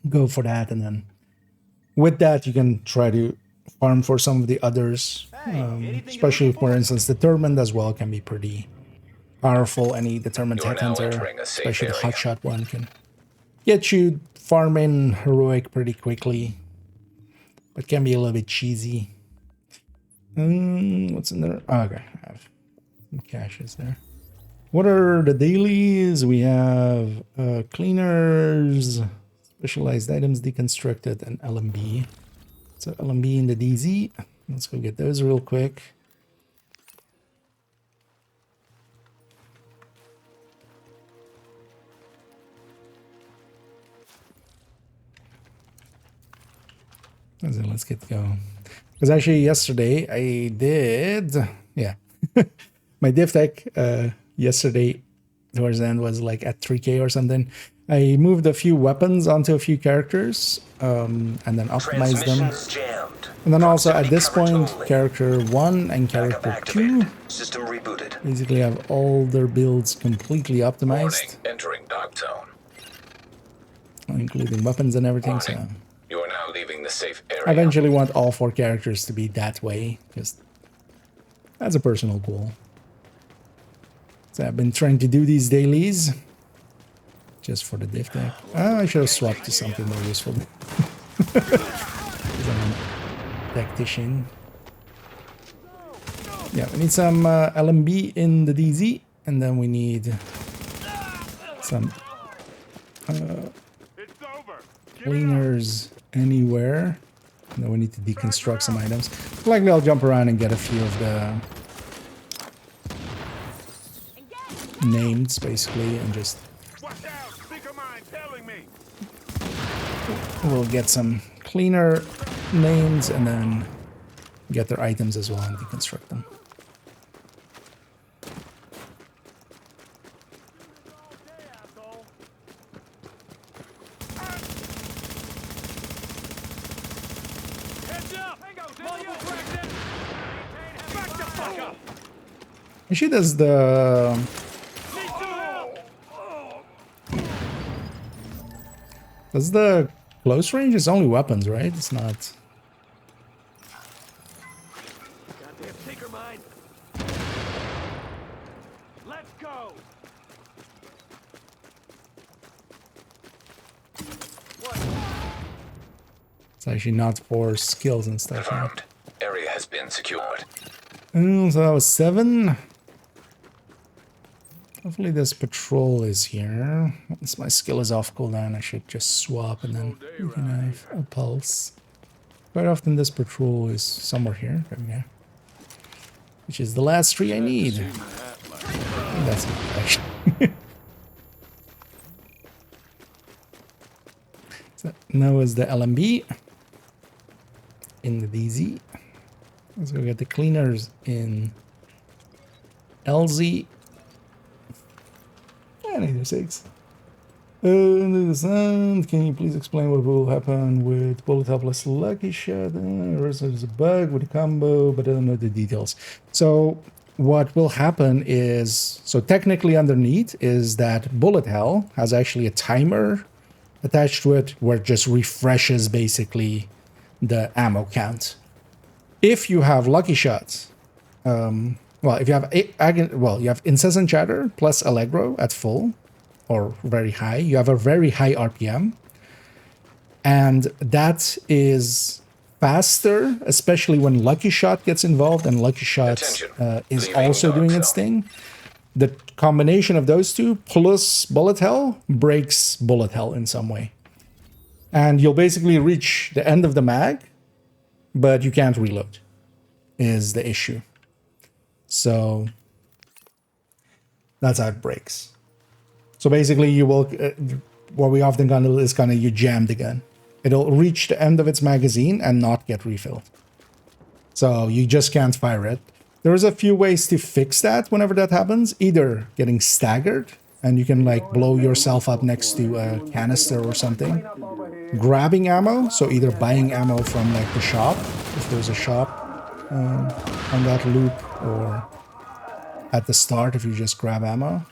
[SPEAKER 1] go for that, and then with that you can try to farm for some of the others, especially for instance determined as well can be pretty powerful. Any determined headhunter, especially the hotshot one, can get you farming heroic pretty quickly, but can be a little bit cheesy. What's in there? Oh, okay, I have some caches there. What are the dailies? We have cleaners, specialized items deconstructed, and LMB. So LMB in the DZ. Let's go get those real quick. So let's get going. Because actually yesterday I did, yeah, my div tech yesterday towards the end was like at 3K or something. I moved a few weapons onto a few characters and then optimized them. And then also at this point, character 1 and character 2
[SPEAKER 2] System rebooted.
[SPEAKER 1] basically have all their builds completely optimized,
[SPEAKER 2] Entering dark zone.
[SPEAKER 1] including weapons and everything. So
[SPEAKER 2] You are now leaving the safe area.
[SPEAKER 1] I eventually want all 4 characters to be that way, just as a personal goal. So I've been trying to do these dailies just for the div tech. I should have swapped to something more useful. I'm a tactician. Yeah, we need some LMB in the DZ, and then we need some cleaners anywhere. And then we need to deconstruct some items. Likely I'll jump around and get a few of the names, basically, and just we'll get some cleaner names and then get their items as well and deconstruct them. She does the close range? It's only weapons, right? It's not.
[SPEAKER 6] Goddamn tinker mine. Let's go.
[SPEAKER 1] It's actually not for skills and stuff. Right?
[SPEAKER 2] Confirmed. Area has been secured.
[SPEAKER 1] So that was 7. Hopefully this patrol is here. Once my skill is off cooldown, I should just swap and then we can have a pulse. Quite often this patrol is somewhere here. There we go. Which is the last tree I need. That's it, actually. So now is the LMB in the DZ. Let's go get the cleaners in LZ. And either 6. Under the sun, can you please explain what will happen with bullet helpless lucky shot? There's a bug with a combo, but I don't know the details. So what will happen is, so technically underneath is that bullet hell has actually a timer attached to it where it just refreshes basically the ammo count. If you have Lucky Shots, well, if you have you have Incessant Chatter plus Allegro at full or very high, you have a very high RPM, and that is faster, especially when Lucky Shot gets involved, and Lucky Shot is
[SPEAKER 2] Leaving
[SPEAKER 1] also
[SPEAKER 2] dark
[SPEAKER 1] doing its
[SPEAKER 2] zone.
[SPEAKER 1] thing. The combination of those two plus bullet hell breaks bullet hell in some way. And you'll basically reach the end of the mag, but you can't reload, is the issue. So that's how it breaks. So basically you will, what we often gonna do is kind of you jam the gun. It'll reach the end of its magazine and not get refilled. So you just can't fire it. There's a few ways to fix that whenever that happens. Either getting staggered, and you can like blow yourself up next to a canister or something. Grabbing ammo, so either buying ammo from like the shop, if there's a shop on that loop, or at the start if you just grab ammo.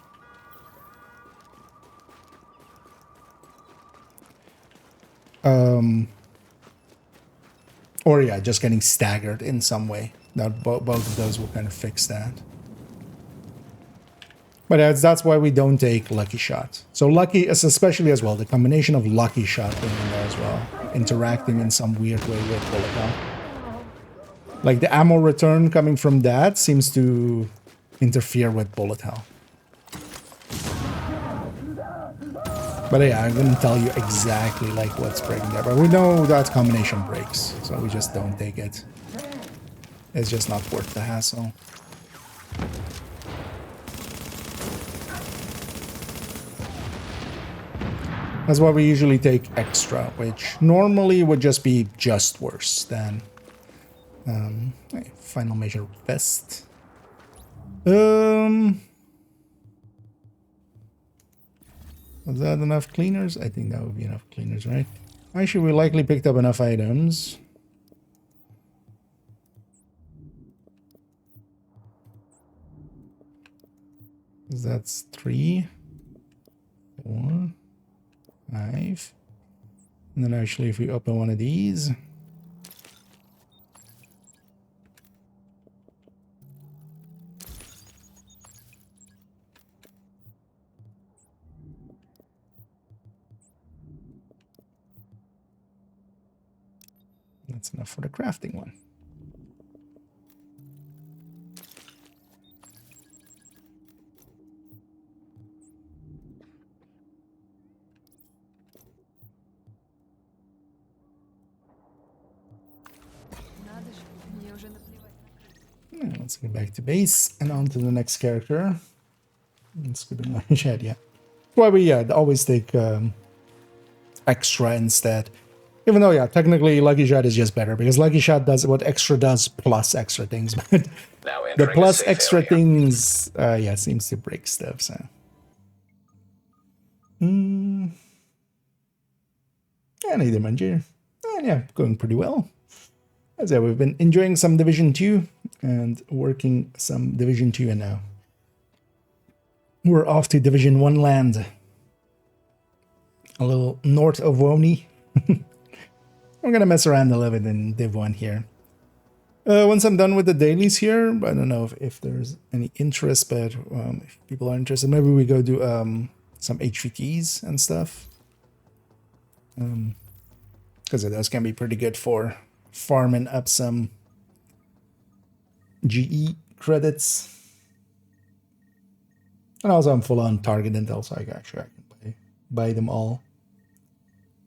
[SPEAKER 1] Or yeah, just getting staggered in some way. That both of those will kind of fix that. But that's why we don't take Lucky Shot. So Lucky, especially as well, the combination of Lucky Shot being in there as well, interacting in some weird way with bullet hell. Like the ammo return coming from that seems to interfere with bullet hell. But yeah, I couldn't tell you exactly like what's breaking there. But we know that combination breaks, so we just don't take it. It's just not worth the hassle. That's why we usually take extra, which normally would just be just worse than final measure vest. Was that enough cleaners? I think that would be enough cleaners, right? Actually, we likely picked up enough items. That's 3, 4, 5. And then actually, if we open one of these, that's enough for the crafting one. Yeah, let's get back to base and on to the next character. Let's go to my shed, yeah. Why we always take extra instead. Even though, yeah, technically Lucky Shot is just better because Lucky Shot does what extra does plus extra things. But
[SPEAKER 2] Now
[SPEAKER 1] the
[SPEAKER 2] entering a
[SPEAKER 1] plus
[SPEAKER 2] safe
[SPEAKER 1] extra
[SPEAKER 2] area.
[SPEAKER 1] things, yeah, seems to break stuff. So, and either manager, yeah, going pretty well. As I said, we've been enjoying some Division 2 and working some Division 2, and now we're off to Division 1 land. A little north of Woni. I'm gonna mess around a little bit in Div 1 here. Once I'm done with the dailies here, I don't know if there's any interest, but if people are interested, maybe we go do some HVTs and stuff. Because those can be pretty good for farming up some GE credits. And also I'm full on target intel, so I can buy them all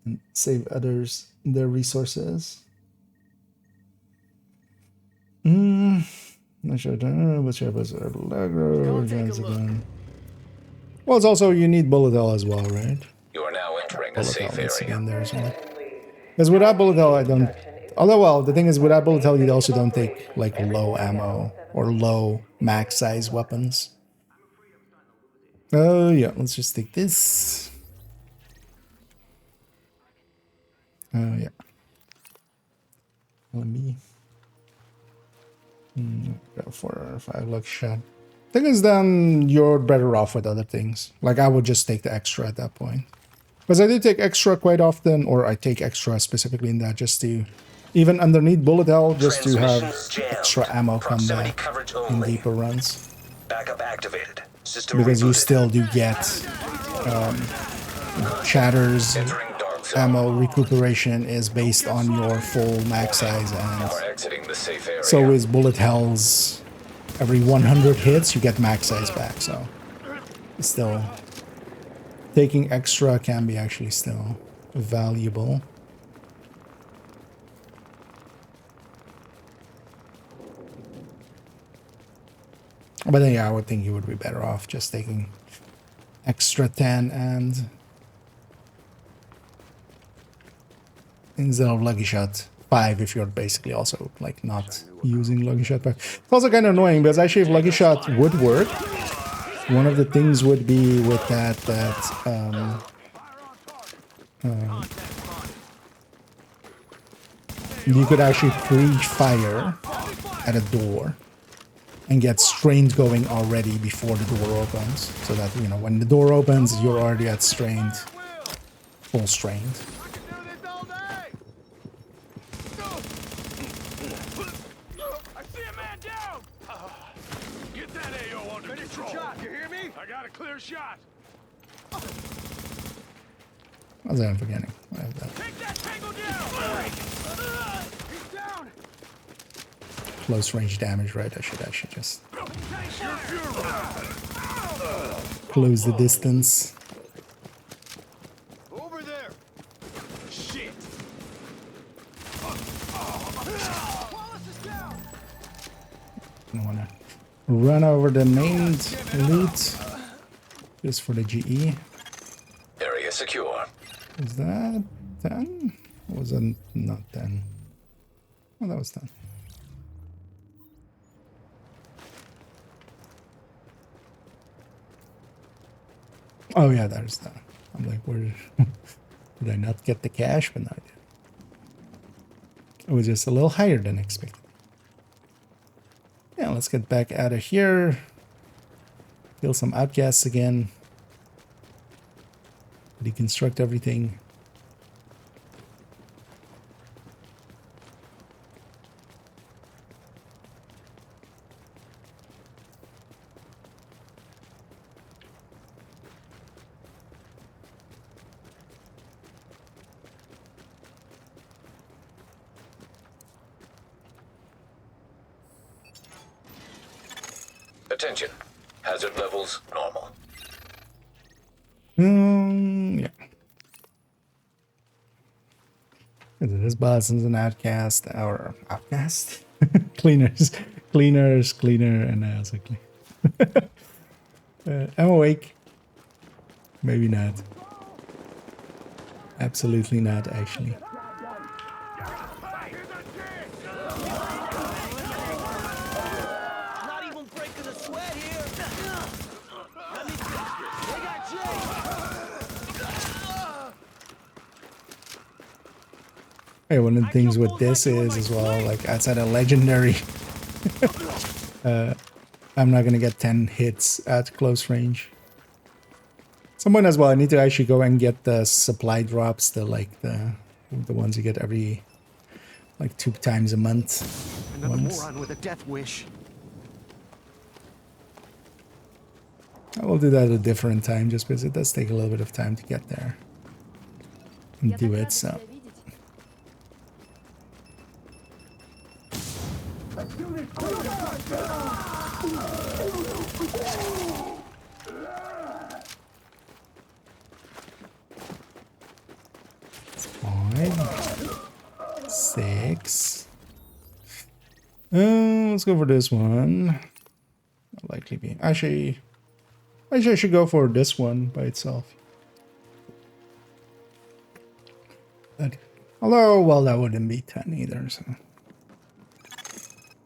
[SPEAKER 1] and save others their resources. Not sure, but sure, well, it's also you need bullet hell as well, right?
[SPEAKER 2] You are now entering a
[SPEAKER 1] Bullet hell
[SPEAKER 2] safe
[SPEAKER 1] needs to be
[SPEAKER 2] area.
[SPEAKER 1] in there as well. Because without bullet hell, I don't. Although, well, the thing is, without bullet hell, you also don't take like low ammo or low max size weapons. Oh yeah, let's just take this. Oh yeah. Let me go for 5 luck shot. Thing is, then you're better off with other things. Like I would just take the extra at that point. Because I do take extra quite often, or I take extra specifically in that just to, even underneath bullet hell, just to have
[SPEAKER 2] Transmissions jammed.
[SPEAKER 1] extra ammo come
[SPEAKER 2] Proximity
[SPEAKER 1] back
[SPEAKER 2] coverage
[SPEAKER 1] in
[SPEAKER 2] only.
[SPEAKER 1] deeper runs.
[SPEAKER 2] Backup activated. System
[SPEAKER 1] Because you
[SPEAKER 2] rebooted.
[SPEAKER 1] still do get shatters,
[SPEAKER 2] Entering dark zone.
[SPEAKER 1] ammo recuperation is based on your full max size, and
[SPEAKER 2] You are exiting the safe area.
[SPEAKER 1] so is bullet hells. Every 100 hits, you get max size back, so still taking extra can be actually still valuable. But then, yeah, I would think you would be better off just taking extra 10 and instead of lucky shot 5 if you're basically also like not using lucky shot. But it's also kind of annoying because actually if lucky shot would work, one of the things would be with that you could actually pre-fire at a door and get strained going already before the door opens, so that, you know, when the door opens, you're already at strained, full strained.
[SPEAKER 6] I see a man down! Get that AO under control. Shot, you hear me? I got a clear shot.
[SPEAKER 1] As I'm forgetting. I have that.
[SPEAKER 6] Take that tango down! He's down!
[SPEAKER 1] Close range damage, right? I should just close the distance.
[SPEAKER 6] Over there! Shit! Wallace is down!
[SPEAKER 1] I don't want to run over the main loot just for the GE.
[SPEAKER 2] Area secure.
[SPEAKER 1] Is that 10? Or was it not 10? Oh, that was 10. Oh yeah, there's that. I'm like, where did I not get the cash? But no, I did. It was just a little higher than expected. Yeah, let's get back out of here. Kill some outcasts again. Deconstruct everything.
[SPEAKER 2] Attention. Hazard levels normal.
[SPEAKER 1] Yeah. This boss is an outcast, or outcast? Cleaners, cleaner, and I was like, I'm awake. Maybe not. Absolutely not, actually.
[SPEAKER 6] Not even breaking a sweat here! Let me fix this! They got Jay!
[SPEAKER 1] Hey, one of the things with this is as well, like outside a legendary, I'm not gonna get 10 hits at close range. Someone as well, I need to actually go and get the supply drops, the ones you get every like 2 times a month.
[SPEAKER 6] Another
[SPEAKER 1] ones.
[SPEAKER 6] moron with a death wish.
[SPEAKER 1] I will do that at a different time just because it does take a little bit of time to get there and do it, so. Five, 6. Let's go for this one. I'll likely be. Actually, I should go for this one by itself. Although, well, that wouldn't be 10 either, so.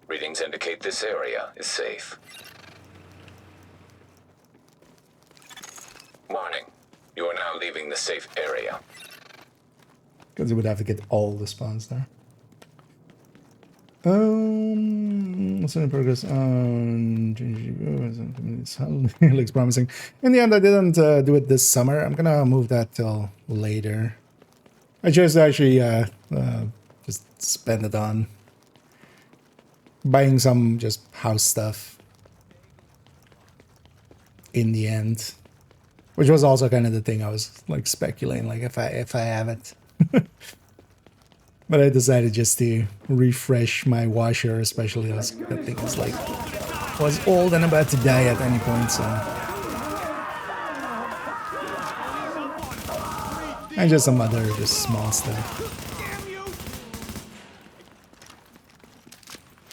[SPEAKER 2] Readings indicate this area is safe. Warning. You are now leaving the safe area.
[SPEAKER 1] Because it would have to get all the spawns there. Also in progress on it looks promising. In the end, I didn't do it this summer. I'm gonna move that till later. I chose to actually just spend it on buying some just house stuff in the end, which was also kind of the thing I was like speculating, like if I have it. But I decided just to refresh my washer, especially as that thing was old and about to die at any point, so. And just some other just small stuff.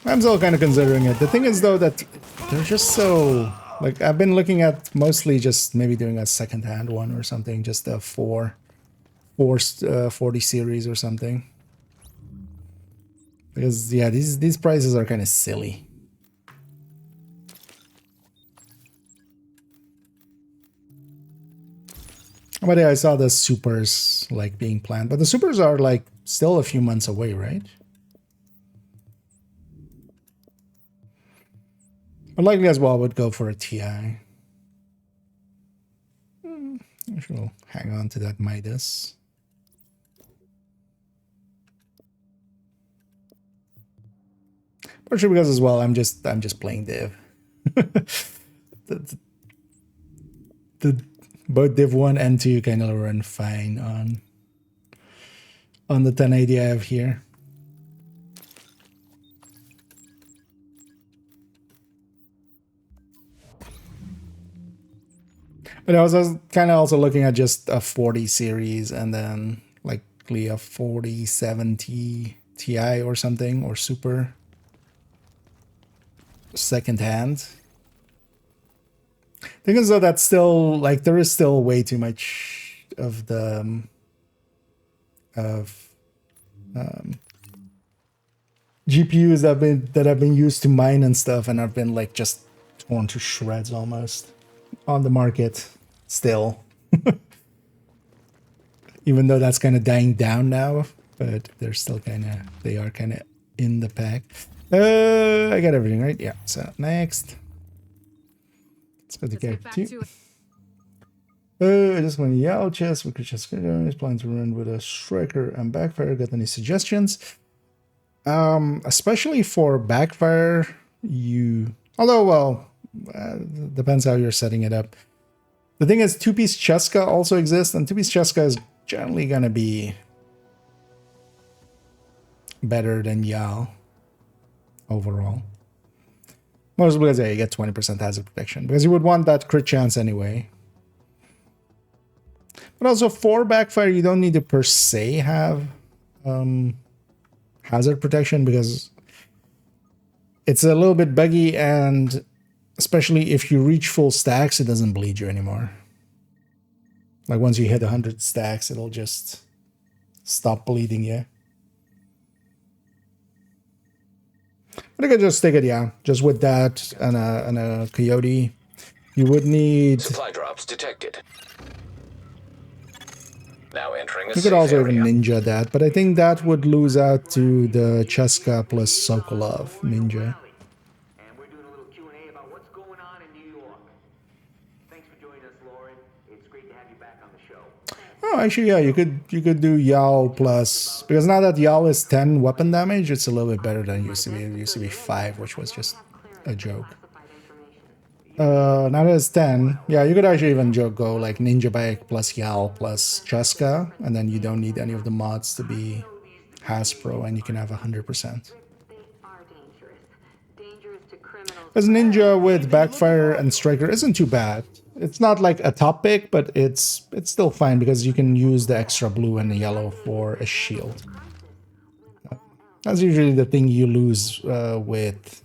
[SPEAKER 1] I'm still kind of considering it. The thing is though that they're just so, like, I've been looking at mostly just maybe doing a second-hand one or something, just a 40 series or something. Because yeah, these prices are kind of silly. But yeah, I saw the supers like being planned, but the supers are like still a few months away, right? But likely as well would go for a TI. I should hang on to that Midas. Partially because as well, I'm just playing Div. the both Div 1 and 2 kind of run fine on the 1080 I have here. But I was kind of also looking at just a 40 series and then likely a 4070 Ti or something, or super second hand. Thing is though, that's still like there is still way too much of the GPUs that have been used to mine and stuff, and have been like just torn to shreds almost on the market still. Even though that's kind of dying down now, but they're still they are kind of in the pack. I got everything right. Yeah. So next, let's go to character 2. I just want to yell chest. We could just is planning to run with a striker and backfire. Got any suggestions? Especially for backfire, depends how you're setting it up. The thing is, 2-piece Cheska also exists, and 2-piece Cheska is generally gonna be better than Yal overall. Mostly because you get 20% hazard protection, because you would want that crit chance anyway. But also for backfire, you don't need to per se have hazard protection, because it's a little bit buggy, and especially if you reach full stacks, it doesn't bleed you anymore. Like once you hit 100 stacks, it'll just stop bleeding you. But I could just take it, yeah. Just with that and a coyote, you would need.
[SPEAKER 2] Supply drops detected. Now entering a
[SPEAKER 1] You could
[SPEAKER 2] safe
[SPEAKER 1] also
[SPEAKER 2] area.
[SPEAKER 1] even ninja that, but I think that would lose out to the Cheska plus Sokolov ninja.
[SPEAKER 8] And we're doing a little Q&A about what's going on in New York. Thanks for joining us, Lauren. It's great to have you back on the show.
[SPEAKER 1] Oh, actually, yeah, you could do Yao plus, because now that Yao is 10 weapon damage, it's a little bit better than it used to be. It used to be 5, which was just a joke. Now that it's 10, yeah, you could actually even go like Ninja Bike plus Yao plus Cheska, and then you don't need any of the mods to be Hasbro, and you can have 100%. As Ninja with Backfire and Striker isn't too bad. It's not like a top pick, but it's still fine because you can use the extra blue and the yellow for a shield. That's usually the thing you lose with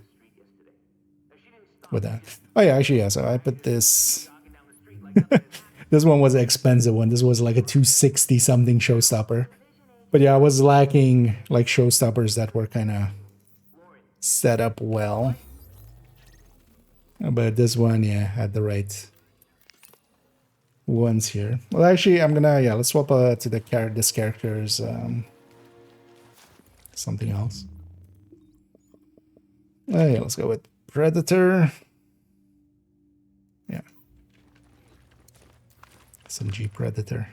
[SPEAKER 1] that. Oh yeah, actually, yeah, so I put this. This one was an expensive one. This was like a 260 something showstopper. But yeah, I was lacking like showstoppers that were kind of set up well. But this one, yeah, had the right ones here. Well, actually, I'm gonna, yeah, let's swap to this character's something else. Yeah, let's go with Predator. Yeah. SMG Predator.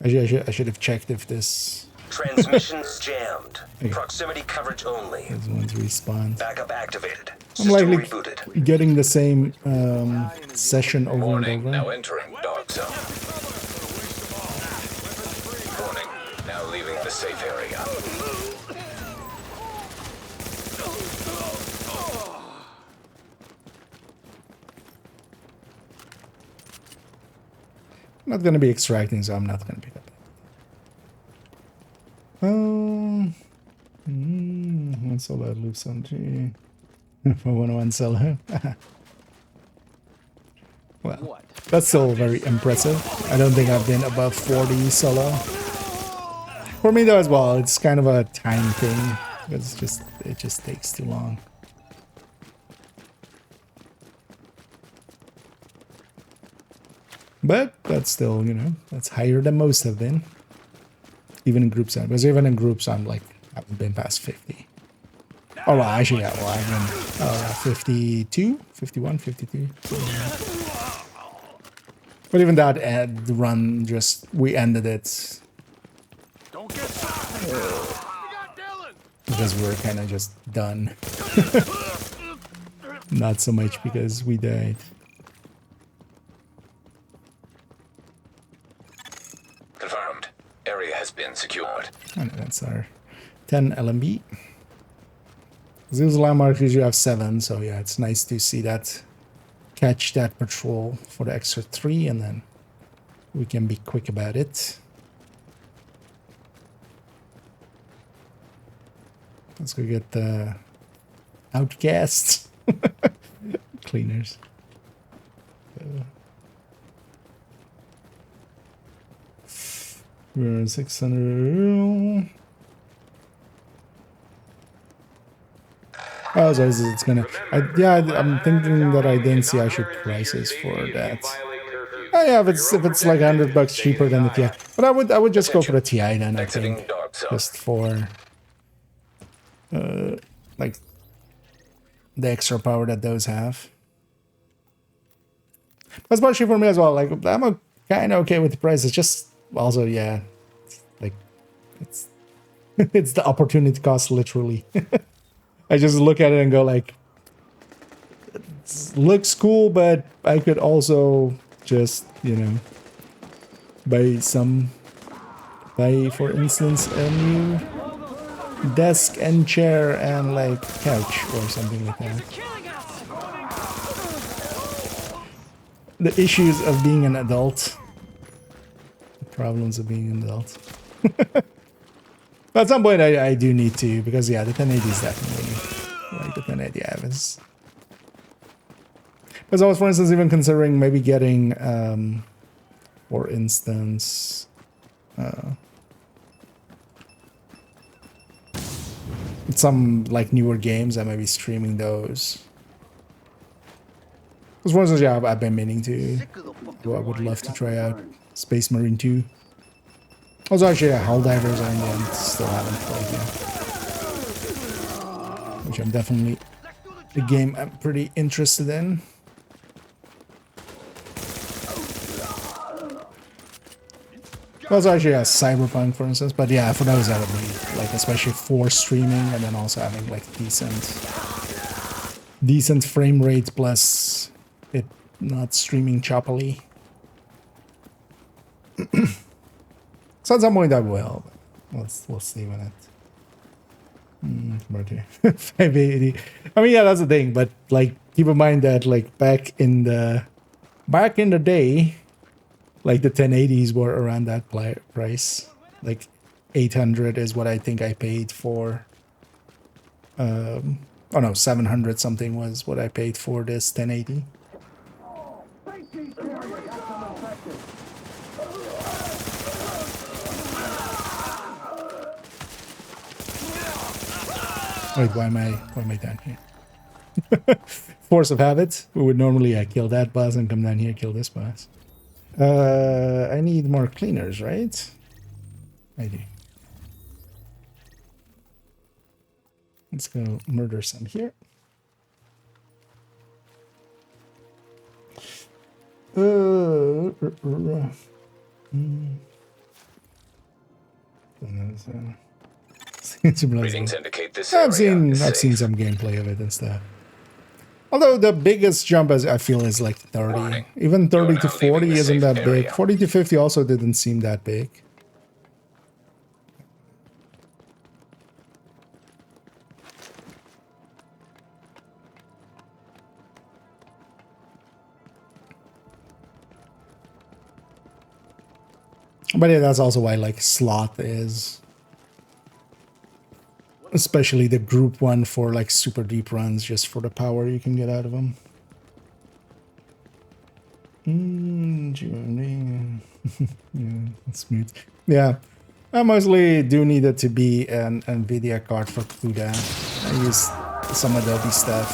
[SPEAKER 1] I should have checked if this...
[SPEAKER 2] Transmissions jammed.
[SPEAKER 1] Okay.
[SPEAKER 2] Proximity coverage only.
[SPEAKER 1] These ones respawn.
[SPEAKER 2] Backup activated.
[SPEAKER 1] I'm
[SPEAKER 2] System
[SPEAKER 1] likely
[SPEAKER 2] rebooted.
[SPEAKER 1] getting the same session over
[SPEAKER 2] Warning,
[SPEAKER 1] and over.
[SPEAKER 2] now entering dog zone. Warning, now leaving the safe area.
[SPEAKER 1] I'm not going to be extracting, so I'm not going to pick up. One solo loose on G. For 101 solo. Well, that's still very impressive. I don't think I've been above 40 solo. For me though as well, it's kind of a time thing. It just takes too long. But that's still, you know, that's higher than most have been. Even in groups, because even in groups I'm like, I haven't been past 50. Oh well, actually, yeah, well, I've been 52, 51, 52. But even that the run, we ended it.
[SPEAKER 6] Don't get shot. We got Dylan.
[SPEAKER 1] Because we're kind of just done. Not so much because we died.
[SPEAKER 2] Confirmed. Area has been secured.
[SPEAKER 1] And that's our 10 LMB. These landmarks usually have 7, so yeah, it's nice to see that. Catch that patrol for the extra 3, and then we can be quick about it. Let's go get the outcasts. Cleaners. We're 600. Oh, so it's gonna. I'm thinking that I didn't see actual prices for that. Oh yeah, if it's like $100 cheaper than the TI, but I would just go for the TI then. I think just for like the extra power that those have. Especially for me as well. Like I'm kind of okay with the price. It's just also yeah, like it's it's the opportunity cost literally. I just look at it and go like, it looks cool, but I could also just, you know, buy for instance a new desk and chair and like couch or something like that. The issues of being an adult. The problems of being an adult. But at some point I do need to, because yeah, the 1080 is definitely like the 1080 I have is. Because I was, for instance, even considering maybe getting, for instance, some like newer games. I may be streaming those. Because for instance, yeah, I've been meaning to. I would love to try out Space Marine 2. Also, actually, yeah, Helldivers I still haven't played yet. Which I'm definitely a game I'm pretty interested in. Also, actually, yeah, Cyberpunk, for instance. But yeah, for those that would be like, especially for streaming, and then also having like decent frame rate plus it not streaming choppily. So at some point I will. We'll see when it. 580. I mean, yeah, that's the thing. But like, keep in mind that like back in the day, like the 1080s were around that price. Like 800 is what I think I paid for. Oh no, 700 something was what I paid for this 1080. Wait, why am I down here? Force of habit. We would normally kill that boss and come down here, kill this boss. I need more cleaners, right? I do. Let's go murder some here.
[SPEAKER 2] Readings indicate this area
[SPEAKER 1] I've seen
[SPEAKER 2] is safe.
[SPEAKER 1] some gameplay of it and stuff. Although the biggest jump, as I feel, is like 30.
[SPEAKER 2] Warning.
[SPEAKER 1] Even 30
[SPEAKER 2] You're
[SPEAKER 1] to
[SPEAKER 2] now leaving
[SPEAKER 1] 40
[SPEAKER 2] the
[SPEAKER 1] isn't
[SPEAKER 2] safe
[SPEAKER 1] that big.
[SPEAKER 2] area.
[SPEAKER 1] 40 to 50 also didn't seem that big. But yeah, that's also why like slot is, especially the group one for like super deep runs, just for the power you can get out of them. Yeah, smooth. Yeah, I mostly do need it to be an NVIDIA card for CUDA. I use some Adobe stuff.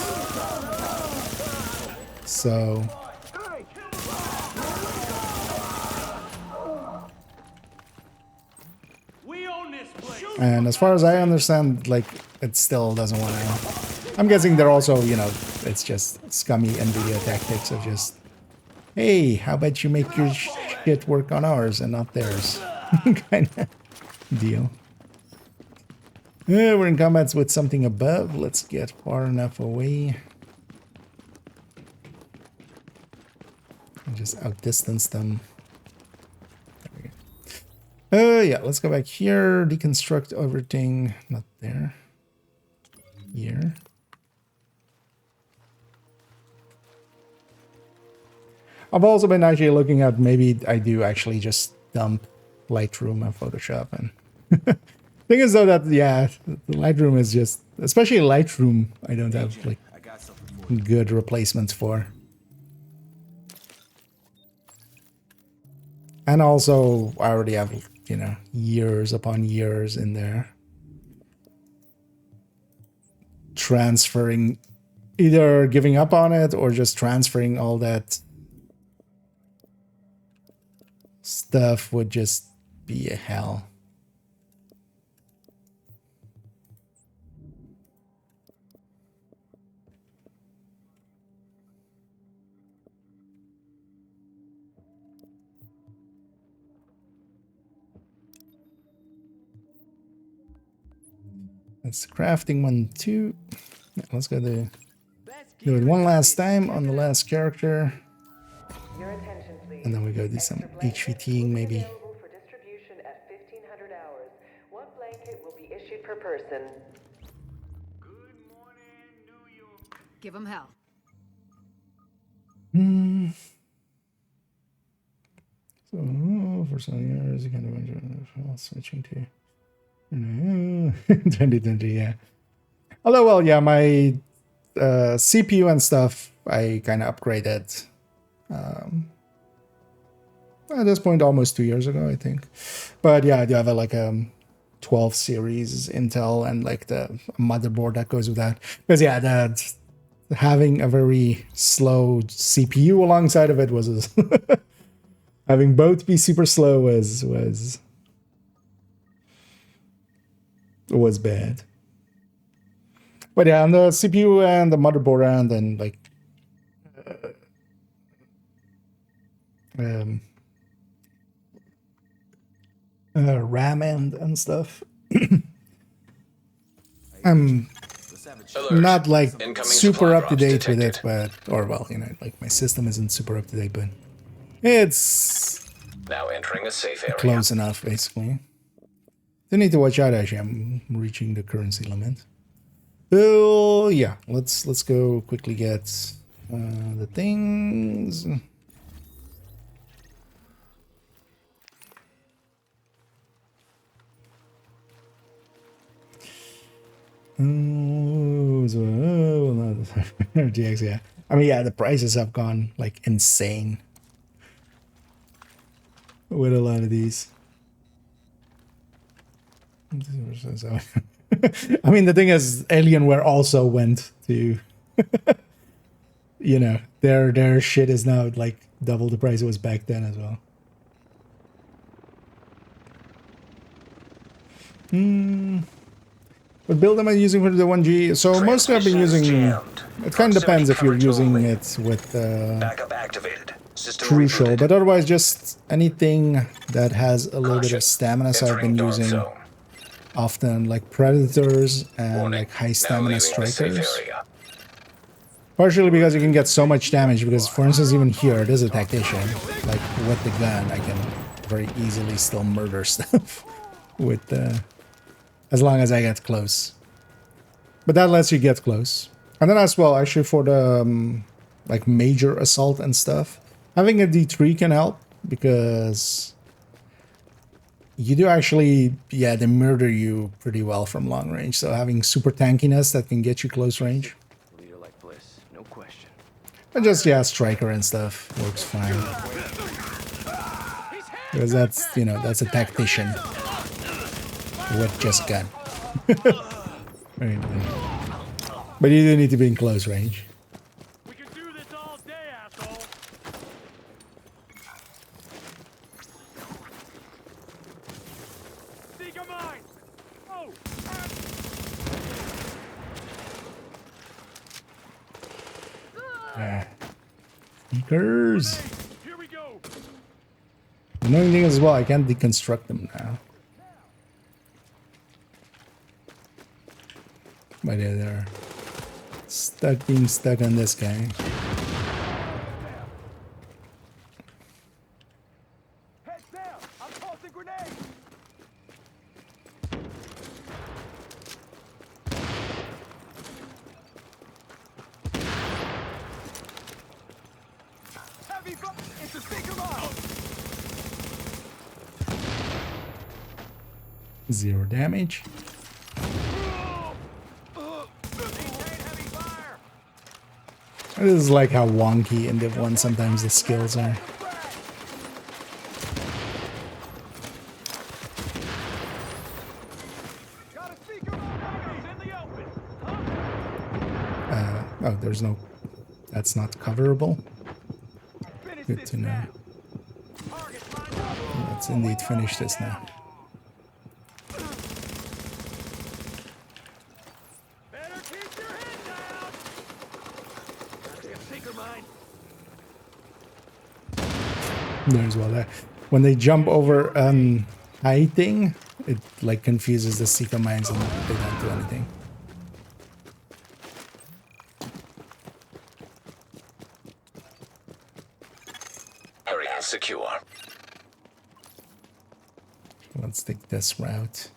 [SPEAKER 1] So
[SPEAKER 6] We own this place.
[SPEAKER 1] and as far as I understand, like, it still doesn't want to. I'm guessing they're also, you know, it's just scummy NVIDIA tactics of just, hey, how about you make your shit work on ours and not theirs? Kind of deal. We're in combats with something above. Let's get far enough away. And just outdistance them. Yeah, let's go back here, deconstruct everything. Not there. Here. I've also been actually looking at maybe I do actually just dump Lightroom and Photoshop. And thing is though that, yeah, the Lightroom is just, especially Lightroom, I don't have like good replacements for. And also, I already have, you know, years upon years in there. Transferring, either giving up on it or just transferring all that stuff would just be a hell. That's crafting 1, 2. Yeah, let's go do it one last time on the last character.
[SPEAKER 9] Your attention, please.
[SPEAKER 1] And then we go do some HVTing maybe.
[SPEAKER 9] Available for distribution at 1500 hours. One blanket will be issued per person.
[SPEAKER 8] Good morning, New York.
[SPEAKER 4] Give him hell.
[SPEAKER 1] So for some years you can do switching to 2020, yeah. Although, well, yeah, my CPU and stuff I kind of upgraded at this point almost 2 years ago, I think. But yeah, I do have like a 12 series Intel and like the motherboard that goes with that. Because yeah, that having a very slow CPU alongside of it was having both be super slow was bad. But yeah, on the CPU and the motherboard and then like RAM and stuff. I'm
[SPEAKER 2] Alert.
[SPEAKER 1] not like
[SPEAKER 2] Incoming
[SPEAKER 1] super
[SPEAKER 2] supply
[SPEAKER 1] up to
[SPEAKER 2] drops
[SPEAKER 1] date with it,
[SPEAKER 2] detected.
[SPEAKER 1] but or well, you know, like my system isn't super up to date, but it's
[SPEAKER 2] Now entering a safe area.
[SPEAKER 1] close enough, basically. Do need to watch out. Actually, I'm reaching the currency limit. Oh yeah, let's go quickly get the things. Oh, so, well, not RTX, yeah. I mean, yeah, the prices have gone like insane with a lot of these. I mean, the thing is, Alienware also went to, you know, their shit is now like double the price it was back then as well. What build am I using for the 1G? So mostly I've been using...
[SPEAKER 2] Jammed.
[SPEAKER 1] It kind of depends if you're
[SPEAKER 2] Proximity
[SPEAKER 1] using
[SPEAKER 2] coverage
[SPEAKER 1] it with
[SPEAKER 2] Backup activated. System
[SPEAKER 1] Crucial,
[SPEAKER 2] rebooted.
[SPEAKER 1] but otherwise just anything that has a little bit of
[SPEAKER 2] Caution.
[SPEAKER 1] stamina. So I've
[SPEAKER 2] Entering
[SPEAKER 1] been
[SPEAKER 2] dark
[SPEAKER 1] using
[SPEAKER 2] zone.
[SPEAKER 1] often like Predators and
[SPEAKER 2] Warning.
[SPEAKER 1] like high
[SPEAKER 2] Now
[SPEAKER 1] stamina
[SPEAKER 2] leaving the safe
[SPEAKER 1] strikers.
[SPEAKER 2] area.
[SPEAKER 1] Partially because you can get so much damage, because for instance even here, there's a tactician. Like with the gun, I can very easily still murder stuff with as long as I get close. But that lets you get close. And then as well, actually for the like major assault and stuff, having a D3 can help, because you do actually, yeah, they murder you pretty well from long range. So having super tankiness that can get you close range.
[SPEAKER 8] Leader like Bliss, no question.
[SPEAKER 1] And just, yeah, striker and stuff works fine. Because that's, you know, that's a tactician with just gun. Very nice. But you do need to be in close range.
[SPEAKER 6] We can do this all day, asshole. Seek a mine. Oh.
[SPEAKER 1] Sneakers.
[SPEAKER 6] Here we go.
[SPEAKER 1] The annoying thing as well, I can't deconstruct them now. But yeah, they're being stuck on this guy.
[SPEAKER 6] Heads down. I'm tossing grenades. Heavy fire. It's a seeker mine.
[SPEAKER 1] 0 damage. This is like how wonky in Div 1 sometimes the skills are. Oh, there's no... That's not coverable. Good to know. Let's indeed finish this now. There's well there. When they jump over high thing, it like confuses the seeker mines and they don't do anything.
[SPEAKER 2] Area secure.
[SPEAKER 1] Let's take this route.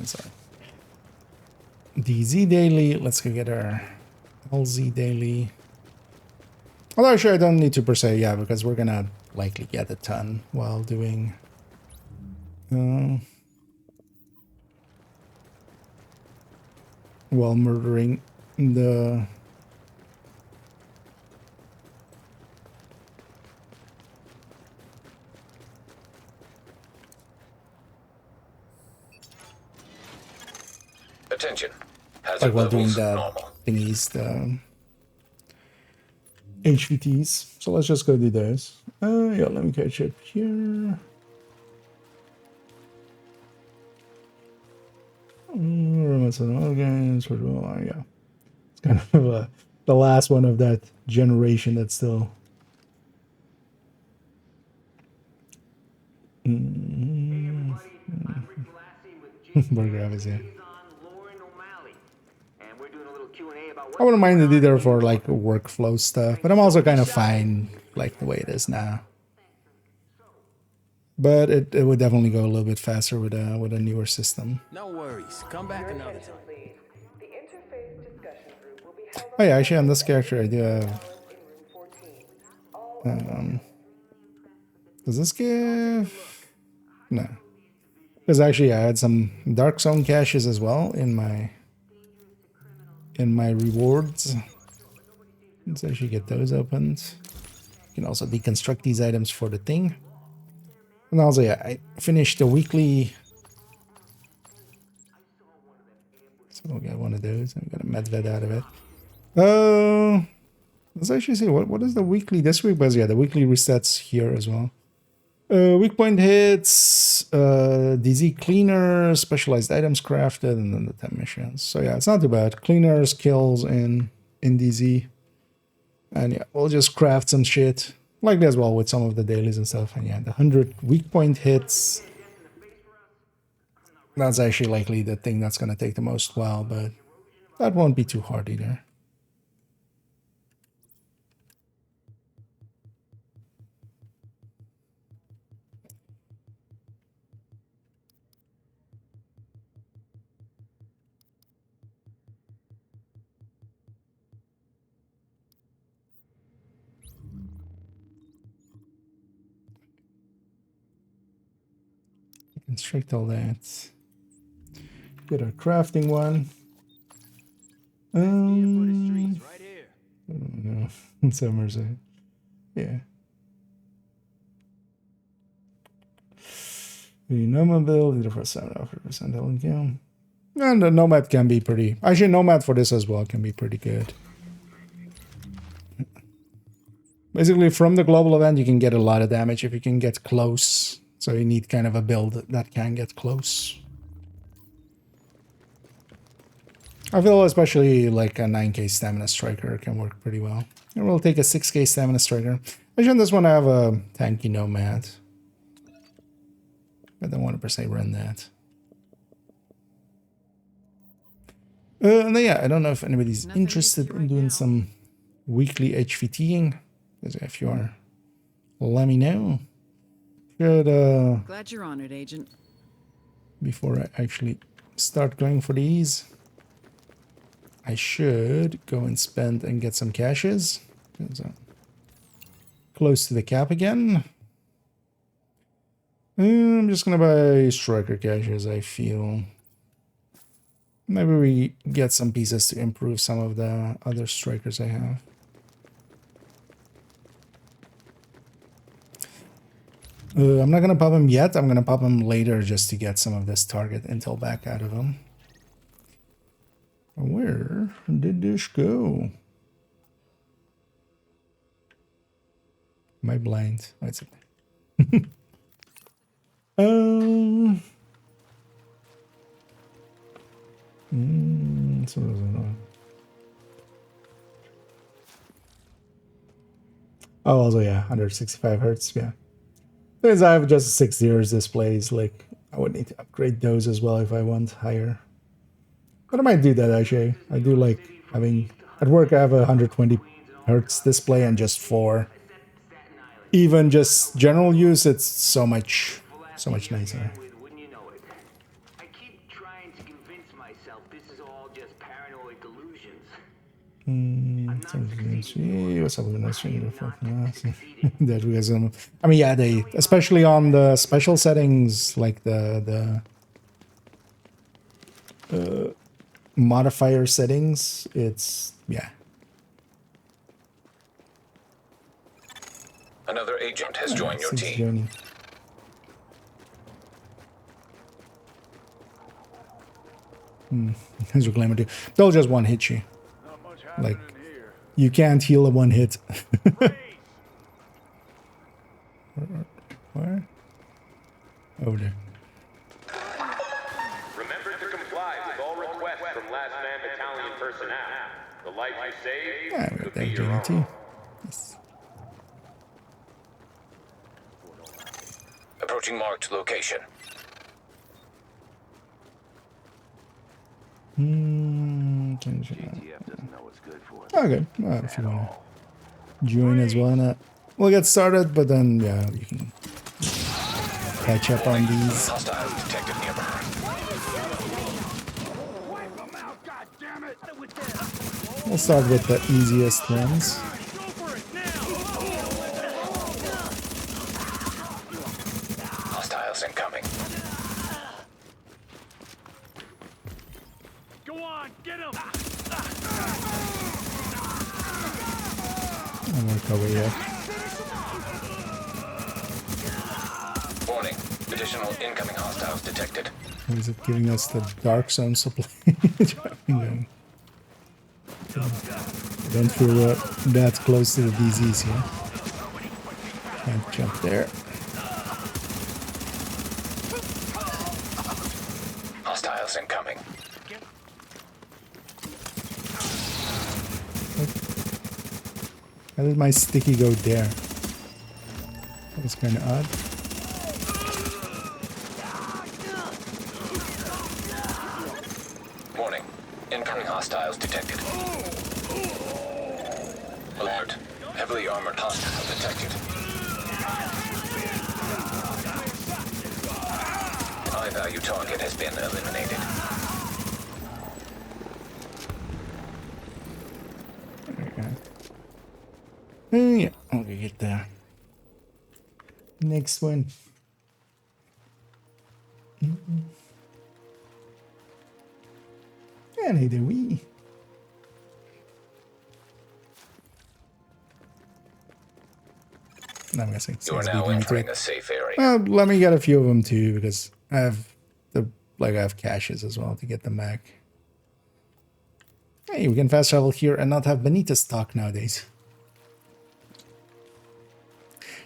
[SPEAKER 1] Sorry. DZ daily. Let's go get our LZ daily. Although actually I don't need to per se, yeah, because we're gonna likely get a ton while doing while murdering the
[SPEAKER 2] Attention. Hazard
[SPEAKER 1] like while doing
[SPEAKER 2] levels
[SPEAKER 1] the
[SPEAKER 2] normal.
[SPEAKER 1] thingies, the HVTs. So let's just go do those. Yeah, let me catch up here. Remotes and organs. Yeah, it's kind of the last one of that generation that's still. Burger is here. I wouldn't mind it either for like workflow stuff, but I'm also kind of fine like the way it is now. But it would definitely go a little bit faster with a newer system.
[SPEAKER 10] No worries. Come back
[SPEAKER 9] Your
[SPEAKER 10] another
[SPEAKER 9] attention,
[SPEAKER 10] time.
[SPEAKER 9] please. The interface discussion group will be held
[SPEAKER 1] Oh yeah, actually on this character I do have.
[SPEAKER 9] in room 14. All
[SPEAKER 1] Does this give? No. Because actually I had some Dark Zone caches as well in my rewards. Let's actually get those opened. You can also deconstruct these items for the thing. And also, yeah, I finished the weekly So we'll get one of those. I'm gonna medved out of it. Let's actually see what is the weekly this week. But yeah, the weekly resets here as well. Weak point hits, DZ cleaner, specialized items crafted, and then the 10 missions. So yeah, it's not too bad. Cleaners, kills in DZ. And yeah, we'll just craft some shit like that as well with some of the dailies and stuff. And yeah, the 100 weak point hits. That's actually likely the thing that's going to take the most while, but that won't be too hard either. Constrict all that. Get our crafting one. I don't know. Summers, yeah. The Nomad build, either for 7% healing count. And the Nomad can be pretty. Actually, Nomad for this as well can be pretty good. Basically, from the global event, you can get a lot of damage if you can get close. So you need kind of a build that can get close. I feel especially like a 9k stamina striker can work pretty well. And we'll take a 6k stamina striker. Actually, on this one I have a tanky Nomad. I don't want to per se run that. And then, yeah, I don't know if anybody's interested in doing some weekly HVTing. If you are, let me know.
[SPEAKER 10] Glad you're on it, Agent.
[SPEAKER 1] Before I actually start going for these, I should go and spend and get some caches. Close to the cap again. I'm just gonna buy striker caches, I feel. Maybe we get some pieces to improve some of the other strikers I have. I'm not gonna pop him yet. I'm gonna pop him later just to get some of this target intel back out of him. Where did this go? Am I blind? Oh, it's okay. Oh, also yeah, 165 hertz. Yeah. Since I have just 6 years displays, like I would need to upgrade those as well if I want higher. But I might do that actually. I do like having at work. I have a 120 hertz display and just for even just general use, it's so much nicer.
[SPEAKER 8] Wouldn't you know it? I keep trying to convince myself this is all just paranoid delusions.
[SPEAKER 1] What's up with that? I mean, yeah, they especially on the special settings, like the modifier settings. It's yeah.
[SPEAKER 2] Another agent has joined your team.
[SPEAKER 1] As reclaimer too. They'll just one hit you. Like you can't heal a one hit. Where? Over there.
[SPEAKER 11] Remember to comply with all requests from last man battalion personnel. The life you save could be your own.
[SPEAKER 1] Yes.
[SPEAKER 2] Approaching marked location.
[SPEAKER 1] Okay, well, if you want to join as well, not we'll get started, but then yeah, you can catch up on these.
[SPEAKER 2] Hostiles detected nearby.
[SPEAKER 1] We'll start with the easiest ones.
[SPEAKER 2] Hostiles incoming.
[SPEAKER 6] Go on, get him!
[SPEAKER 1] I'm gonna cover you.
[SPEAKER 2] Warning. Additional incoming hostiles detected.
[SPEAKER 1] Or is it giving us the dark zone supply? Don't feel that close to the DZs here. Can't jump there.
[SPEAKER 2] Hostiles incoming.
[SPEAKER 1] How did my sticky go there? That's kind of odd.
[SPEAKER 2] Warning. Incoming hostiles detected. Alert. Heavily armored hostile detected. High-value target has been eliminated.
[SPEAKER 1] Yeah, okay, get there. Next one. And neither we. I'm guessing.
[SPEAKER 2] You are now entering a safe area.
[SPEAKER 1] Well, let me get a few of them too, because I have I have caches as well to get them back. Hey, we can fast travel here and not have Benita stock nowadays.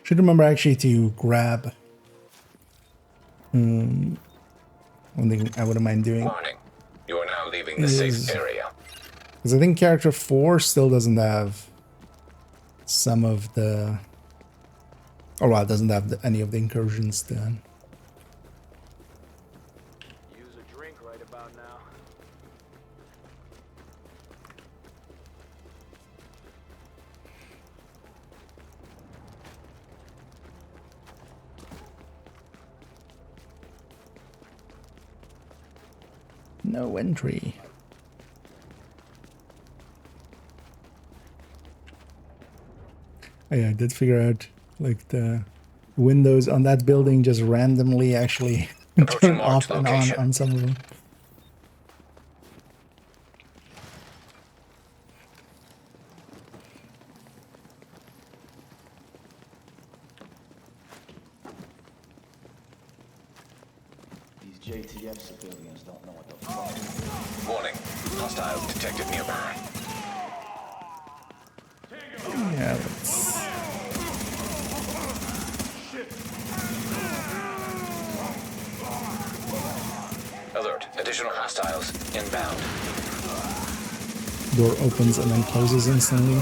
[SPEAKER 1] Should remember actually to grab one thing I wouldn't mind doing.
[SPEAKER 2] Warning. You are now leaving the safe area.
[SPEAKER 1] Because I think character 4 still doesn't have some of the... Or well, it doesn't have any of the incursions done.
[SPEAKER 6] Use a drink right about now.
[SPEAKER 1] No entry. Oh, yeah, I did figure out like the windows on that building just randomly actually turn off and on some of them.
[SPEAKER 10] These JTF civilians don't know what the fuck.
[SPEAKER 2] Warning. Hostiles detected nearby.
[SPEAKER 1] Yeah, let's...
[SPEAKER 2] Alert. Additional hostiles inbound.
[SPEAKER 1] Door opens and then closes instantly.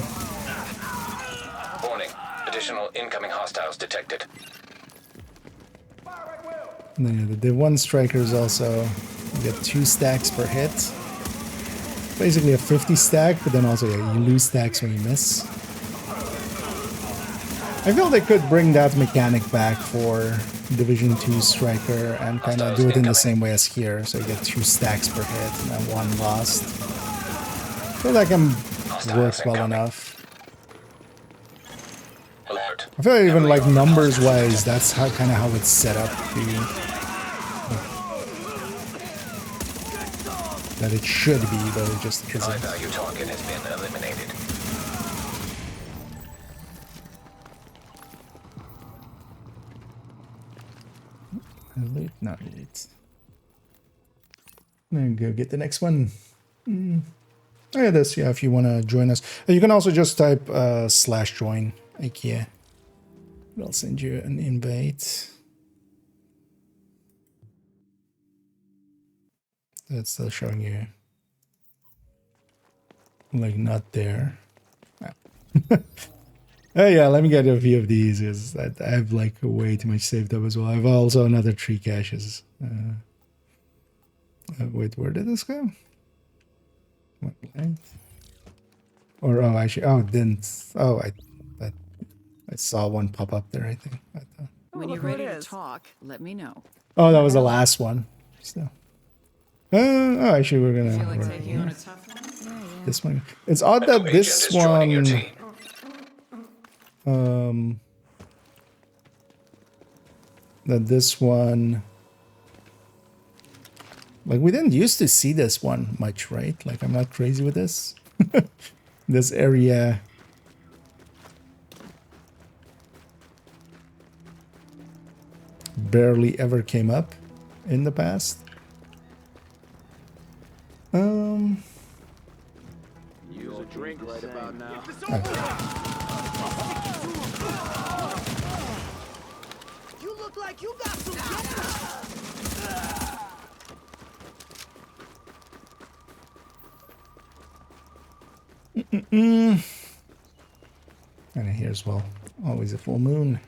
[SPEAKER 2] Warning. Additional incoming hostiles detected.
[SPEAKER 1] And then the one striker is also, you get 2 stacks per hit. Basically a 50 stack, but then also yeah, you lose stacks when you miss. I feel they could bring that mechanic back for Division 2 striker and kind of do it in the same way as here, so you get 2 stacks per hit and then 1 lost. I feel like I'm worked well enough.
[SPEAKER 2] Alert.
[SPEAKER 1] I feel like even like numbers wise, that's how kind of how it's set up to that it should be, though it just isn't.
[SPEAKER 2] High-value target has been eliminated.
[SPEAKER 1] Late, not late. Then go get the next one. Oh yeah, this, yeah, if you want to join us. You can also just type /join IKEA. I'll send you an invite. That's still showing you like not there. Oh yeah, let me get a few of these because I have like way too much saved up as well. I have also another 3 caches. Wait, where did this go? What, blank? Or oh, actually, oh, it didn't. Oh, I saw one pop up there. I think.
[SPEAKER 12] When you're ready to talk, let me know.
[SPEAKER 1] Oh, that was the last one. So. Oh, actually, we're gonna.
[SPEAKER 12] Feel like taking on a tough one?
[SPEAKER 1] This one. It's odd that this one. That this one, like we didn't used to see this one much, right? Like I'm not crazy with this. This area barely ever came up in the past.
[SPEAKER 6] Use a drink right about now.
[SPEAKER 3] You look like you got some
[SPEAKER 1] And here as well. Always a full moon.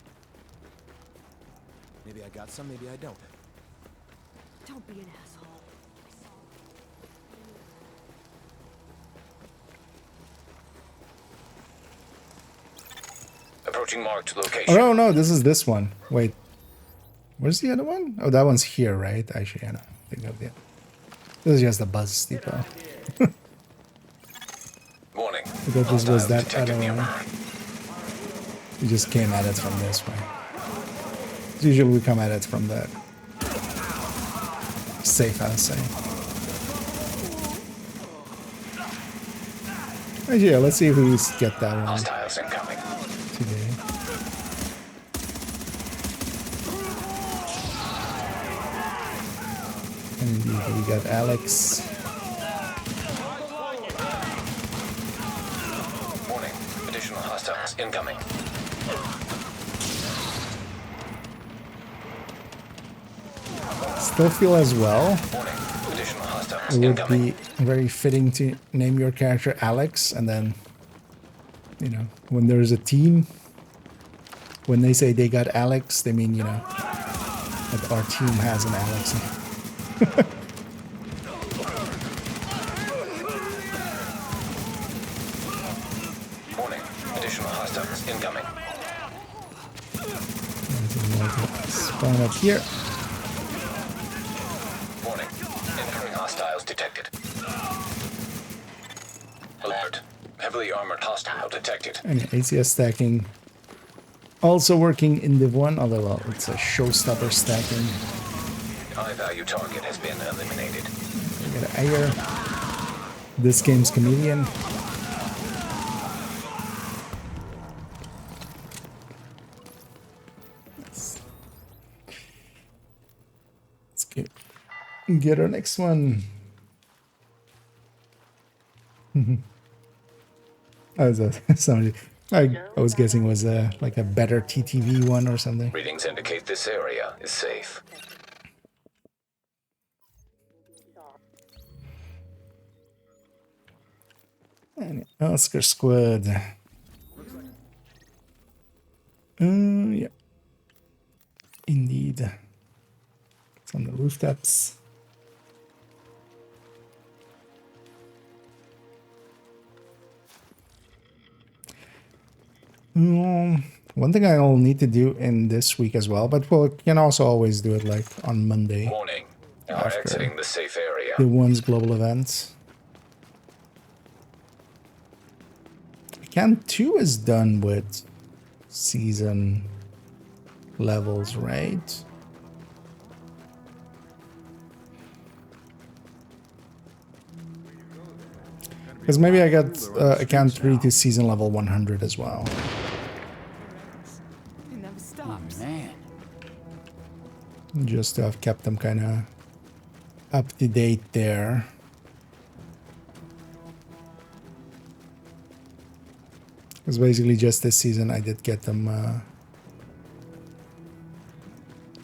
[SPEAKER 6] Maybe I got some, maybe I don't.
[SPEAKER 3] Don't be an asshole.
[SPEAKER 2] Approaching marked location.
[SPEAKER 1] Oh no, this is this one. Wait. Where's the other one? Oh, that one's here, right? Actually, I don't think of it. This is just the buzz depot.
[SPEAKER 2] Warning.
[SPEAKER 1] I thought this was that other one. We just came at it from this way. Usually we come at it from the safe house, yeah, let's see if we get that one
[SPEAKER 2] Hostiles incoming.
[SPEAKER 1] today. And we got Alex.
[SPEAKER 2] Warning. Additional hostiles incoming.
[SPEAKER 1] Still feel as well.
[SPEAKER 2] Warning. Additional hostiles
[SPEAKER 1] It would
[SPEAKER 2] incoming.
[SPEAKER 1] be very fitting to name your character Alex, and then, you know, when there's a team, when they say they got Alex, they mean, you know, that our team has an Alex.
[SPEAKER 2] Warning. Additional hostiles incoming.
[SPEAKER 1] Spawn up here.
[SPEAKER 2] Warning. Incoming hostiles detected. Alert. Heavily armored hostile detected.
[SPEAKER 1] And ACS stacking. Also working in Div 1, although well, it's a showstopper stacking.
[SPEAKER 2] High value target has been eliminated.
[SPEAKER 1] We got Ayer. This game's Chameleon. Let's get our next one. Somebody, I was guessing was like a better TTV one or something.
[SPEAKER 2] Readings indicate this area is safe.
[SPEAKER 1] And Oscar Squad. Yeah. Indeed. It's on the rooftops. One thing I'll need to do in this week as well, but we can also always do it like on Monday.
[SPEAKER 2] Warning. You are exiting the safe area.
[SPEAKER 1] The one's global events. Camp 2 is done with season levels, right? Because maybe I got account 3 to season level 100 as well.
[SPEAKER 12] It never stops.
[SPEAKER 10] Man.
[SPEAKER 1] Just to have kept them kind of up to date there. Because basically just this season I did get them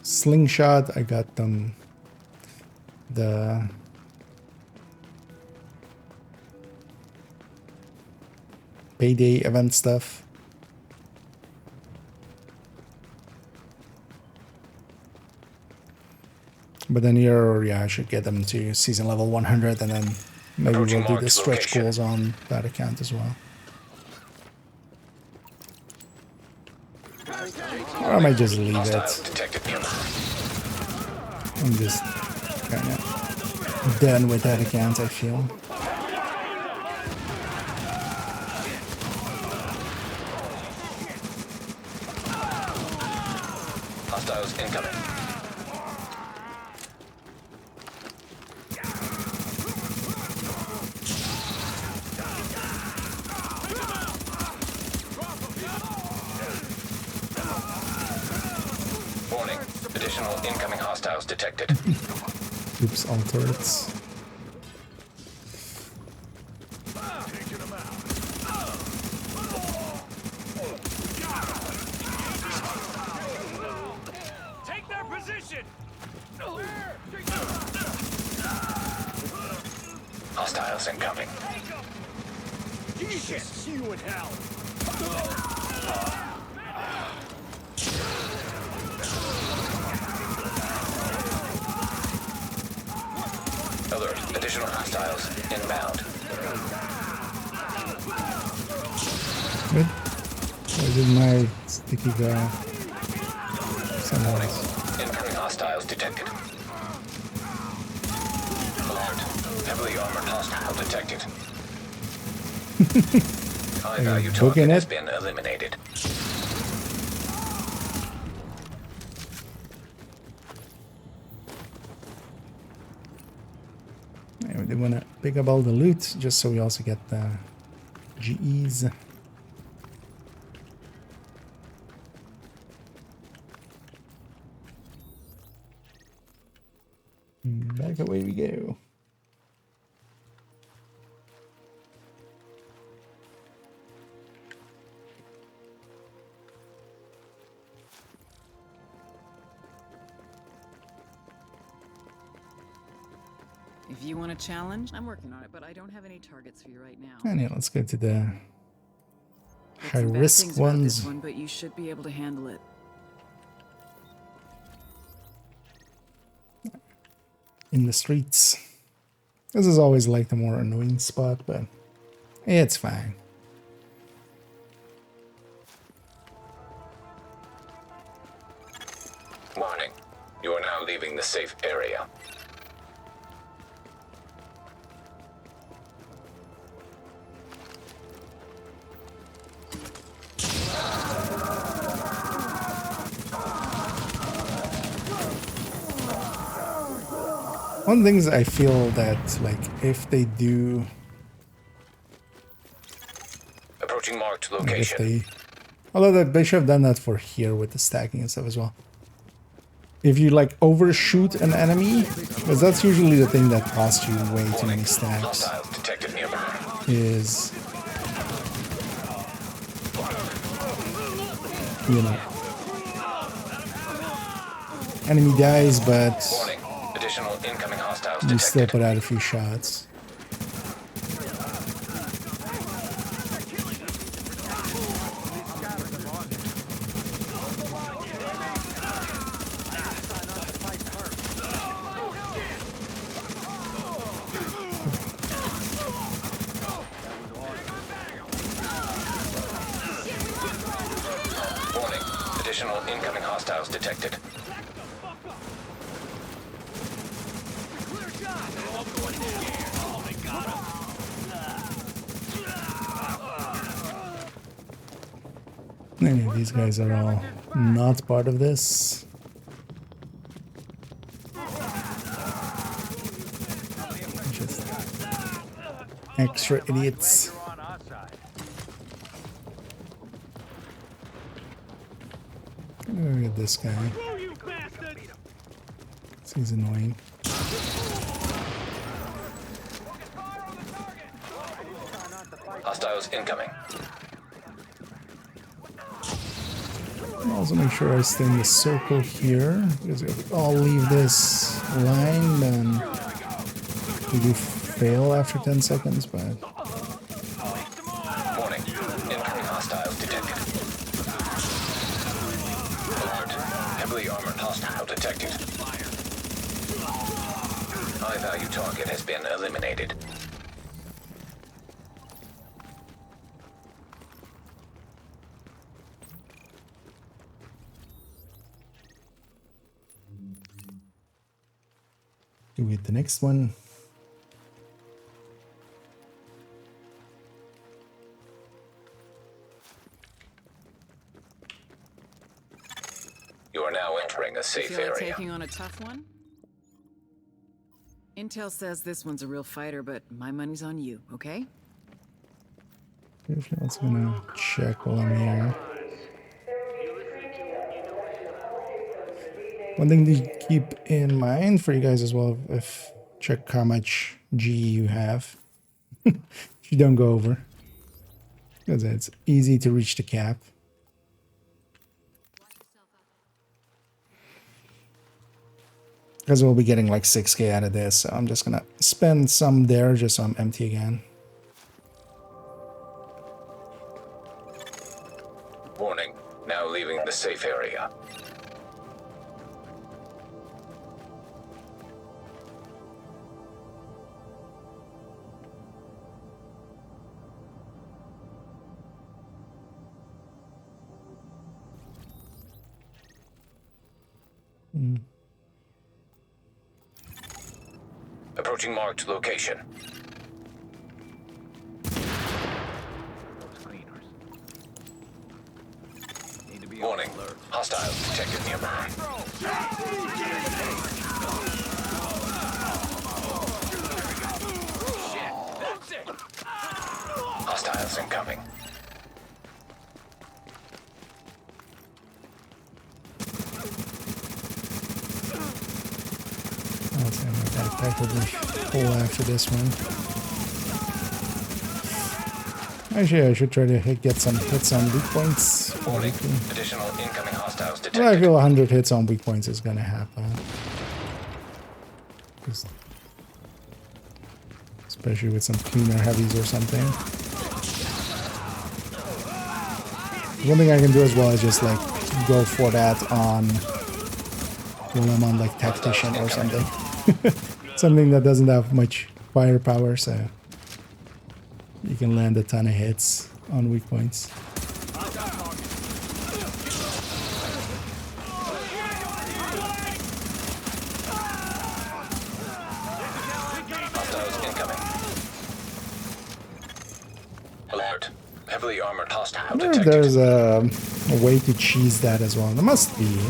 [SPEAKER 1] slingshot, I got them the payday event stuff. But then here, yeah, I should get them to season level 100 and then maybe we'll do the stretch goals on that account as well. Or I might just leave it. I'm just kind of done with that account, I feel.
[SPEAKER 2] Hostiles incoming. Warning. Additional incoming hostiles detected.
[SPEAKER 1] Oops, all turrets.
[SPEAKER 2] Hostiles incoming.
[SPEAKER 6] Jesus, see you in hell.
[SPEAKER 2] Alert. Additional hostiles inbound.
[SPEAKER 1] Good. Where did my sticky go? Somewhere else.
[SPEAKER 2] Incoming hostiles detected. Alert. Heavily armored hostile detected. High value target has been eliminated.
[SPEAKER 1] Anyway, they want to pick up all the loot just so we also get the GEs. Back away we go.
[SPEAKER 12] If you want a challenge, I'm working on it, but I don't have any targets for you right now.
[SPEAKER 1] And yeah, let's go to the
[SPEAKER 12] Got
[SPEAKER 1] high
[SPEAKER 12] some bad
[SPEAKER 1] risk
[SPEAKER 12] things about this
[SPEAKER 1] ones.
[SPEAKER 12] one, but you should be able to handle it.
[SPEAKER 1] In the streets. This is always like the more annoying spot, but it's fine.
[SPEAKER 2] Warning. You are now leaving the safe area.
[SPEAKER 1] One of the things I feel that, like, if they do...
[SPEAKER 2] Approaching marked
[SPEAKER 1] If
[SPEAKER 2] location.
[SPEAKER 1] they... Although they should have done that for here with the stacking and stuff as well. If you, like, overshoot an enemy, because that's usually the thing that costs you way too many stacks,
[SPEAKER 2] Hostiles detected nearby.
[SPEAKER 1] is... You know... Enemy dies, but...
[SPEAKER 2] Warning. Additional incoming hostiles
[SPEAKER 1] You
[SPEAKER 2] detected.
[SPEAKER 1] still put out a few shots.
[SPEAKER 2] Warning. Additional incoming hostiles detected.
[SPEAKER 1] Any of these guys are all not part of this. Just extra idiots. Look at this guy. He's annoying.
[SPEAKER 2] Hostiles incoming.
[SPEAKER 1] Also make sure I stay in the circle here, because if we all leave this line, then we do fail after 10 seconds, but...
[SPEAKER 2] Warning. Incoming hostiles detected. Alert. Heavily armored hostile detected. High value target has been eliminated.
[SPEAKER 1] Do we hit the next one?
[SPEAKER 2] You are now entering a safe
[SPEAKER 12] Feel like
[SPEAKER 2] area.
[SPEAKER 12] taking on a tough one? Intel says this one's a real fighter, but my money's on you, okay?
[SPEAKER 1] I'm also gonna check while I'm here. One thing to keep in mind for you guys as well, if check how much G you have. If you don't go over. Because it's easy to reach the cap. Because we'll be getting like 6k out of this, so I'm just gonna spend some there just so I'm empty again.
[SPEAKER 2] Warning, now leaving the safe area. Approaching marked location. Warning, hostiles detected nearby. Hostiles incoming.
[SPEAKER 1] Backpack will be full after this one. Actually, I should try to get some hits on weak points.
[SPEAKER 2] Warning, additional incoming hostiles detected.
[SPEAKER 1] Well, I feel 100 hits on weak points is gonna happen. Especially with some cleaner heavies or something. One thing I can do as well is just like go for that on when I'm on like tactician or something. Something that doesn't have much firepower, so you can land a ton of hits on weak points.
[SPEAKER 2] Hostiles incoming. Alert. Heavily armored hostile
[SPEAKER 1] I wonder if
[SPEAKER 2] detected.
[SPEAKER 1] there's a way to cheese that as well. There must be.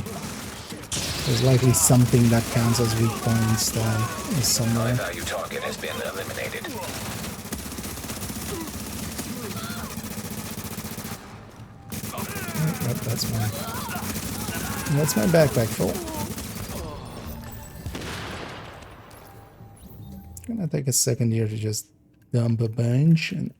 [SPEAKER 1] There's likely something that counts as weak points that is somewhere.
[SPEAKER 2] High value target has been eliminated.
[SPEAKER 1] Yep, that's my backpack full. Gonna take a second here to just dump a bunch and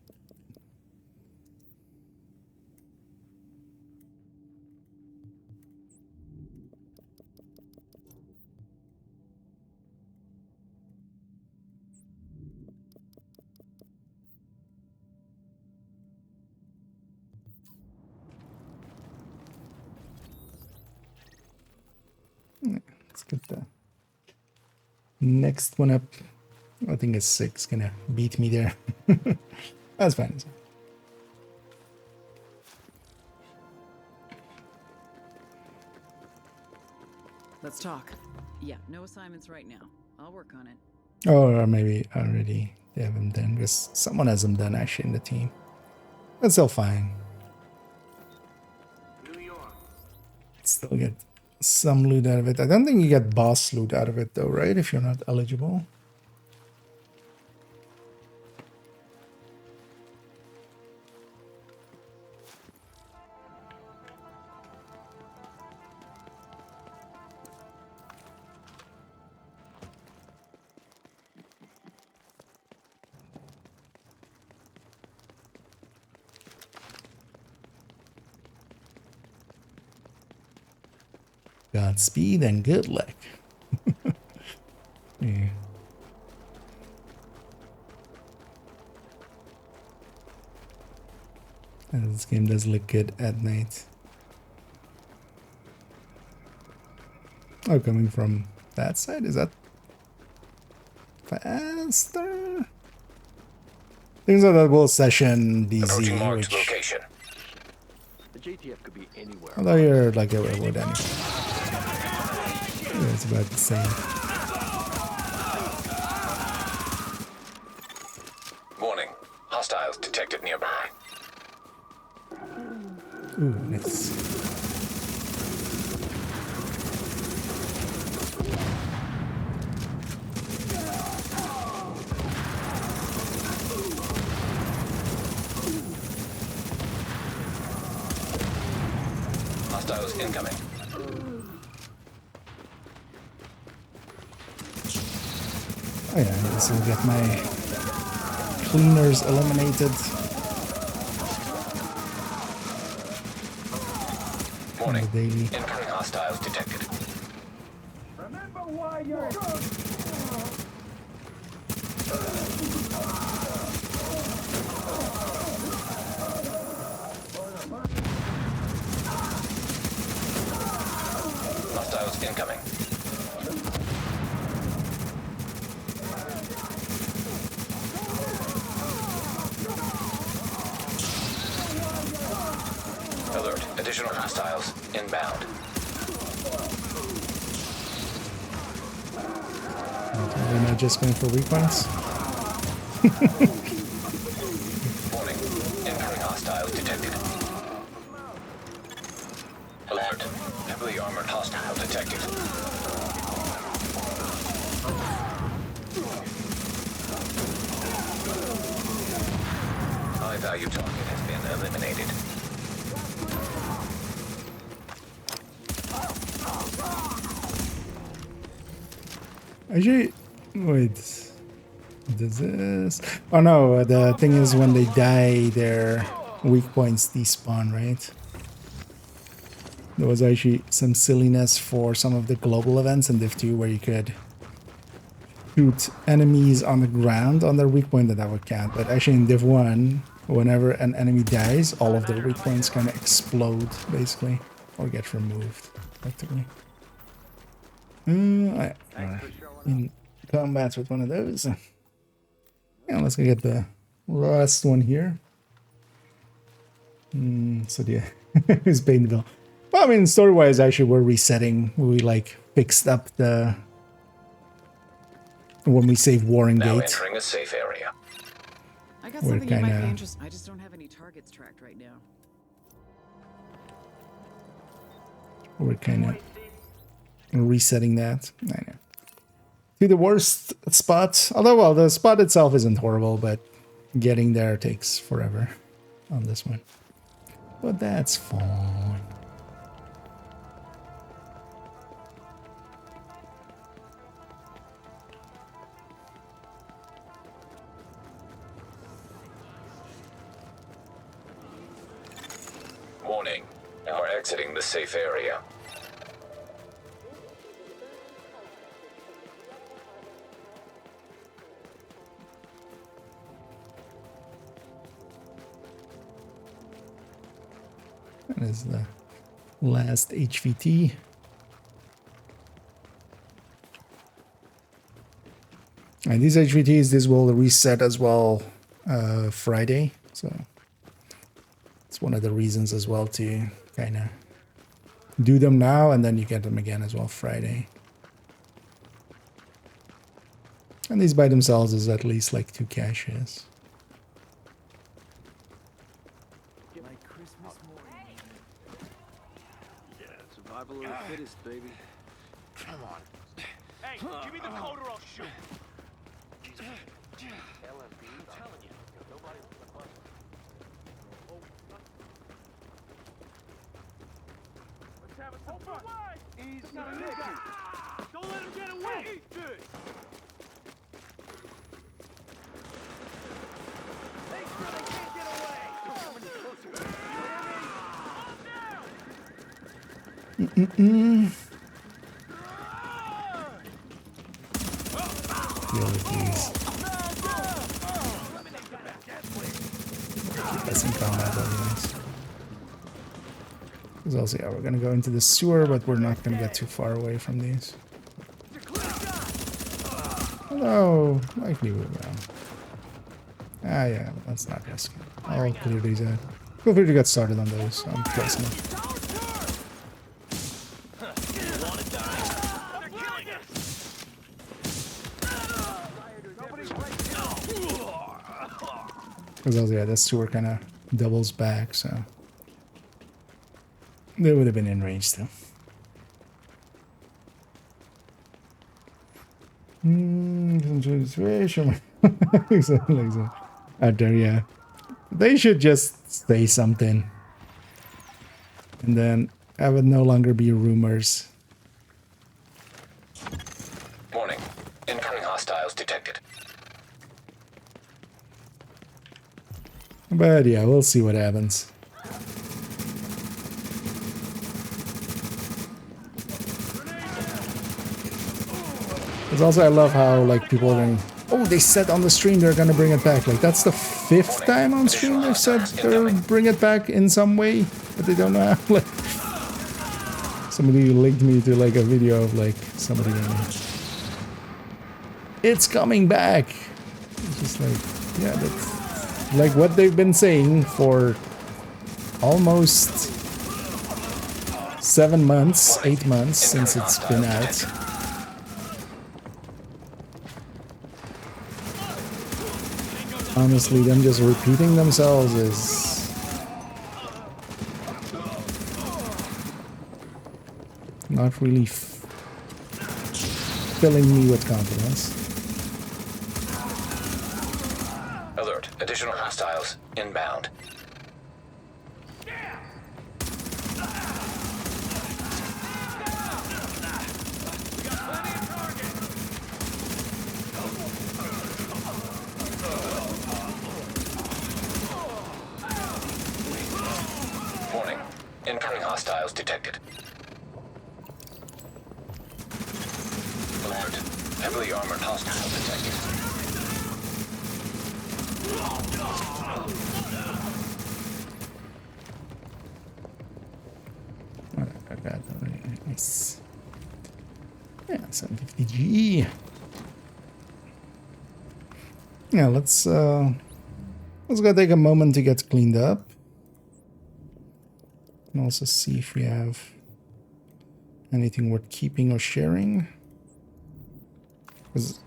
[SPEAKER 1] let's get the next one up. I think a 6 gonna beat me there. That's fine.
[SPEAKER 12] Let's talk. Yeah, no assignments right now. I'll work on it.
[SPEAKER 1] Or maybe already they haven't done, because someone hasn't done actually in the team. That's still fine.
[SPEAKER 8] New York.
[SPEAKER 1] Still get some loot out of it. I don't think you get boss loot out of it though, right? If you're not eligible. Godspeed and good luck. Yeah. And this game does look good at night. Oh, coming from that side? Is that faster? Things are that will session DZ, which
[SPEAKER 2] Location.
[SPEAKER 10] The JTF could be anywhere.
[SPEAKER 1] although you're like a wood anyway. Yeah, it's about the same.
[SPEAKER 2] Warning, hostiles detected nearby.
[SPEAKER 1] Ooh, nice.
[SPEAKER 2] Hostiles incoming.
[SPEAKER 1] Oh yeah, I guess I'll get my cleaners eliminated.
[SPEAKER 2] Warning,
[SPEAKER 1] daily.
[SPEAKER 2] incoming hostiles detected.
[SPEAKER 6] Remember
[SPEAKER 2] Hostiles incoming. Alert. Additional hostiles inbound.
[SPEAKER 1] They're not just going for weak points.
[SPEAKER 2] Warning. Incoming hostiles detected. Alert. Heavily armored hostile detected. High value target has been eliminated.
[SPEAKER 1] Actually, wait. Does this? Oh no, the thing is when they die, their weak points despawn, right? There was actually some silliness for some of the global events in Div 2 where you could shoot enemies on the ground on their weak point, that would count. But actually in Div 1, whenever an enemy dies, all of their weak points kind of explode, basically, or get removed, practically. In combat with one of those. Yeah, let's go get the last one here. So yeah, it's Painville. Well, I mean, story-wise, actually, we're resetting. We like fixed up the when we save Warring
[SPEAKER 2] Now
[SPEAKER 1] Gate.
[SPEAKER 2] entering a safe area.
[SPEAKER 12] I got something you might be interested. I just don't have any targets tracked right now.
[SPEAKER 1] We're kind of resetting that. I know. To the worst spot. Although, well, the spot itself isn't horrible, but getting there takes forever on this one. But that's fine.
[SPEAKER 2] Warning. Now we're exiting the safe area.
[SPEAKER 1] That is the last HVT. And these HVTs, this will reset as well Friday. So it's one of the reasons as well to kind of do them now, and then you get them again as well Friday. And these by themselves is at least like 2 caches.
[SPEAKER 6] Survival of the fittest, baby. Come on. Hey, give me the code or I'll shoot. LMB, I'm telling you, nobody's gonna bust. Let's have a surprise. He's not a nigga. Don't let him get away. Eat this. Make sure they can't get away. Don't come any closer. You hear me?
[SPEAKER 1] Deal with these. That's in combat, anyways. Because also, yeah, we're gonna go into the sewer, but we're not gonna get too far away from these. Hello, likely we will. Ah, yeah, let's not risk it. I'll clear these out. Feel free to get started on those. I'm pressing it. Because also, yeah, this sewer kind of doubles back, so they would have been in range still. Exactly. Out there, yeah. They should just say something, and then have it no longer be rumors.
[SPEAKER 2] Warning. Incoming hostiles detected.
[SPEAKER 1] But yeah, we'll see what happens. Because also I love how like people are going, oh, they said on the stream they're gonna bring it back. Like that's the 5th time on stream they've said they'll bring it back in some way, but they don't know how. Like somebody linked me to like a video of like somebody going, it's coming back. It's just like, yeah, that's like what they've been saying for almost 7 months, 8 months since it's been out. Honestly, them just repeating themselves is not really filling me with confidence.
[SPEAKER 2] Alert. Additional hostiles inbound. Warning. Incoming hostiles detected. Alert. Heavily armored hostiles detected.
[SPEAKER 1] I got that. Nice. Yeah, 750G. Yeah, let's go take a moment to get cleaned up. And also see if we have anything worth keeping or sharing. Because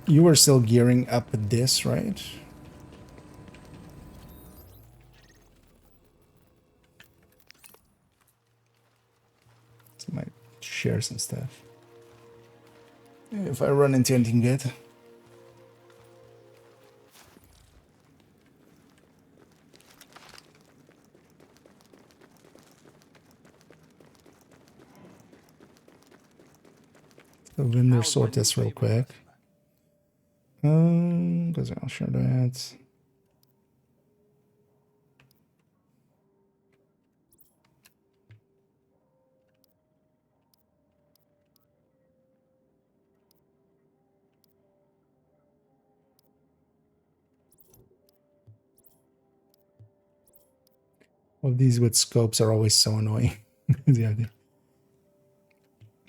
[SPEAKER 1] you were still gearing up this, right? So I might share some stuff. If I run into anything good. So vendor sort this real quick. Because I'll share that. Well, these with scopes are always so annoying. Yeah, they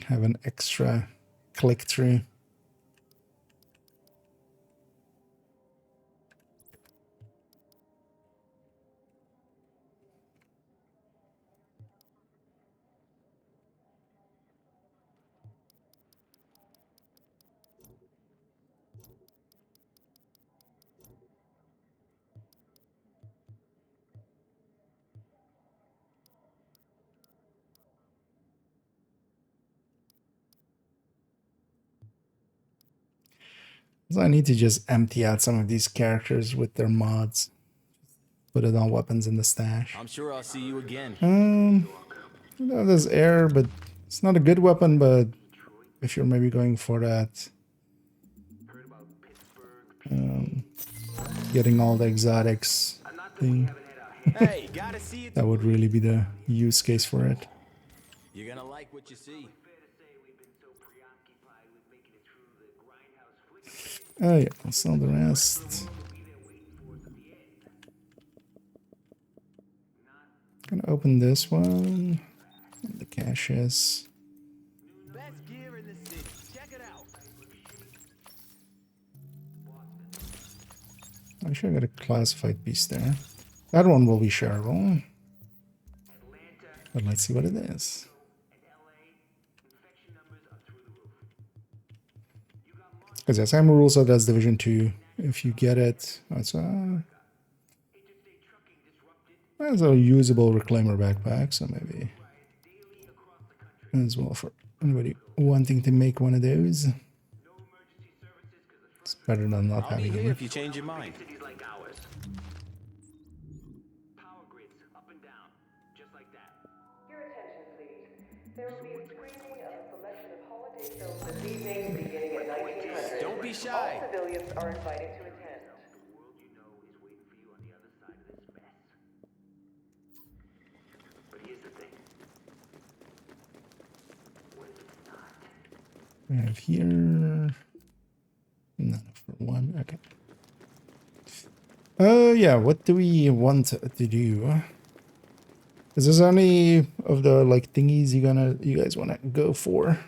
[SPEAKER 1] have an extra click through. So I need to just empty out some of these characters with their mods. Put it on weapons in the stash.
[SPEAKER 13] I'm sure I'll see you again.
[SPEAKER 1] You know, there's air, but it's not a good weapon, but if you're maybe going for that, getting all the exotics thing,
[SPEAKER 13] Hey, gotta see it.
[SPEAKER 1] that would really be the use case for it.
[SPEAKER 13] You're gonna like what you see.
[SPEAKER 1] Oh yeah, I'll sell the rest. Gonna open this one. And the caches.
[SPEAKER 13] Best gear in the city. Check it out.
[SPEAKER 1] I'm sure I got a classified piece there. That one will be shareable. But let's see what it is. Because yes, I'm also does Division 2. If you get it, that's a usable reclaimer backpack, so maybe as well for anybody wanting to make one of those. It's better than not having
[SPEAKER 13] Here
[SPEAKER 1] it.
[SPEAKER 13] if you change your mind.
[SPEAKER 9] Your attention, please. There will be a screening of a selection of holiday films this evening, beginning at 1900.
[SPEAKER 13] Don't be shy.
[SPEAKER 9] All civilians are invited to attend.
[SPEAKER 8] But here's the thing. What if it's not?
[SPEAKER 1] We have here. Not for one. Okay. Yeah. What do we want to do? Is there any of the like thingies you guys wanna go for?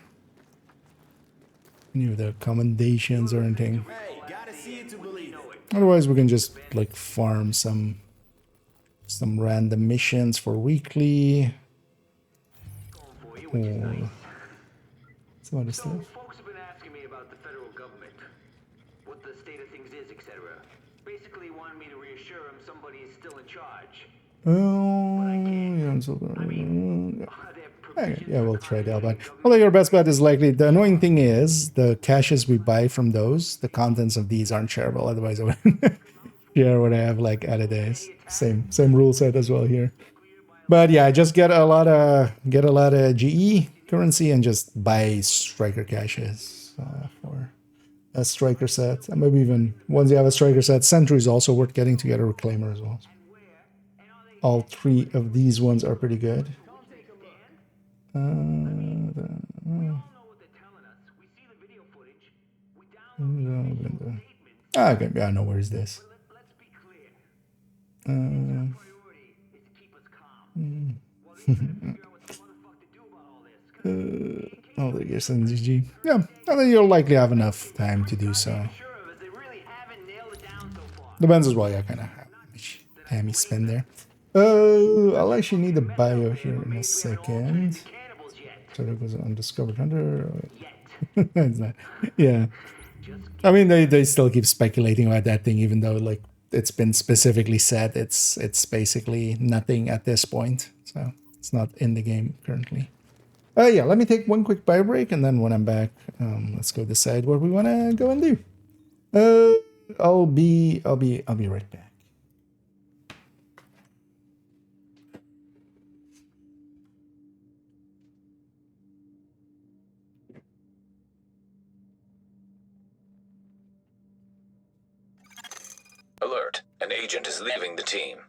[SPEAKER 1] Any of the commendations or anything?
[SPEAKER 13] Hey, gotta see it to believe it.
[SPEAKER 1] Otherwise, we can just like farm some random missions for weekly. Or some other stuff.
[SPEAKER 8] Folks have been asking me about the federal government, what the state of things is, etc. Basically, wanted me to reassure them somebody is still in charge.
[SPEAKER 1] Oh, yeah, yeah, we'll try that. But well, your best bet is likely. The annoying thing is the caches we buy from those, the contents of these aren't shareable. Otherwise, I would share what I have like other days. Same rule set as well here. But yeah, just get a lot of GE currency and just buy striker caches for a striker set. And maybe even once you have a striker set, Sentry is also worth getting to get a reclaimer as well. All three of these ones are pretty good. Okay, yeah, no worries. This. Oh, there goes GG. Yeah, I think you'll likely have enough time to do so. Depends as well, yeah, kind of how much time you spend there. I'll actually need a bio here in a second. So there was an undiscovered hunter. It's not. Yeah. I mean, they still keep speculating about that thing, even though like it's been specifically said it's basically nothing at this point. So it's not in the game currently. Yeah, let me take one quick bio break, and then when I'm back, let's go decide what we want to go and do. I'll be right back.
[SPEAKER 2] Alert. An agent is leaving the team.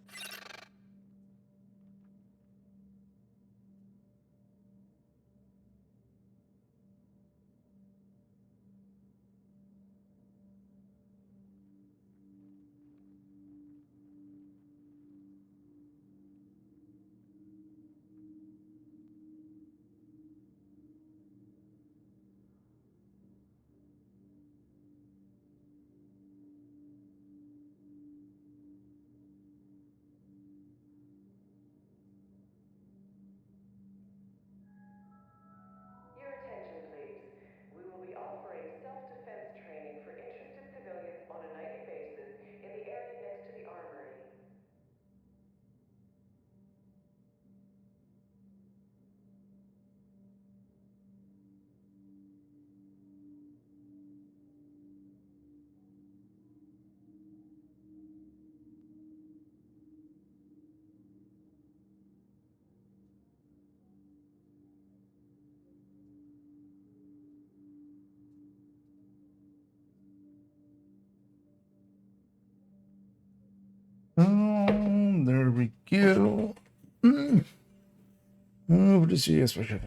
[SPEAKER 9] Your attention, please. We will be offering self-defense training for interested civilians on a nightly basis in the area next to the armory.
[SPEAKER 1] There we go. Oh, this is okay.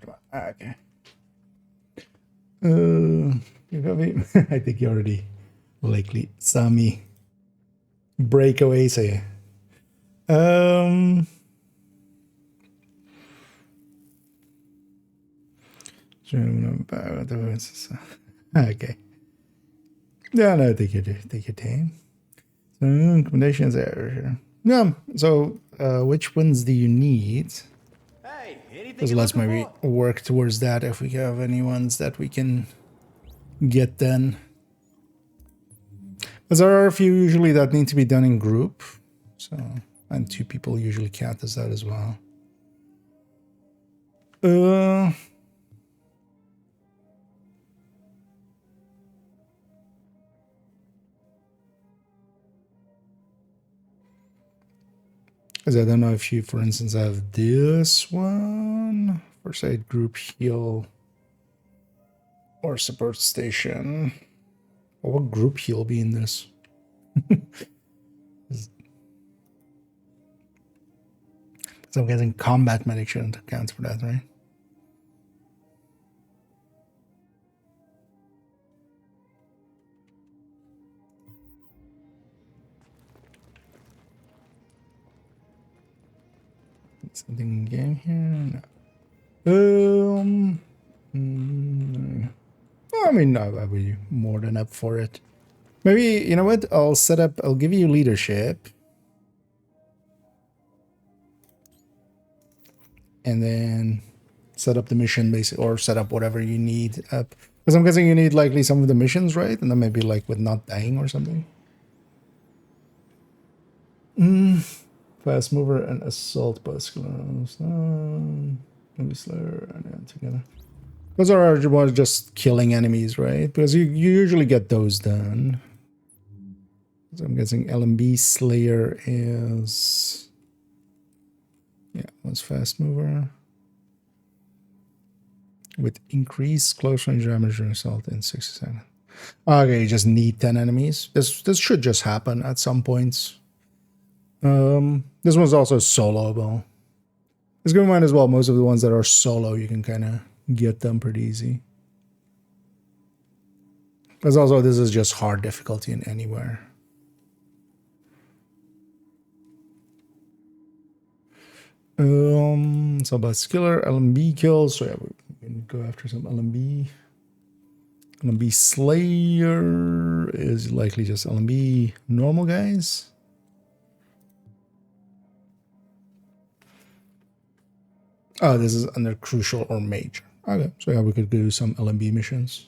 [SPEAKER 1] You got me. I think you already likely saw me break away. Say, okay. Yeah, no, take your time. Recommendations there. Yeah. So, which ones do you need?
[SPEAKER 13] Hey,
[SPEAKER 1] Because let's maybe work towards that if we have any ones that we can get done. Because there are a few usually that need to be done in group. So, and 2 people usually count as that as well. Because I don't know if you, for instance, have this one. First aid group heal. Or support station. Or what group heal be in this? So I'm guessing combat medic shouldn't account for that, right? Something in game here? No. I mean, no, I'll be more than up for it. Maybe, you know what? I'll give you leadership. And then set up the mission, basically, or set up whatever you need up. Because I'm guessing you need likely some of the missions, right? And then maybe like with not dying or something. Fast mover and assault bicycles. Maybe Slayer and together. Those are just killing enemies, right? Because you usually get those done. So I'm guessing LMB Slayer is... Yeah, one's fast mover. With increased close range damage and assault in 60 seconds. Okay, you just need 10 enemies. This should just happen at some points. This one's also soloable. Let's keep in mind as well, most of the ones that are solo, you can kind of get them pretty easy. Because also, this is just hard difficulty in anywhere. So about skiller, LMB kills. So yeah, we can go after some LMB. LMB Slayer is likely just LMB normal guys. Oh, this is under crucial or major. Okay, so yeah, we could do some LMB missions.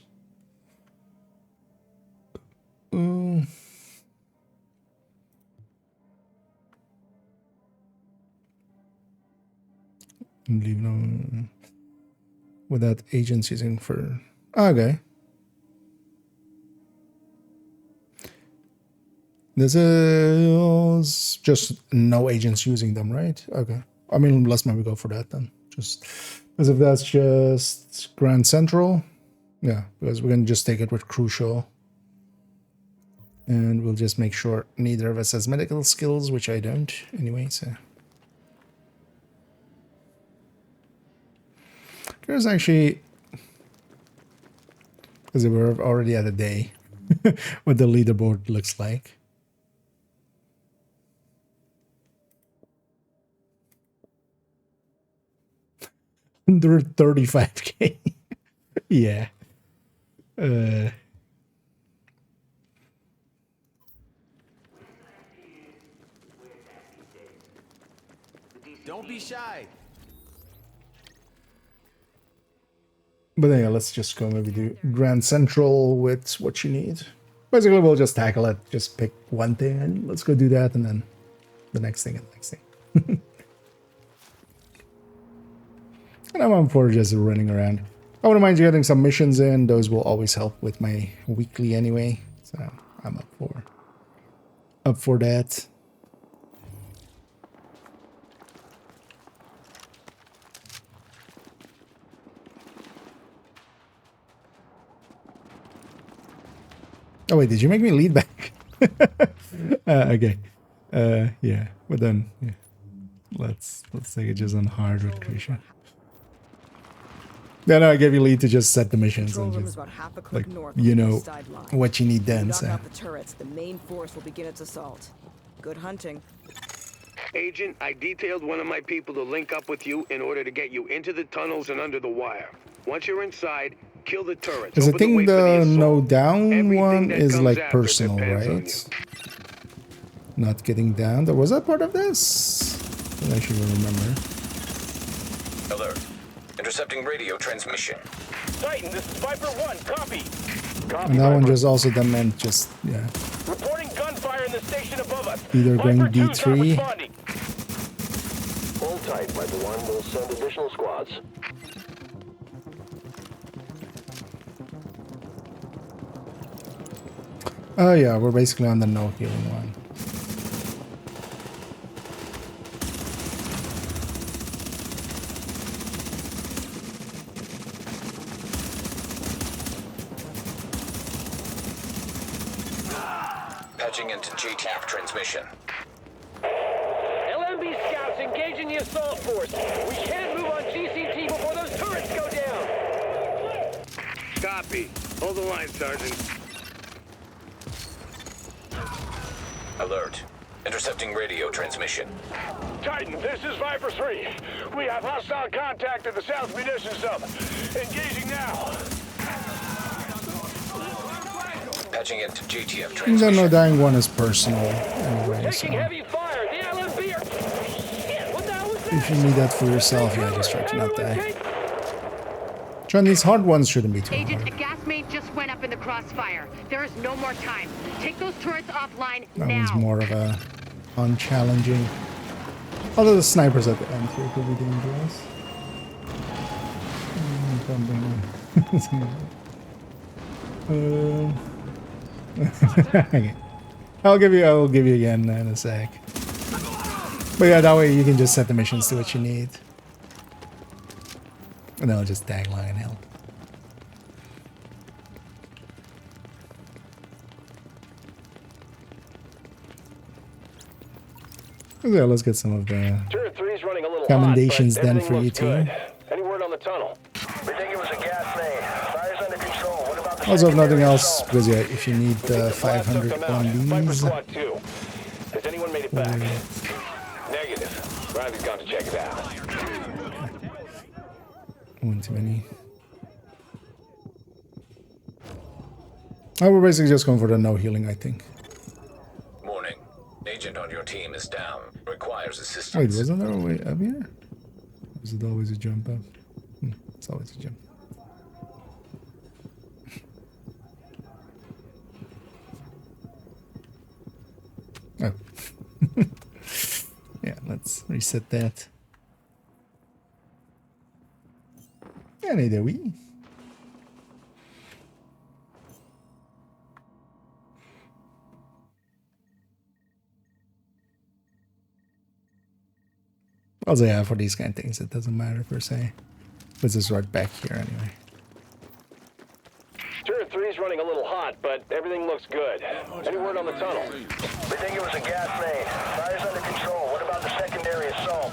[SPEAKER 1] Leave no without agents using for okay. This is just no agents using them, right? Okay. I mean, let's maybe go for that then. Just as if that's just Grand Central. Yeah, because we can just take it with crucial. And we'll just make sure neither of us has medical skills, which I don't anyway, so. There's actually, because we're already at a day, what the leaderboard looks like. Under 35K. Yeah.
[SPEAKER 13] Don't be shy.
[SPEAKER 1] But yeah, let's just go maybe do Grand Central with what you need. Basically, we'll just tackle it. Just pick one thing and let's go do that, and then the next thing and the next thing. And I'm up for just running around. I wouldn't mind getting some missions in. Those will always help with my weekly anyway. So I'm up for that. Oh wait, did you make me lead back? Okay. Yeah, but then yeah. Let's take it just on hard with Krisha. Yeah, no, I gave you lead to just set the missions and just, like, you know what you need then. So.
[SPEAKER 14] Out the turrets, the main force will begin its assault. Good hunting.
[SPEAKER 15] Agent, I detailed one of my people to link up with you in order to get you into the tunnels and under the wire. Once you're inside, kill the turrets.
[SPEAKER 1] Because I think the no down one is like personal, right? Not getting down. Was that part of this? I don't actually remember.
[SPEAKER 2] Alert. Intercepting radio transmission.
[SPEAKER 6] Titan, this is Viper 1. Copy.
[SPEAKER 1] And that one just also then meant just, yeah.
[SPEAKER 6] Reporting gunfire in the station above us.
[SPEAKER 1] Either going D3.
[SPEAKER 15] Hold tight, Viper 1. We'll send additional squads.
[SPEAKER 1] Oh yeah, we're basically on the no healing one.
[SPEAKER 2] Patching into JTF transmission.
[SPEAKER 6] LMB scouts engaging the assault force. We can't move on GCT before those turrets go down.
[SPEAKER 15] Copy. Hold the line, Sergeant.
[SPEAKER 2] Alert. Intercepting radio transmission.
[SPEAKER 6] Titan, this is Viper 3. We have hostile contact at the South Munitions Hub. Engaging now.
[SPEAKER 2] Patching into GTF
[SPEAKER 1] I don't
[SPEAKER 2] transmission.
[SPEAKER 1] know, dying one is personal anyway, so
[SPEAKER 6] Heavy fire. The LMB are... What the hell was that?
[SPEAKER 1] if you need that for yourself, yeah, just try to not die. John, these hard ones shouldn't be too
[SPEAKER 16] Agent,
[SPEAKER 1] hard.
[SPEAKER 16] a gas main just went up in the crossfire. There is no more time. Take those turrets offline
[SPEAKER 1] That
[SPEAKER 16] now.
[SPEAKER 1] one's more of a unchallenging. Although the snipers at the end here could be dangerous. Okay. I'll give you again in a sec. But yeah, that way you can just set the missions to what you need. And then I'll just tagline help. Yeah, let's get some of the
[SPEAKER 6] Turret 3's running a little
[SPEAKER 1] commendations
[SPEAKER 6] hot, but
[SPEAKER 1] then for you
[SPEAKER 6] everything
[SPEAKER 1] too.
[SPEAKER 6] looks good. Any word on the tunnel? We think it was a gas main. Fire's under control. What about the
[SPEAKER 1] Also, if nothing else, because yeah, if you need 500 on
[SPEAKER 6] Viper
[SPEAKER 1] these,
[SPEAKER 6] Squad 2. Has anyone made it back? Negative. Riley's gone to check it out.
[SPEAKER 1] one too many. Oh, we're basically just going for the no healing, I think.
[SPEAKER 2] Warning. Agent on your team is down. Requires assistance.
[SPEAKER 1] Wait, wasn't there a way up here? Or is it always a jump up? It's always a jump. Oh. Yeah, let's reset that. And either we. Also, yeah, for these kind of things, it doesn't matter per se. Let's just right back here anyway.
[SPEAKER 6] Turret 3's running a little hot, but everything looks good. Any word on the tunnel? We think it was a gas main. Fire's under control. What about the secondary assault?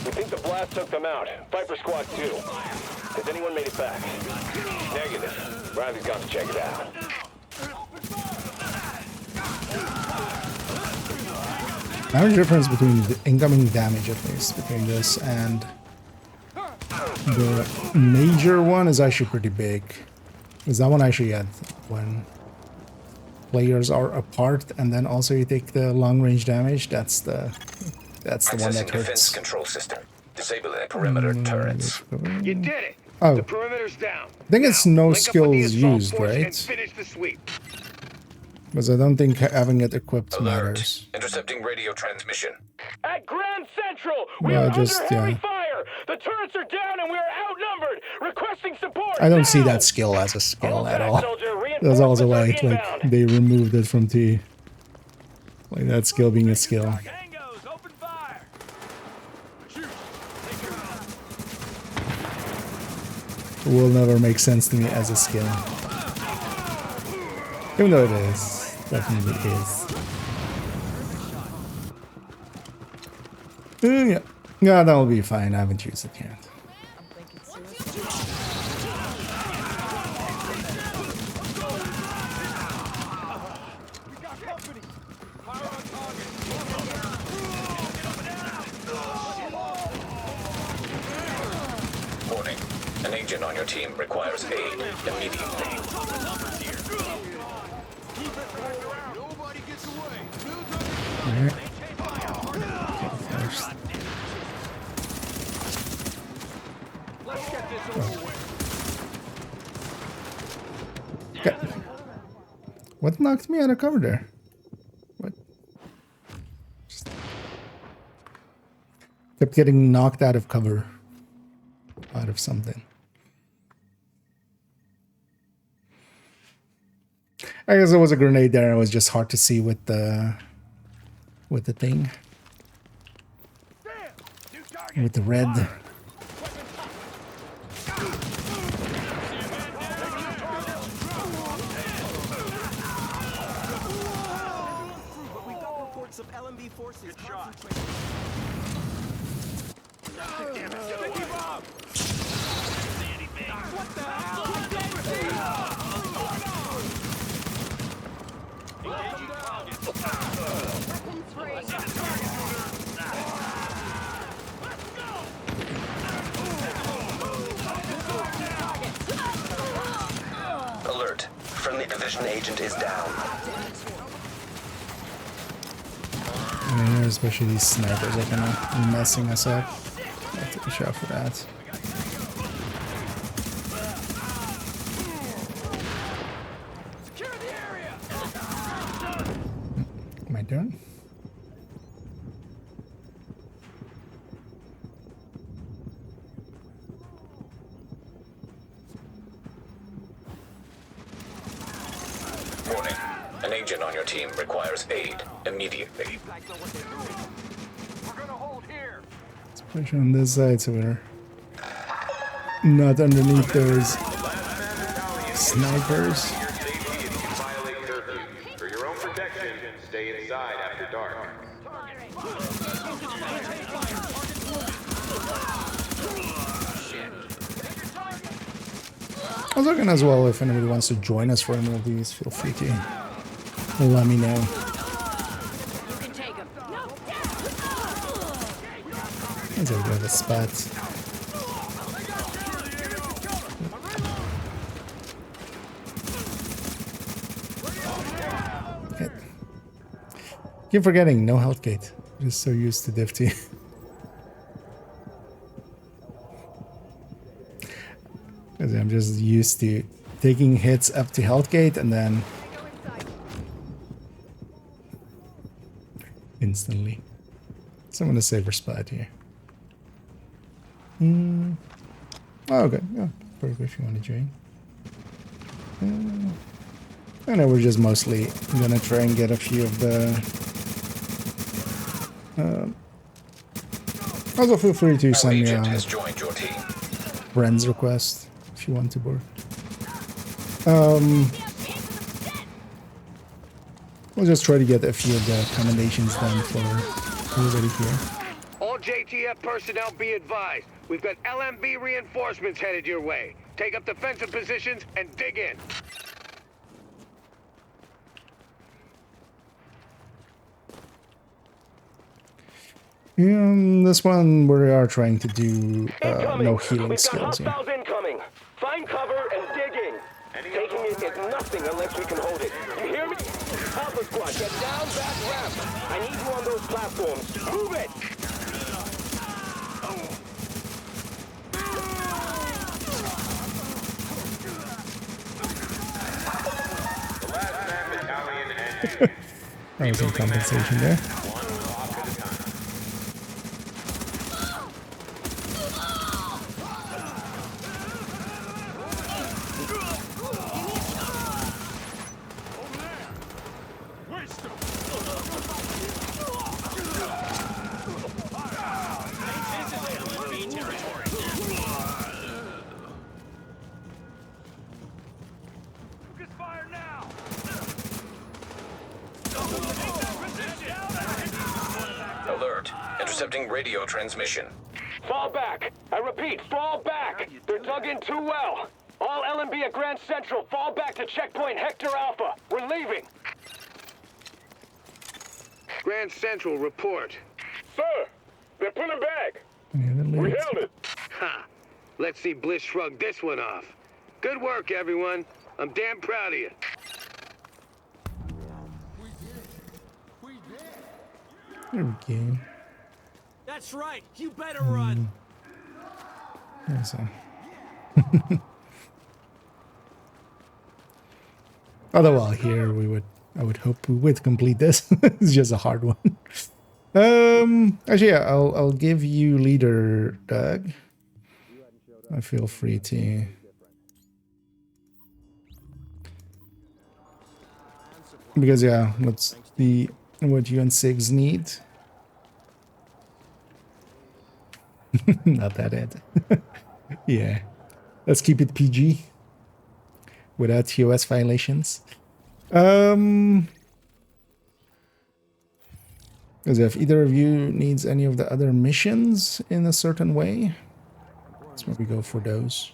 [SPEAKER 6] We think the blast took them out. Viper Squad 2. Has anyone made it back? Negative. Riley's gone to check it out.
[SPEAKER 1] Not a difference between the incoming damage, at least, between this and the major one is actually pretty big. Because that one actually had when players are apart and then also you take the long range damage, that's the one that
[SPEAKER 2] defense
[SPEAKER 1] hurts.
[SPEAKER 2] control system. Disable the perimeter turrets.
[SPEAKER 6] You did it.
[SPEAKER 1] Oh.
[SPEAKER 6] The perimeter's down.
[SPEAKER 1] I think it's no
[SPEAKER 6] Link up with the
[SPEAKER 1] skills
[SPEAKER 6] assault
[SPEAKER 1] used,
[SPEAKER 6] force and
[SPEAKER 1] right?
[SPEAKER 6] finish the sweep.
[SPEAKER 1] Because I don't think having it equipped matters.
[SPEAKER 2] Intercepting radio transmission.
[SPEAKER 6] At Grand Central, we
[SPEAKER 1] Well,
[SPEAKER 6] are
[SPEAKER 1] just,
[SPEAKER 6] under heavy
[SPEAKER 1] yeah.
[SPEAKER 6] fire. The turrets are down and we are outnumbered. Requesting support.
[SPEAKER 1] I don't
[SPEAKER 6] now.
[SPEAKER 1] see that skill as a skill at all.
[SPEAKER 6] Soldier,
[SPEAKER 1] There's also
[SPEAKER 6] reinforcements are
[SPEAKER 1] like
[SPEAKER 6] inbound.
[SPEAKER 1] they removed it from T. Like that skill being a skill. It will never make sense to me as a skill. Even though it is. Definitely is. Yeah. Yeah, that'll be fine. I haven't used it yet.
[SPEAKER 2] Warning. An agent on your team requires aid immediately.
[SPEAKER 1] Alright. Okay. What knocked me out of cover there? What? Just kept getting knocked out of cover. Out of something. I guess there was a grenade there. It was just hard to see with the thing. With the red.
[SPEAKER 13] But we got reports of LMB forces concentrating.
[SPEAKER 6] Damn it, keep up! What the hell?
[SPEAKER 2] Opposition agent is down.
[SPEAKER 1] And especially these snipers are kind of messing us up. I'll take a shot for that. My turn.
[SPEAKER 2] Warning. An agent on your team requires aid immediately.
[SPEAKER 1] Especially on this side, so we're not underneath those snipers.
[SPEAKER 11] For your own protection, stay inside after dark.
[SPEAKER 1] I was looking as well, if anybody wants to join us for any of these, feel free to let me know. There's a bit of a spot. Okay. Keep forgetting, no health gate. Just so used to Div 2. Because I'm just used to taking hits up to health gate and then instantly. So I'm gonna save our spot here. Oh, okay, yeah, perfect if you want to join. I know we're just mostly gonna try and get a few of the. Also, feel free to send me a friends request if you want to board. We'll just try to get a few of the accommodations done for everybody here.
[SPEAKER 15] All JTF personnel be advised. We've got LMB reinforcements headed your way. Take up defensive positions and dig in.
[SPEAKER 1] This one we are trying to do no healing skills here.
[SPEAKER 6] Incoming. Find cover and dig in. Taking it is nothing unless we can hold it. You hear me? Alpha squad, get down back ramp. I need you on those platforms. Move it!
[SPEAKER 11] The last man battalion and
[SPEAKER 1] That was some compensation there.
[SPEAKER 2] Alert. Intercepting radio transmission.
[SPEAKER 6] Fall back. I repeat, fall back. They're dug in too well. All LMB at Grand Central, fall back to checkpoint Hector Alpha. We're leaving.
[SPEAKER 15] Grand Central, report.
[SPEAKER 6] Sir, they're pulling back.
[SPEAKER 1] We
[SPEAKER 6] held it.
[SPEAKER 15] Ha! Let's see Bliss shrug this one off. Good work, everyone. I'm damn proud of you.
[SPEAKER 1] There we go.
[SPEAKER 13] That's right. You better run.
[SPEAKER 1] There's a although while here I would hope we would complete this. It's just a hard one. Actually, yeah, I'll give you leader, Doug. I feel free to. Because yeah, what you and Sigs need. Not that it. Yeah, let's keep it PG without TOS violations. Because if either of you needs any of the other missions in a certain way, let's maybe go for those.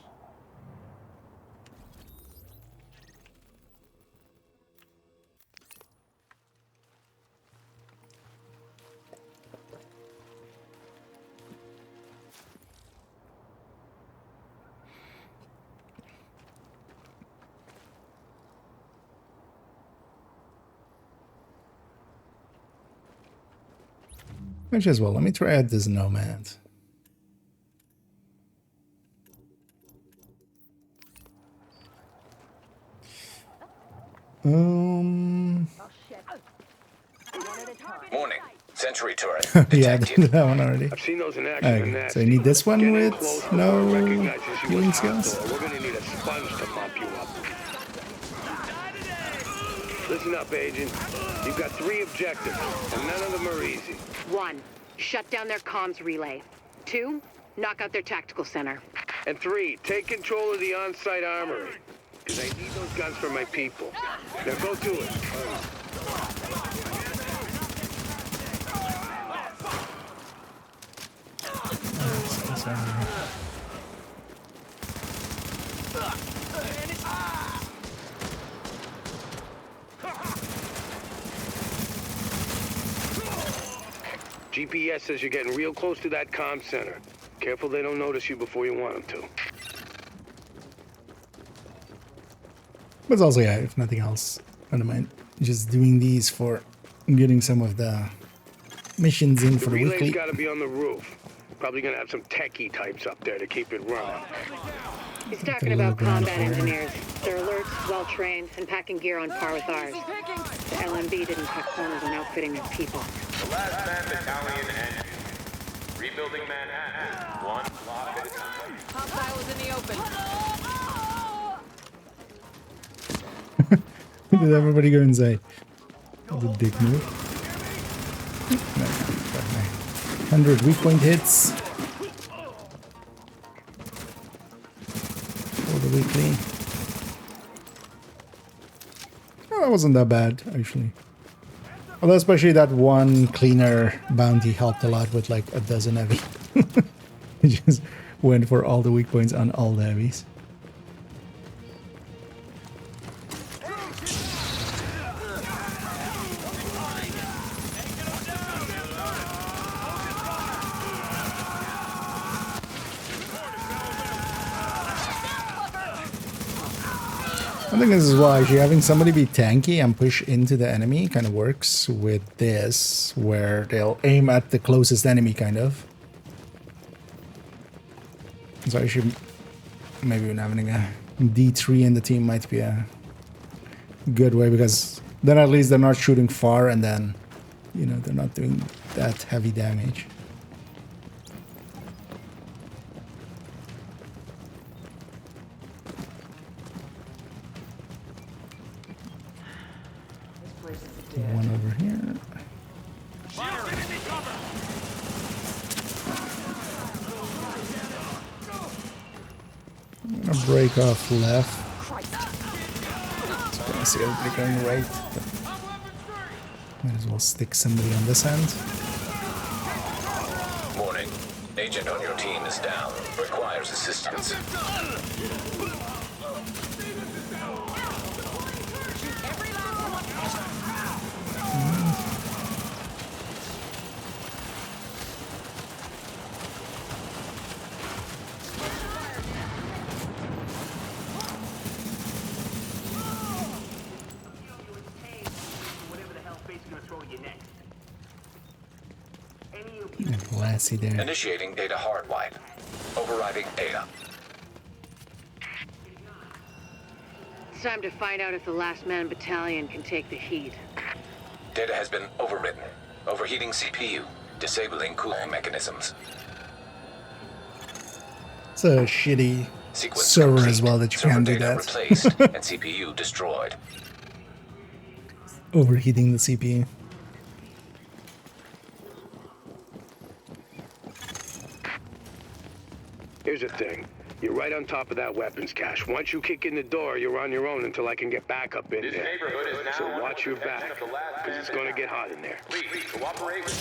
[SPEAKER 1] Which as well, let me try out this Nomad.
[SPEAKER 2] Morning. Sentry turret.
[SPEAKER 1] Yeah, that one already.
[SPEAKER 15] I've seen those in action.
[SPEAKER 1] Okay, so you need this one with no healing
[SPEAKER 15] So
[SPEAKER 1] skills?
[SPEAKER 15] we're gonna need a sponge to mop you up. Listen up, Agent. You've got 3 objectives, and none of them are easy.
[SPEAKER 16] 1, shut down their comms relay. 2, knock out their tactical center.
[SPEAKER 15] And 3, take control of the on-site armory. Because I need those guns for my people. Now go to it. GPS says you're getting real close to that comm center. Careful they don't notice you before you want them to.
[SPEAKER 1] But also, yeah, if nothing else, I don't mind just doing these for getting some of the missions in for the
[SPEAKER 15] relay's
[SPEAKER 1] weekly.
[SPEAKER 15] got to be on the roof. Probably gonna have some techie types up there to keep it running.
[SPEAKER 16] He's talking about combat engineers. They're alert, well-trained, and packing gear on par with ours. The LMB didn't cut corners on outfitting their people.
[SPEAKER 11] The last man battalion and rebuilding Manhattan. One block at a time.
[SPEAKER 4] Popeye was in the open.
[SPEAKER 1] Did everybody go and say, the dick move? 100 weak point hits for the weekly. Oh, that wasn't that bad, actually. Although especially that one cleaner bounty helped a lot with like a dozen heavy. It just went for all the weak points on all the heavies. I think this is why actually having somebody be tanky and push into the enemy kind of works with this, where they'll aim at the closest enemy, kind of. So actually, maybe when having a D3 in the team might be a good way, because then at least they're not shooting far and then, you know, they're not doing that heavy damage. One over here. I'm gonna break off left. So I see everybody going right. Might as well stick somebody on this end.
[SPEAKER 2] Morning. Agent on your team is down. Requires assistance.
[SPEAKER 1] Lassie there.
[SPEAKER 2] Initiating data hardwired. Overriding data.
[SPEAKER 16] It's time to find out if the Last Man Battalion can take the heat.
[SPEAKER 2] Data has been overwritten. Overheating CPU. Disabling cooling mechanisms.
[SPEAKER 1] It's a shitty
[SPEAKER 2] Sequence
[SPEAKER 1] server
[SPEAKER 2] complete.
[SPEAKER 1] as well that you
[SPEAKER 2] Server
[SPEAKER 1] can't do
[SPEAKER 2] data
[SPEAKER 1] that.
[SPEAKER 2] replaced and CPU destroyed.
[SPEAKER 1] Overheating the CPU.
[SPEAKER 15] Here's the thing. You're right on top of that weapons cache. Once you kick in the door, you're on your own until I can get back up in
[SPEAKER 11] This
[SPEAKER 15] there.
[SPEAKER 11] neighborhood is now
[SPEAKER 15] So
[SPEAKER 11] under
[SPEAKER 15] watch
[SPEAKER 11] the
[SPEAKER 15] your
[SPEAKER 11] protection
[SPEAKER 15] back,
[SPEAKER 11] of the last
[SPEAKER 15] because it's going to get hot in there.
[SPEAKER 11] Please cooperate with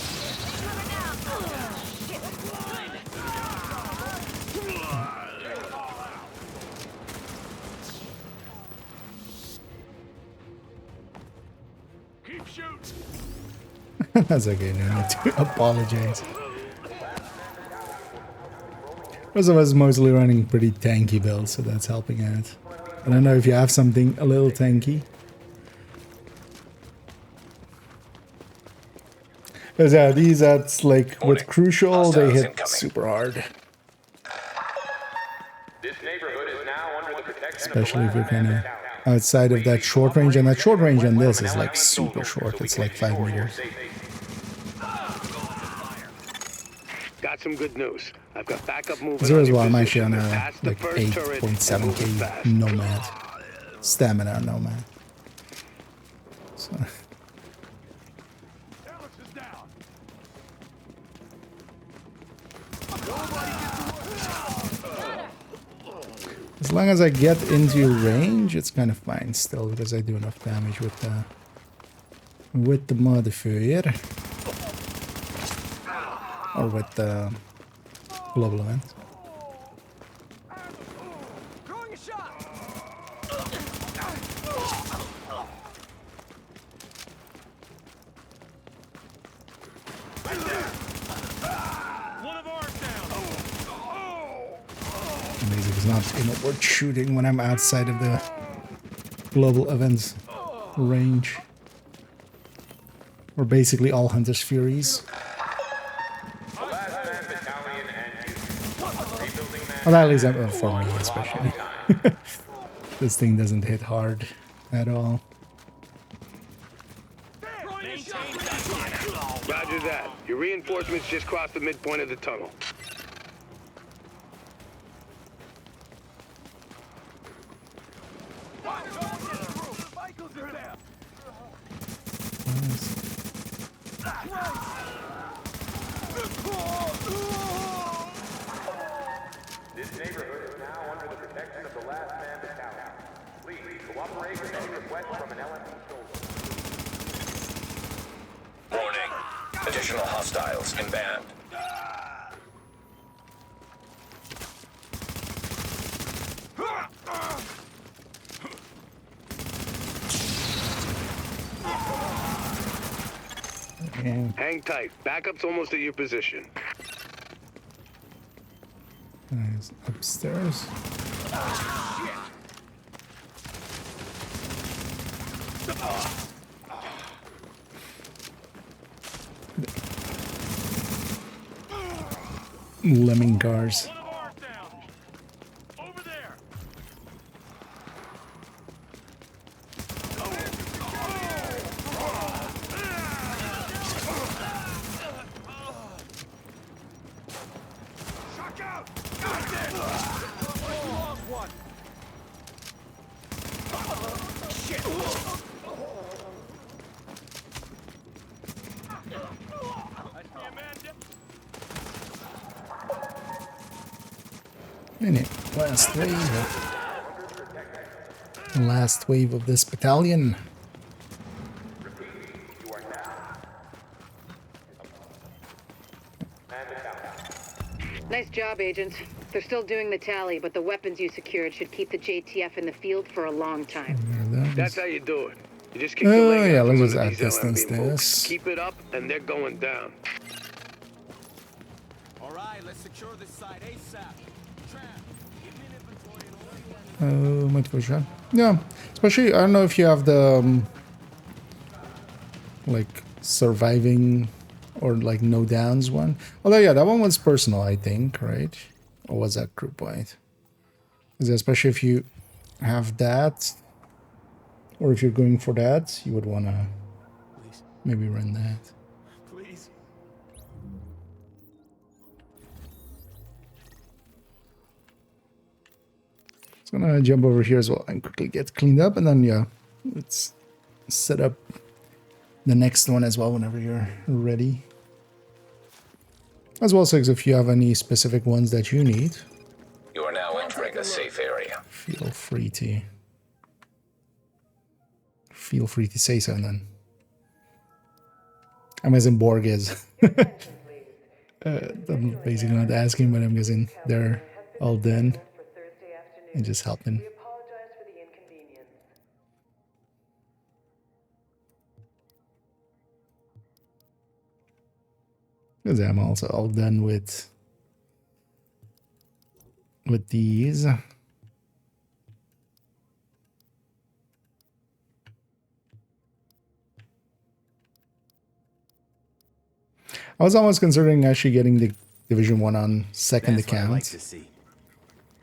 [SPEAKER 5] Keep shooting.
[SPEAKER 1] That's okay, no need to apologize. Most of us mostly running pretty tanky builds, so that's helping out. I don't know if you have something a little tanky. Because yeah, these that's like with crucial, they
[SPEAKER 2] Hostiles
[SPEAKER 1] hit
[SPEAKER 2] incoming.
[SPEAKER 1] super hard.
[SPEAKER 11] This neighborhood is now under the protection
[SPEAKER 1] Especially if
[SPEAKER 11] of the
[SPEAKER 1] you're
[SPEAKER 11] last
[SPEAKER 1] kind
[SPEAKER 11] man
[SPEAKER 1] of
[SPEAKER 11] battalion.
[SPEAKER 1] outside of that short range, and that short range on this is like super short. It's like 5 meters.
[SPEAKER 15] Got some good news. I've got backup moving
[SPEAKER 1] Zero
[SPEAKER 15] on
[SPEAKER 1] as
[SPEAKER 15] your
[SPEAKER 1] well. I'm actually
[SPEAKER 15] position.
[SPEAKER 1] on a
[SPEAKER 15] That's the
[SPEAKER 1] like
[SPEAKER 15] first turret and move it
[SPEAKER 1] 8.7k
[SPEAKER 15] fast.
[SPEAKER 1] nomad stamina nomad. So. As long as I get into range, it's kind of fine still because I do enough damage with the modifier or with the global event.
[SPEAKER 13] Throwing a shot.
[SPEAKER 5] One of ours down.
[SPEAKER 1] Amazing, it's not even worth shooting when I'm outside of the global events range. We're basically all Hunter's Furies. Well, at least for me, especially. This thing doesn't hit hard at all.
[SPEAKER 15] Roger that. Your reinforcements just crossed the midpoint of the tunnel.
[SPEAKER 11] This neighborhood is now under the protection of the last man battalion. Please cooperate with any request from an LMB soldier.
[SPEAKER 2] Warning. Additional hostiles inbound.
[SPEAKER 15] Hang tight. Backup's almost at your position.
[SPEAKER 1] Nice. Upstairs. Lemming cars. Minute. Last wave of this battalion.
[SPEAKER 16] Nice job, agents. They're still doing the tally, but the weapons you secured should keep the JTF in the field for a long time.
[SPEAKER 15] That's how you do it. You just kick the
[SPEAKER 1] Oh
[SPEAKER 15] leg
[SPEAKER 1] yeah,
[SPEAKER 15] out
[SPEAKER 1] let's
[SPEAKER 15] from
[SPEAKER 1] just
[SPEAKER 15] under these
[SPEAKER 1] outdistance
[SPEAKER 15] LMB folks.
[SPEAKER 1] this.
[SPEAKER 15] Keep it up, and they're going down.
[SPEAKER 13] All right, let's secure this site ASAP. Tramp, give me an inventory and
[SPEAKER 1] Multiple shot. Yeah, especially I don't know if you have the like surviving or like no downs one. Although yeah, that one was personal, I think, right? Or was that group wide? Especially if you have that, or if you're going for that, you would want to maybe run that.
[SPEAKER 13] please.
[SPEAKER 1] So I'm gonna jump over here as well and quickly get cleaned up, and then yeah, let's set up the next one as well whenever you're ready. As well, Six, if you have any specific ones that you need,
[SPEAKER 2] You are now entering a safe area.
[SPEAKER 1] feel free to say so then. I'm guessing Borg is. I'm basically not asking, but I'm guessing they're all done and just helping. Because I'm also all done with these. I was almost considering actually getting the Division 1 on second
[SPEAKER 13] That's what I
[SPEAKER 1] account.
[SPEAKER 13] like to see.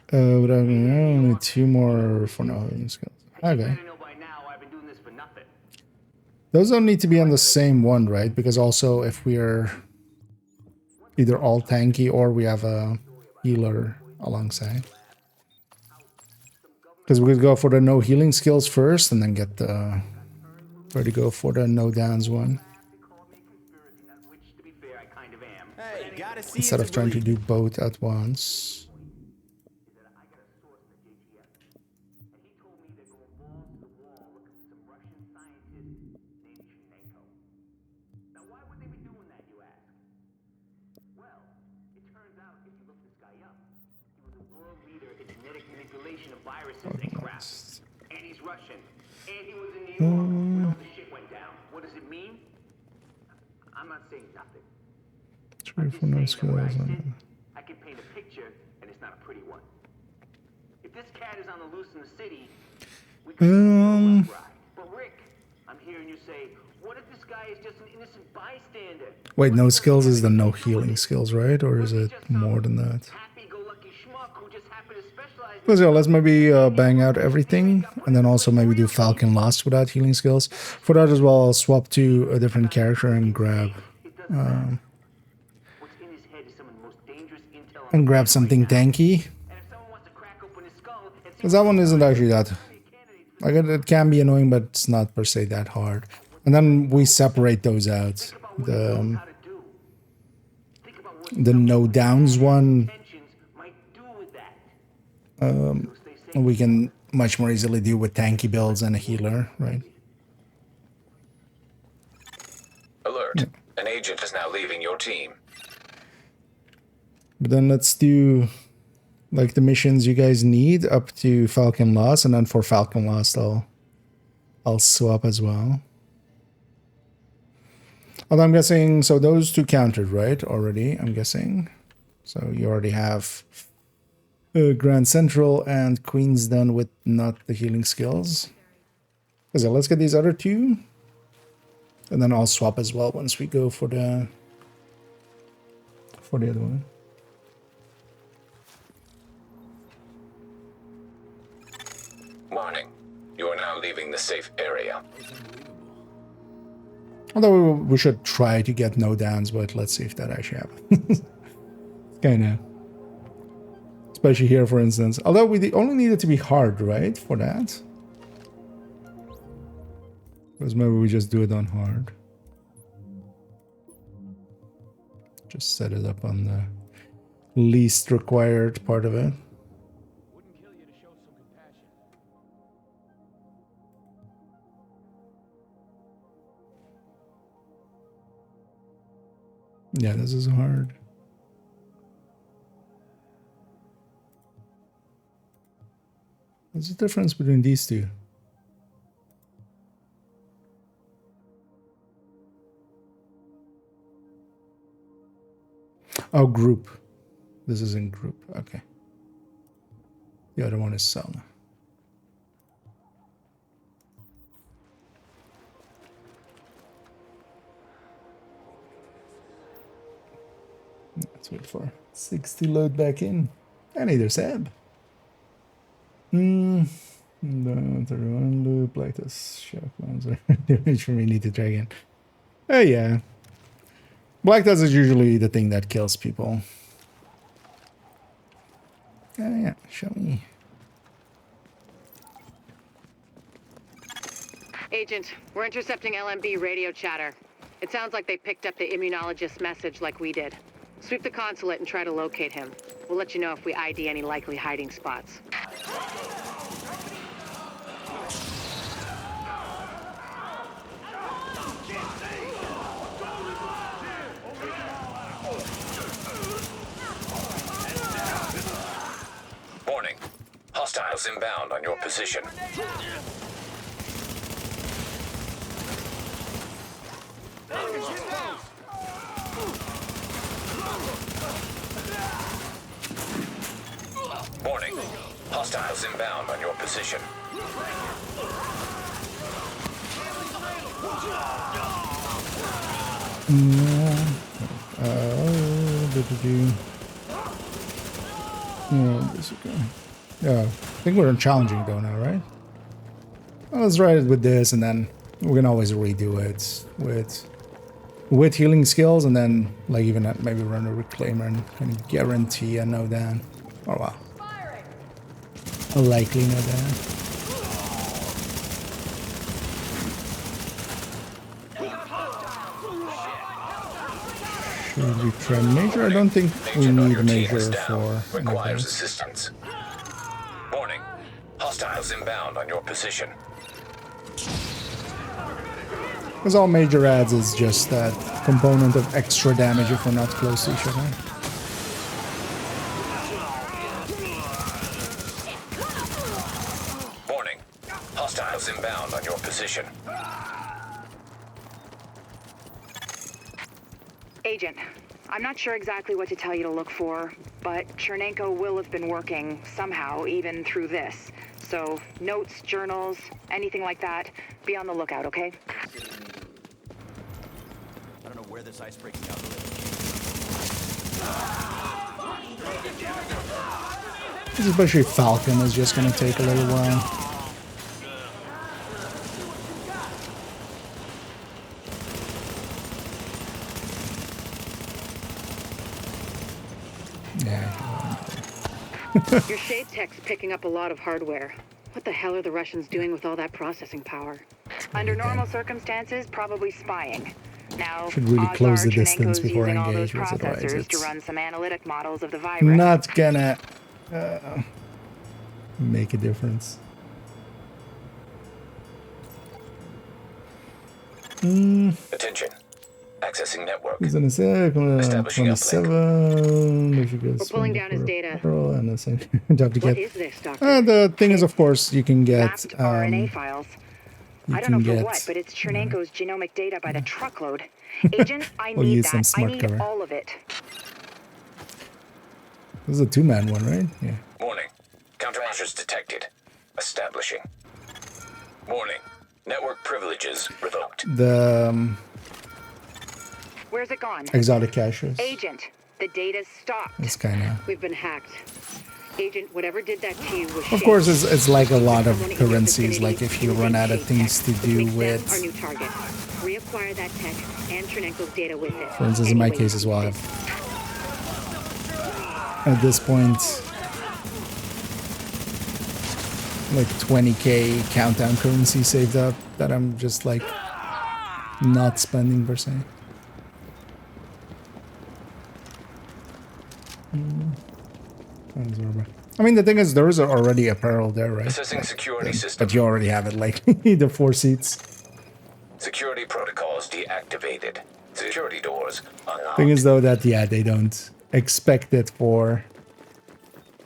[SPEAKER 1] But only 2 more for no healing skills. Okay. Those don't need to be on the same one, right? Because also if we are either all tanky or we have a healer alongside. Because we could go for the no healing skills first and then get the... Try to go for the no downs one.
[SPEAKER 13] Hey, gotta see
[SPEAKER 1] Instead
[SPEAKER 13] it
[SPEAKER 1] of
[SPEAKER 13] to
[SPEAKER 1] trying to
[SPEAKER 13] believe
[SPEAKER 1] do both at once.
[SPEAKER 8] And he's Russian. And he was in New York when all the shit went down. What does it mean? I'm not saying nothing.
[SPEAKER 1] Try for no skills.
[SPEAKER 8] I can paint a picture, and it's not a pretty one. If this cat is on the loose in the city, we could But Rick, I'm hearing you say, what if this guy is just an innocent bystander?
[SPEAKER 1] Wait, no skills is the no healing skills, right? Or is it more than that? So yeah, let's maybe bang out everything, and then also maybe do Falcon Lost without healing skills. For that as well, I'll swap to a different character and grab something tanky. Because that one isn't actually that... Like it can be annoying, but it's not per se that hard. And then we separate those out. The no downs one... we can much more easily do with tanky builds and a healer, right?
[SPEAKER 2] Alert. Yeah. An agent is now leaving your team.
[SPEAKER 1] But then let's do like the missions you guys need up to Falcon Lost, and then for Falcon Lost I'll swap as well. Although I'm guessing, so those two counted, right? Already, I'm guessing. So you already have Grand Central and Queens done with not the healing skills. So let's get these other two. And then I'll swap as well once we go for the other one.
[SPEAKER 2] Warning. You are now leaving the safe area.
[SPEAKER 1] Although we should try to get no downs, but let's see if that actually happens. Kinda. Especially here, for instance. Although we only need it to be hard, right? For that. Because maybe we just do it on hard. Just set it up on the least required part of it. Yeah, this is hard. What's the difference between these two? Oh, group. This is in group. Okay. The other one is solo. Let's wait for 60 load back in. And either Seb. The one loop like this. Shock ones damage for me need to drag in. Oh yeah. Black Dust is usually the thing that kills people. Yeah, show me.
[SPEAKER 16] Agent, we're intercepting LMB radio chatter. It sounds like they picked up the immunologist's message like we did. Sweep the consulate and try to locate him. We'll let you know if we ID any likely hiding spots.
[SPEAKER 2] Warning. Hostiles inbound on your position. Warning. Hostiles inbound on your position.
[SPEAKER 1] Oh, this okay. Yeah, I think we're challenging though now, right? Well, let's try it with this, and then we can always redo it with healing skills, and then like even maybe run a reclaimer and kind of guarantee a no down. Oh wow, a likely no down. Should we try major? I don't think we need major for
[SPEAKER 2] requires assistance. Warning. Hostiles inbound on your position.
[SPEAKER 1] Because all major adds is just that component of extra damage if we're not close to each other.
[SPEAKER 2] Warning. Hostiles inbound on your position.
[SPEAKER 16] Agent, I'm not sure exactly what to tell you to look for, but Chernenko will have been working somehow, even through this. So, notes, journals, anything like that, be on the lookout, okay?
[SPEAKER 13] I don't know where this ice-breaking algorithm
[SPEAKER 1] This especially Falcon is just gonna take a little while.
[SPEAKER 16] Your shade tech's picking up a lot of hardware. What the hell are the Russians doing with all that processing power? Under normal circumstances, probably spying. Now,
[SPEAKER 1] Should really close the distance before I engage with it, otherwise it's
[SPEAKER 16] to run some analytic models of the virus.
[SPEAKER 1] not gonna make a difference.
[SPEAKER 2] Attention. Accessing network.
[SPEAKER 1] He's in a sec. 27.
[SPEAKER 16] We're pulling down his data.
[SPEAKER 1] And
[SPEAKER 16] What is this, Doctor?
[SPEAKER 1] the thing is, of course, you can get
[SPEAKER 16] RNA files. I don't know for what, but it's Chernenko's genomic data by the truckload. Agent, I
[SPEAKER 1] We'll
[SPEAKER 16] need
[SPEAKER 1] use some
[SPEAKER 16] that. I
[SPEAKER 1] smart
[SPEAKER 16] need
[SPEAKER 1] cover.
[SPEAKER 16] all of it.
[SPEAKER 1] This is a two-man one, right? Yeah.
[SPEAKER 2] Warning. Countermeasures detected. Establishing. Warning. Network privileges revoked.
[SPEAKER 1] The
[SPEAKER 16] Where's it gone?
[SPEAKER 1] exotic caches.
[SPEAKER 16] Agent, the data's stopped.
[SPEAKER 1] It's kind of.
[SPEAKER 16] We've been hacked. Agent, whatever did that to you was
[SPEAKER 1] Of course, it's like a lot of currencies. Like if you run out of things to do
[SPEAKER 16] our
[SPEAKER 1] with,
[SPEAKER 16] new target. Reacquire that tech and Chernenko's data with it.
[SPEAKER 1] for instance, in my case as well, I've at this point like 20k countdown currency saved up that I'm just like not spending per se. I mean, the thing is, there is already apparel there, right?
[SPEAKER 2] Assessing security system.
[SPEAKER 1] But you already have it, like the 4 seats.
[SPEAKER 2] Security protocols deactivated. Security doors unlocked.
[SPEAKER 1] Thing is, though, that yeah, they don't expect it for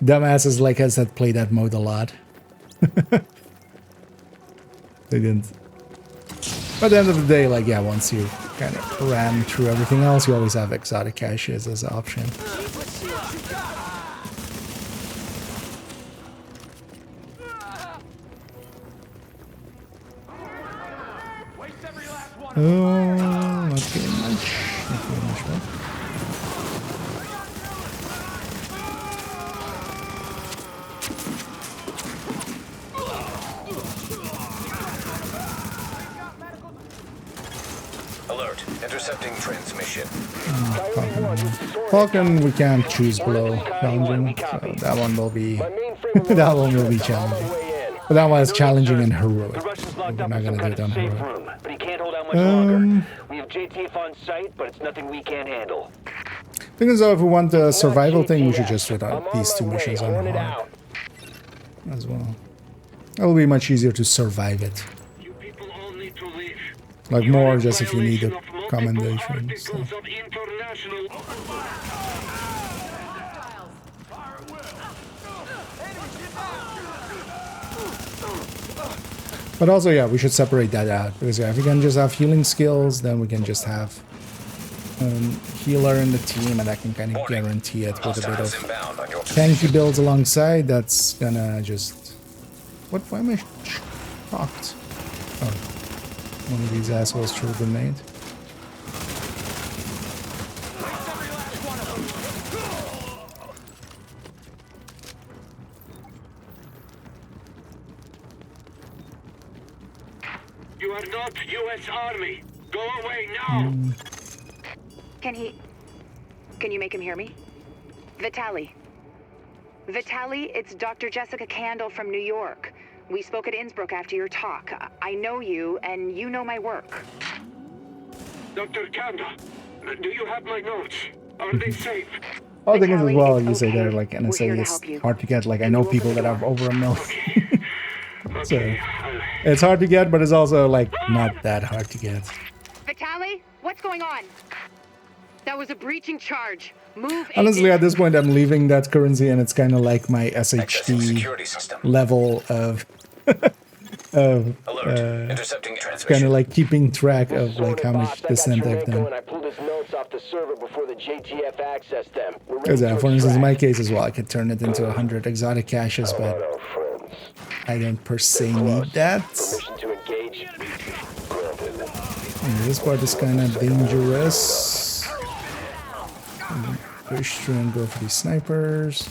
[SPEAKER 1] dumbasses like us that play that mode a lot. They didn't. But at the end of the day, like yeah, once you kind of ram through everything else, you always have exotic caches as an option. Oh, not getting much. Not getting much more.
[SPEAKER 2] Alert. Intercepting transmission.
[SPEAKER 1] Falcon, we can't choose below challenging, so that one will be that one will be challenging. But that one is challenging and heroic. We're not gonna do it on heroic.
[SPEAKER 6] But he can't hold out much longer. We have JTF on site, but it's nothing we can't handle.
[SPEAKER 1] Thing is, though, if we want the survival thing, we should just do these 2 missions on hard as well. That will be much easier to survive it. Like more just if you need a commendation. So. But also, yeah, we should separate that out, because yeah, if we can just have healing skills, then we can just have healer in the team, and that can kind of guarantee it with a bit of tanky builds alongside. That's gonna just... Why am I shocked? Oh, one of these assholes threw a grenade.
[SPEAKER 15] You are not U.S. Army. Go away now.
[SPEAKER 16] Can you make him hear me? Vitali. Vitali, it's Dr. Jessica Candle from New York. We spoke at Innsbruck after your talk. I know you, and you know my work.
[SPEAKER 15] Dr. Candle, do you have my notes? Are they safe?
[SPEAKER 1] All thing is as
[SPEAKER 16] Vitaly,
[SPEAKER 1] well,
[SPEAKER 16] it's
[SPEAKER 1] you say
[SPEAKER 16] okay.
[SPEAKER 1] there, like
[SPEAKER 16] We're
[SPEAKER 1] NSA
[SPEAKER 16] here to
[SPEAKER 1] is
[SPEAKER 16] help you.
[SPEAKER 1] hard to get. Like I
[SPEAKER 16] Can
[SPEAKER 1] know
[SPEAKER 16] you open
[SPEAKER 1] people
[SPEAKER 16] the
[SPEAKER 1] that have
[SPEAKER 16] door?
[SPEAKER 1] over a mil. So it's hard to get, but it's also like not that hard to get.
[SPEAKER 16] Vitali, what's going on? That was a breaching charge. Move.
[SPEAKER 1] Honestly, at this point, I'm leaving that currency, and it's kind of like my
[SPEAKER 2] Accessing
[SPEAKER 1] SHD
[SPEAKER 2] security system.
[SPEAKER 1] level of
[SPEAKER 2] Alert. Intercepting transmission.
[SPEAKER 1] kind of like keeping track of like how much descent I've done.
[SPEAKER 6] And I pulled his notes off the server before the JTF accessed them. We're ready
[SPEAKER 1] Because
[SPEAKER 6] to
[SPEAKER 1] for instance, in my
[SPEAKER 6] extract.
[SPEAKER 1] case as well, I could turn it into 100 exotic caches, but I don't per se need that.
[SPEAKER 6] Permission to engage. Granted.
[SPEAKER 1] And this part is kind of dangerous. Push through and go for these snipers.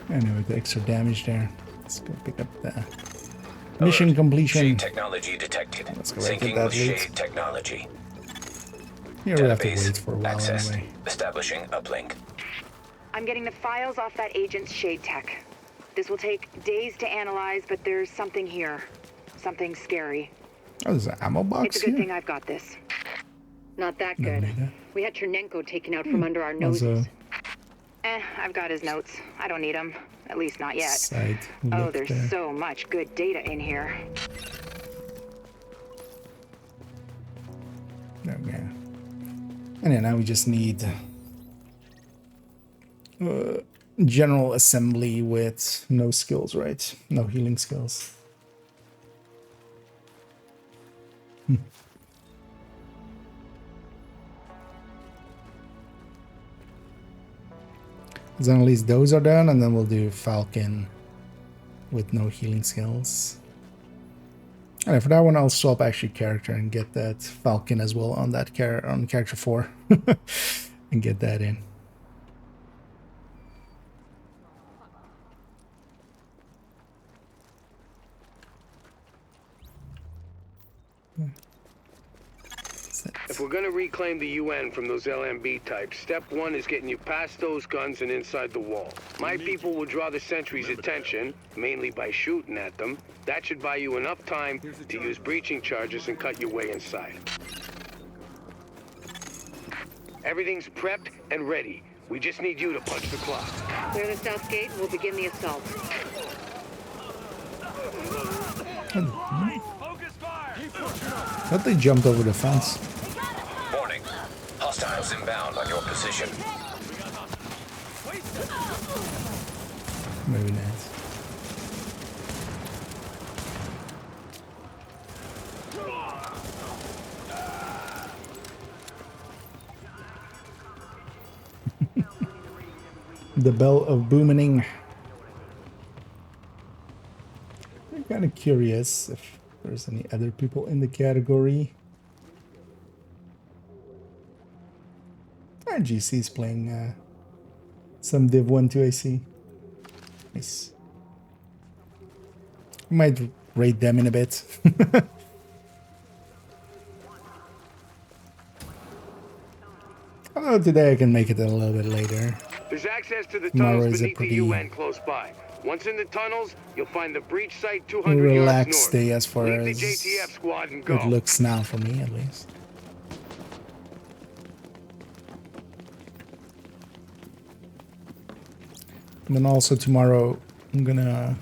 [SPEAKER 1] Anyway, the extra damage there. Let's go pick up the mission completion.
[SPEAKER 2] Shade technology detected.
[SPEAKER 1] Let's go right to
[SPEAKER 2] Syncing
[SPEAKER 1] that
[SPEAKER 2] with
[SPEAKER 1] loot.
[SPEAKER 2] Shade technology.
[SPEAKER 1] Here we have to
[SPEAKER 2] Database
[SPEAKER 1] wait for a while
[SPEAKER 2] accessed.
[SPEAKER 1] anyway.
[SPEAKER 2] Establishing uplink.
[SPEAKER 16] I'm getting the files off that agent's shade tech. This will take days to analyze, but there's something here. Something scary.
[SPEAKER 1] Oh, there's an ammo box
[SPEAKER 16] It's a good
[SPEAKER 1] here?
[SPEAKER 16] thing I've got this. Not that
[SPEAKER 1] Never
[SPEAKER 16] good.
[SPEAKER 1] knew that.
[SPEAKER 16] We had Chernenko taken out from under our noses.
[SPEAKER 1] Also,
[SPEAKER 16] I've got his notes. I don't need them. At least not yet.
[SPEAKER 1] side
[SPEAKER 16] Oh,
[SPEAKER 1] look
[SPEAKER 16] there's
[SPEAKER 1] there.
[SPEAKER 16] so much good data in here.
[SPEAKER 1] Okay. And yeah, now we just need general assembly with no skills, right? No healing skills. Then at least those are done, and then we'll do Falcon with no healing skills. And for that one, I'll swap actually character and get that Falcon as well on that on character 4, and get that in.
[SPEAKER 15] If we're gonna reclaim the UN from those LMB types, step one is getting you past those guns and inside the wall. My people will draw the sentry's attention, mainly by shooting at them. That should buy you enough time to use breaching charges and cut your way inside. Everything's prepped and ready. We just need you to punch the clock.
[SPEAKER 16] Clear the south gate and we'll begin the assault.
[SPEAKER 1] Thought they jumped over the fence.
[SPEAKER 2] Warning. Hostiles inbound on your position.
[SPEAKER 1] Maybe not. The bell of booming. I'm kind of curious if there's any other people in the category. GC is playing some Div 1 2 AC. Nice. Might rate them in a bit. Oh, today I can make it a little bit later.
[SPEAKER 15] There's access to the
[SPEAKER 1] Tomorrow
[SPEAKER 15] tunnels
[SPEAKER 1] is a
[SPEAKER 15] beneath
[SPEAKER 1] pretty
[SPEAKER 15] the UN close by. Once in the tunnels, you'll find the breach site 200 yards
[SPEAKER 1] relaxed
[SPEAKER 15] north.
[SPEAKER 1] day as far
[SPEAKER 15] Leave the
[SPEAKER 1] as
[SPEAKER 15] JTF squad and go.
[SPEAKER 1] it looks now for me, at least. And then also tomorrow I'm gonna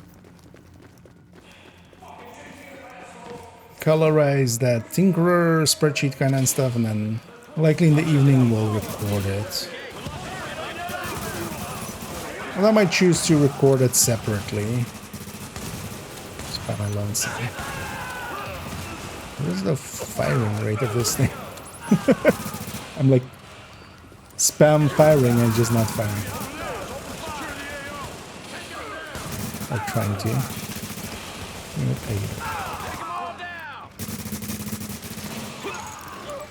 [SPEAKER 1] colorize that Tinkerer spreadsheet kind of stuff, and then likely in the evening we'll record it. Well, I might choose to record it separately. Just by my lonesome. What is the firing rate of this thing? I'm like spam firing and just not firing. Or trying to.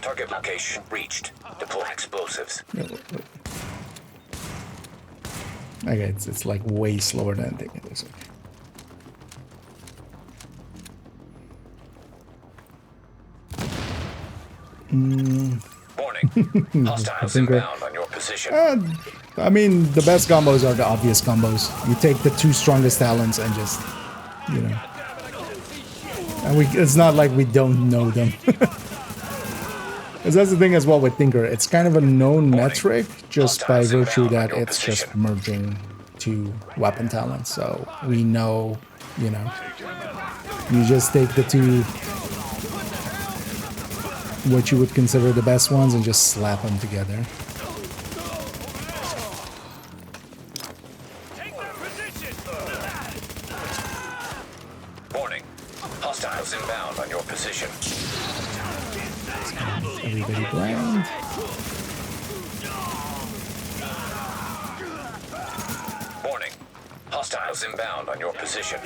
[SPEAKER 2] Target location reached. Deploy explosives.
[SPEAKER 1] Okay, it's like way slower than I think it is.
[SPEAKER 2] Warning. Hostiles inbound on your position.
[SPEAKER 1] I mean, the best combos are the obvious combos. You take the two strongest talents and just, you know. And it's not like we don't know them. Because that's the thing as well with Tinker. It's kind of a known metric just by virtue that it's just merging two weapon talents. So we know, you know, you just take the two, what you would consider the best ones, and just slap them together.
[SPEAKER 2] Warning. Hostiles inbound on your position.
[SPEAKER 1] Everybody blind.
[SPEAKER 2] Warning. Hostiles inbound on your position.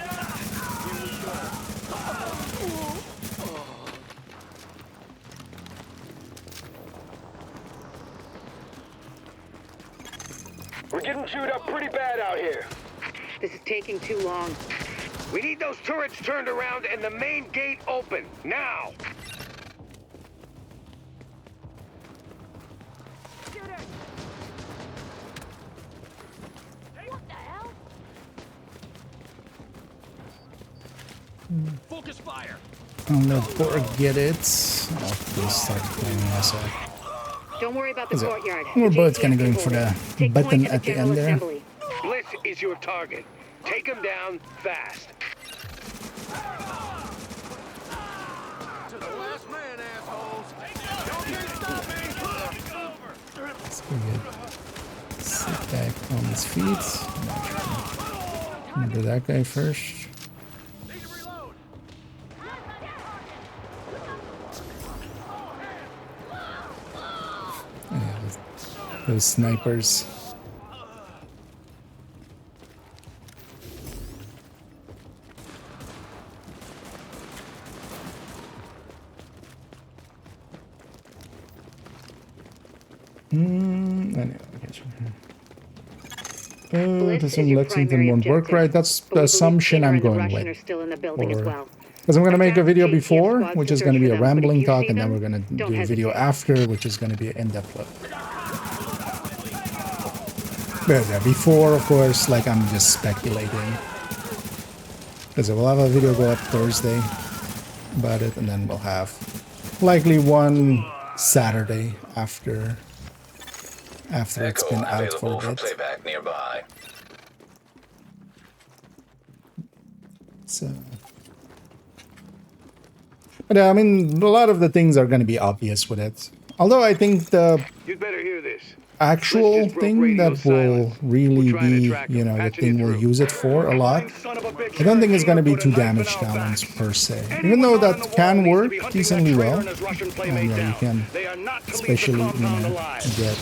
[SPEAKER 6] We're getting chewed up pretty bad out here.
[SPEAKER 16] This is taking too long.
[SPEAKER 15] We need those turrets turned around and the main gate open, now!
[SPEAKER 3] What the hell?
[SPEAKER 5] Focus fire.
[SPEAKER 1] I'll let Borg get it. I'll just start playing myself.
[SPEAKER 16] Don't worry about the courtyard.
[SPEAKER 1] We're both kind of going for the button at the end there.
[SPEAKER 15] Bliss is your target. Take him down fast.
[SPEAKER 13] To the last man, assholes. Y'all can't stop me.
[SPEAKER 1] Let's go get sit back on his feet. I'm gonna do that guy first. Yeah, those snipers. Anyway, this in Lexington won't work right. That's the assumption I'm going with. Because I'm going to make a video before, which is going to be a rambling talk, and then we're going to do a video after, which is going to be an in-depth look. But yeah, before, of course, like I'm just speculating. Because we'll have a video go up Thursday about it, and then we'll have likely one Saturday after it's been out for a bit.
[SPEAKER 2] Playback nearby.
[SPEAKER 1] So, but I mean, a lot of the things are going to be obvious with it. Although I think the
[SPEAKER 15] You'd better hear this.
[SPEAKER 1] actual thing that will really be, you know, the thing we'll use it for a lot, I don't think it's going to be two damage talents per se. Even though that can work decently well, and yeah, you can especially, you know, get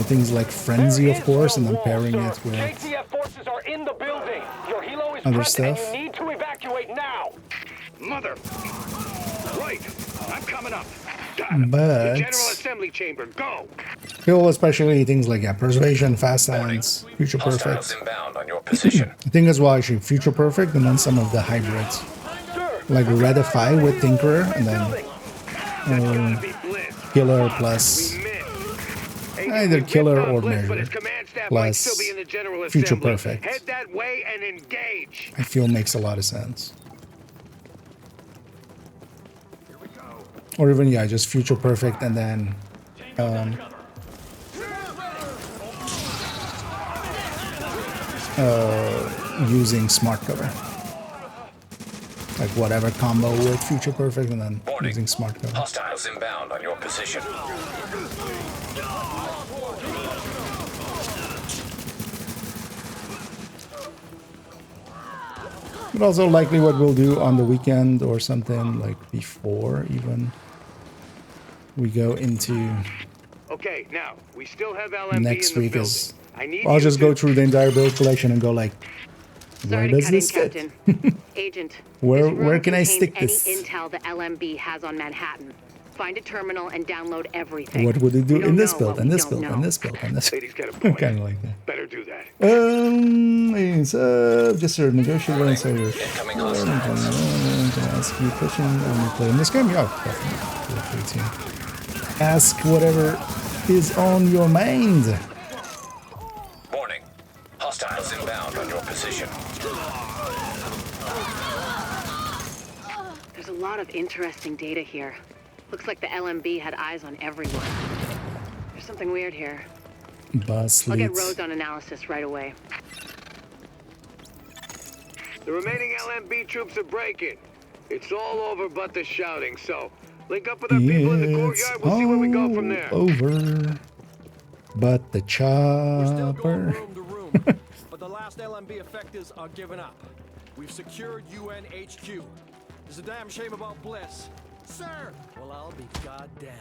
[SPEAKER 1] things like Frenzy, of course, and then pairing it with
[SPEAKER 6] JTF forces are in the building. Your helo is
[SPEAKER 1] other
[SPEAKER 6] prepped
[SPEAKER 1] stuff.
[SPEAKER 6] and you need to evacuate now.
[SPEAKER 15] Mother! Right! I'm coming up.
[SPEAKER 1] But
[SPEAKER 15] General Assembly Chamber, go!
[SPEAKER 1] Kill especially things like Persuasion, Fast Hands, Future Perfect.
[SPEAKER 2] Inbound on your position.
[SPEAKER 1] I think as well actually Future Perfect, and then some of the hybrids. Like Redify with Tinkerer, and then Killer plus either Killer or Measure plus Future Perfect.
[SPEAKER 15] Head that way and engage.
[SPEAKER 1] I feel makes a lot of sense. Or even, yeah, just Future Perfect and then using Smart Cover. Like whatever combo with Future Perfect and then using Smart Cover.
[SPEAKER 2] Hostiles inbound on your position.
[SPEAKER 1] But also likely what we'll do on the weekend or something, like before even we go into
[SPEAKER 15] Okay, now we still have LMB
[SPEAKER 1] next
[SPEAKER 15] in the
[SPEAKER 1] week
[SPEAKER 15] building.
[SPEAKER 1] is
[SPEAKER 15] I need
[SPEAKER 1] I'll
[SPEAKER 15] you
[SPEAKER 1] just
[SPEAKER 15] to...
[SPEAKER 1] go through the entire build collection and go like, where
[SPEAKER 16] Sorry to
[SPEAKER 1] does
[SPEAKER 16] cut in,
[SPEAKER 1] this fit?
[SPEAKER 16] Captain. Agent,
[SPEAKER 1] Where
[SPEAKER 16] this room
[SPEAKER 1] can I
[SPEAKER 16] contains
[SPEAKER 1] stick
[SPEAKER 16] any
[SPEAKER 1] this?
[SPEAKER 16] intel the LMB has on Manhattan. Find a terminal and download everything.
[SPEAKER 1] What would it do
[SPEAKER 16] We don't
[SPEAKER 1] in this
[SPEAKER 16] know
[SPEAKER 1] build,
[SPEAKER 16] what
[SPEAKER 1] and
[SPEAKER 16] we
[SPEAKER 1] this
[SPEAKER 16] don't
[SPEAKER 1] build,
[SPEAKER 16] know.
[SPEAKER 1] and this build, and this?
[SPEAKER 15] Ladies get a point.
[SPEAKER 1] Kind of like that.
[SPEAKER 15] Better do that.
[SPEAKER 1] It's just a negotiable and so you're sure. Can I ask you a question when you play in this game? Yeah, definitely. Feel free to ask whatever is on your mind.
[SPEAKER 2] Warning. Hostiles inbound on your position.
[SPEAKER 16] There's a lot of interesting data here. Looks like the LMB had eyes on everyone. There's something weird here.
[SPEAKER 1] Bus
[SPEAKER 16] I'll get
[SPEAKER 1] leads.
[SPEAKER 16] Rhodes on analysis right away.
[SPEAKER 15] The remaining LMB troops are breaking. It's all over but the shouting, so link up with our people in the courtyard. We'll see where we go from there.
[SPEAKER 1] Over. But the
[SPEAKER 13] We're still going
[SPEAKER 1] chopper.
[SPEAKER 13] room to room, but the last LMB effectives are giving up. We've secured UN HQ. There's a damn shame about Bliss. Sir! Well, I'll be goddamned.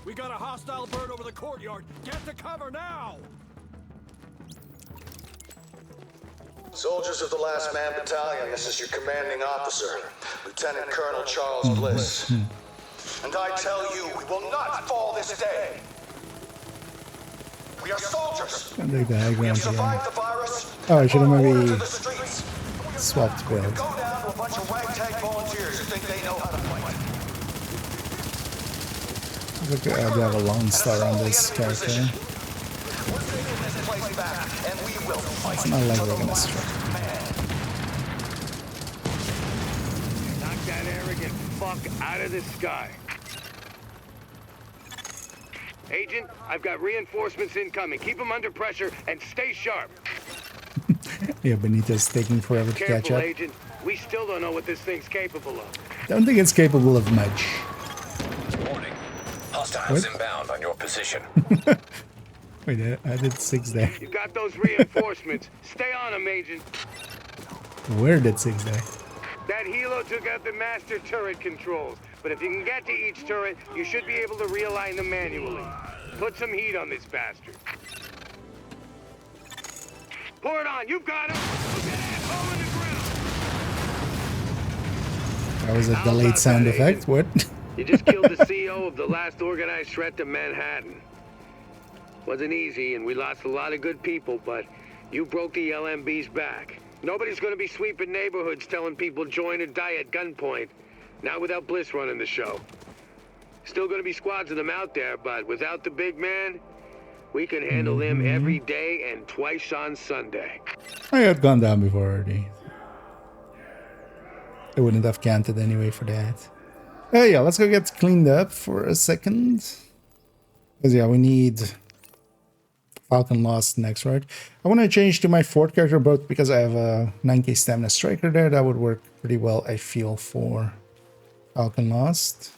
[SPEAKER 13] We got a hostile bird over the courtyard. Get to cover now!
[SPEAKER 10] Soldiers of the Last Man Battalion, this is your commanding officer, Lieutenant Colonel Charles Bliss. And I tell you, we will not fall this day. We are soldiers.
[SPEAKER 1] And the
[SPEAKER 10] We have
[SPEAKER 1] diagrams
[SPEAKER 10] survived
[SPEAKER 1] again.
[SPEAKER 10] the virus.
[SPEAKER 1] Oh, I should have
[SPEAKER 10] Order to
[SPEAKER 1] maybe
[SPEAKER 10] the streets.
[SPEAKER 1] swapped build.
[SPEAKER 10] Go down to a bunch of ragtag volunteers who think they know how to fight.
[SPEAKER 1] Look, I do have a Lone Star on this character.
[SPEAKER 10] We're taking this place back, and we will fight.
[SPEAKER 1] It's not like we're gonna strike.
[SPEAKER 15] Knock that arrogant fuck out of the sky. Agent, I've got reinforcements incoming. Keep them under pressure and stay sharp.
[SPEAKER 1] Yeah, Benito's taking forever to catch
[SPEAKER 15] Careful,
[SPEAKER 1] up.
[SPEAKER 15] Agent. We still don't know what this thing's capable of.
[SPEAKER 1] Don't think it's capable of much.
[SPEAKER 2] Warning. Hostiles
[SPEAKER 1] What?
[SPEAKER 2] inbound on your position.
[SPEAKER 1] Wait, I did 6 there.
[SPEAKER 15] You got those reinforcements. Stay on them, Agent.
[SPEAKER 1] Where did 6 there?
[SPEAKER 15] That helo took out the master turret controls, but if you can get to each turret, you should be able to realign them manually. Put some heat on this bastard. Pour it on, you've got him! Look at that, hole in the ground!
[SPEAKER 1] That was a
[SPEAKER 15] How
[SPEAKER 1] delayed
[SPEAKER 15] about
[SPEAKER 1] sound
[SPEAKER 15] that,
[SPEAKER 1] effect. What?
[SPEAKER 15] You just killed the CEO of the last organized threat to Manhattan. Wasn't easy, and we lost a lot of good people, but you broke the LMB's back. Nobody's gonna be sweeping neighborhoods telling people join or die at gunpoint. Not without Bliss running the show. Still gonna be squads of them out there, but without the big man, we can handle them every day and twice on Sunday.
[SPEAKER 1] I had gone down before already. I wouldn't have counted anyway for that. Yeah, let's go get cleaned up for a second. Because yeah, we need Falcon Lost next, right? I want to change to my 4th character both because I have a 9k stamina striker there. That would work pretty well, I feel, for Falcon Lost.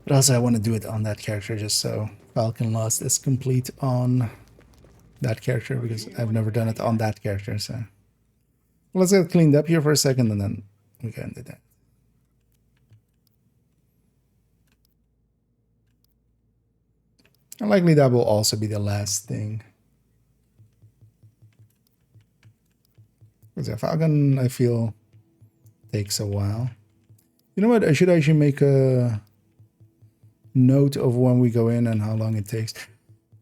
[SPEAKER 1] But also I want to do it on that character just so Falcon Lost is complete on that character because I've never done it on that character. So let's get cleaned up here for a second and then we can do that. And likely that will also be the last thing. Because yeah, Falcon, I feel, takes a while. You know what? I should actually make a note of when we go in and how long it takes.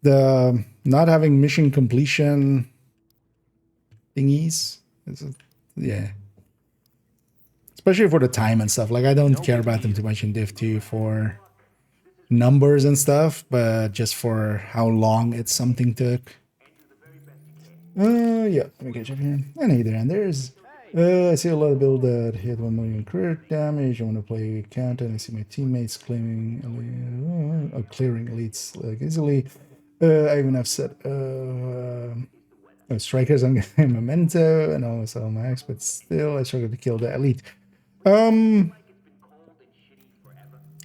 [SPEAKER 1] The not having mission completion thingies. Yeah. Especially for the time and stuff. Like, I don't care about them too much in Div 2 for numbers and stuff, but just for how long it's something took. Yeah, let me catch up here. And hey there, and there's I see a lot of build that hit 1 million crit damage. I want to play count, and I see my teammates clearing elites like easily. I even have set strikers on Memento and also Max, but still I struggle to kill the elite.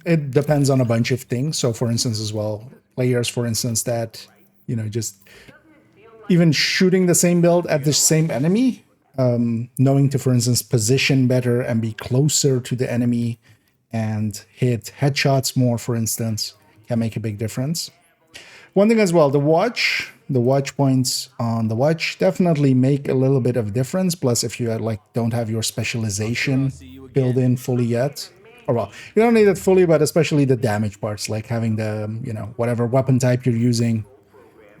[SPEAKER 1] It depends on a bunch of things. So for instance as well, players for instance that, you know, just even shooting the same build at the same enemy knowing to, for instance, position better and be closer to the enemy and hit headshots more, for instance, can make a big difference. One thing as well, the watch points on the watch definitely make a little bit of difference. Plus, if you like don't have your specialization built in fully yet, or well, you don't need it fully, but especially the damage parts, like having the, you know, whatever weapon type you're using,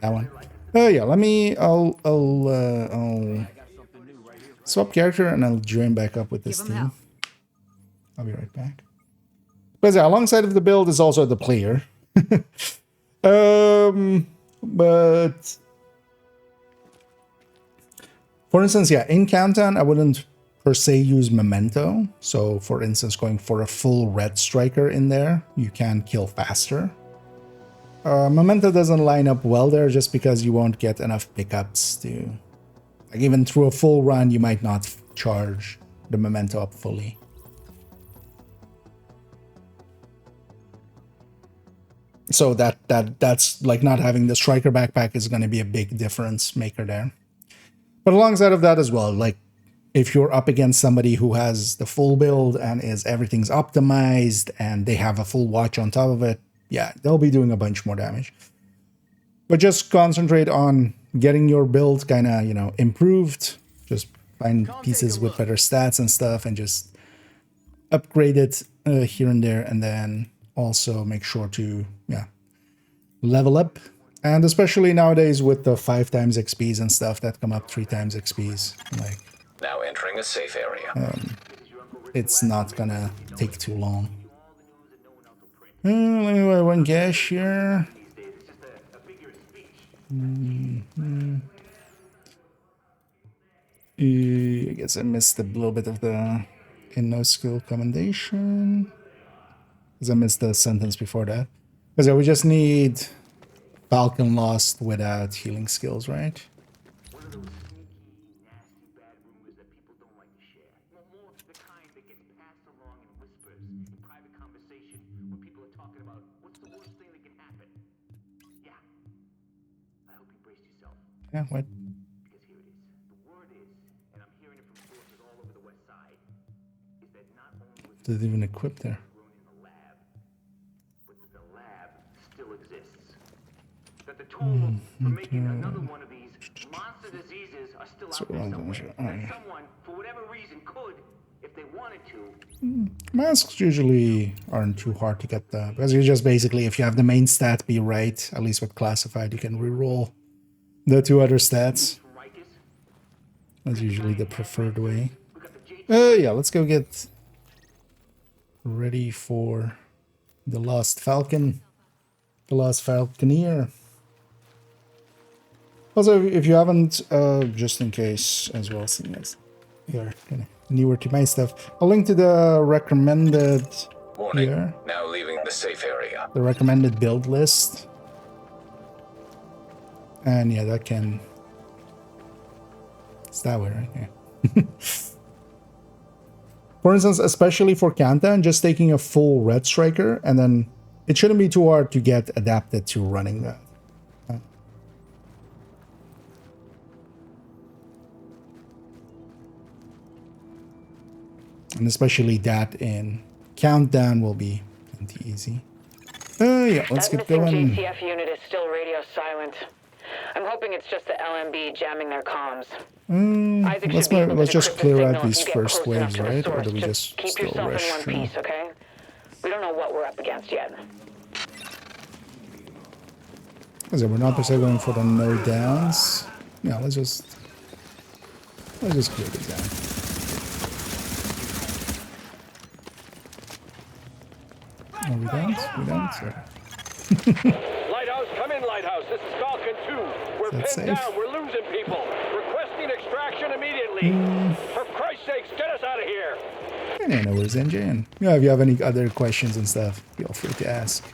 [SPEAKER 1] that one. Oh yeah, I'll swap character and I'll join back up with this team. I'll be right back. But yeah, alongside of the build is also the player. But for instance, yeah, in Countdown, I wouldn't per se use Memento. So for instance, going for a full red striker in there, you can kill faster. Memento doesn't line up well there just because you won't get enough pickups to, like, even through a full run, you might not charge the Memento up fully. So that's like not having the striker backpack is going to be a big difference maker there. But alongside of that as well, like if you're up against somebody who has the full build and everything's optimized and they have a full watch on top of it, yeah, they'll be doing a bunch more damage. But just concentrate on getting your build kind of, you know, improved. Just find pieces with better stats and stuff and just upgrade it here and there, and then also make sure to, yeah, level up. And especially nowadays with the 5 times XPs and stuff that come up 3 times XPs, like,
[SPEAKER 2] now entering a safe area.
[SPEAKER 1] It's not gonna take too long. Let me buy 1 cash here. I guess I missed a little bit of the in no skill commendation. Because I missed the sentence before that. Because we just need Falcon Lost without healing skills, right? Yeah, what? Did it even equip there?
[SPEAKER 8] That the tool for making another one of these monster diseases are still out there somewhere. That someone, for whatever reason, could, if they wanted to.
[SPEAKER 1] Masks usually aren't too hard to get the, because you just basically, if you have the main stat be right, at least with classified, you can reroll the 2 other stats. That's usually the preferred way. Yeah, let's go get ready for the Lost Falcon, the Lost Falconeer. Also, if you haven't, just in case as well, seeing as you're kind of newer to my stuff, I'll link to the recommended
[SPEAKER 2] Warning,
[SPEAKER 1] here.
[SPEAKER 2] now leaving the safe area.
[SPEAKER 1] The recommended build list. And yeah, that can... It's that way, right? Yeah. For instance, especially for Countdown, just taking a full red striker, and then it shouldn't be too hard to get adapted to running that. And especially that in Countdown will be plenty easy. Yeah, let's get going.
[SPEAKER 16] That JTF unit is still radio silent. I'm hoping it's just the LMB jamming their comms.
[SPEAKER 1] Let's just clear out these first waves, right? Or do we just
[SPEAKER 16] keep
[SPEAKER 1] still
[SPEAKER 16] yourself
[SPEAKER 1] rush?
[SPEAKER 16] in one piece, okay? We don't know what we're up against yet.
[SPEAKER 1] So we're not per se going for the no downs. Yeah, let's just clear this down. Are we down? We down? Sorry.
[SPEAKER 6] Lighthouse, come in, Lighthouse. This is Falcon 2. We're pinned
[SPEAKER 1] safe?
[SPEAKER 6] down. We're losing people. Requesting extraction immediately. For Christ's sakes, get us out of here.
[SPEAKER 1] Yeah, no worries, NJ. And yeah, if you have any other questions and stuff, feel free to ask.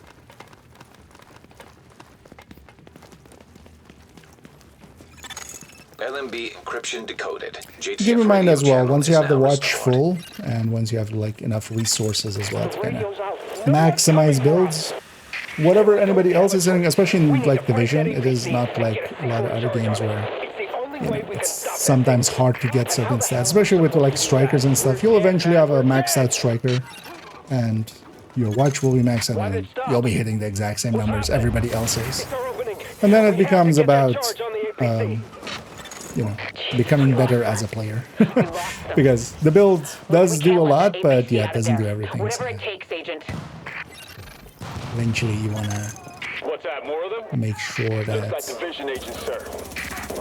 [SPEAKER 2] LMB encryption decoded.
[SPEAKER 1] Keep in mind as well, once you have the watch full, and once you have like enough resources as well to kind of maximize builds, whatever anybody else is doing, especially in like Division, it is not like a lot of other games where you know, it's sometimes hard to get certain stats, especially with like strikers and stuff. You'll eventually have a maxed out striker, and your watch will be maxed out, and you'll be hitting the exact same numbers everybody else is. And then it becomes about, you know, becoming better as a player. Because the build does do a lot, but yeah, it doesn't do everything.
[SPEAKER 16] Whatever it takes, Agent.
[SPEAKER 1] Eventually, you want to
[SPEAKER 6] What's that, more of them?
[SPEAKER 1] make sure that...
[SPEAKER 6] Looks like division agents, sir.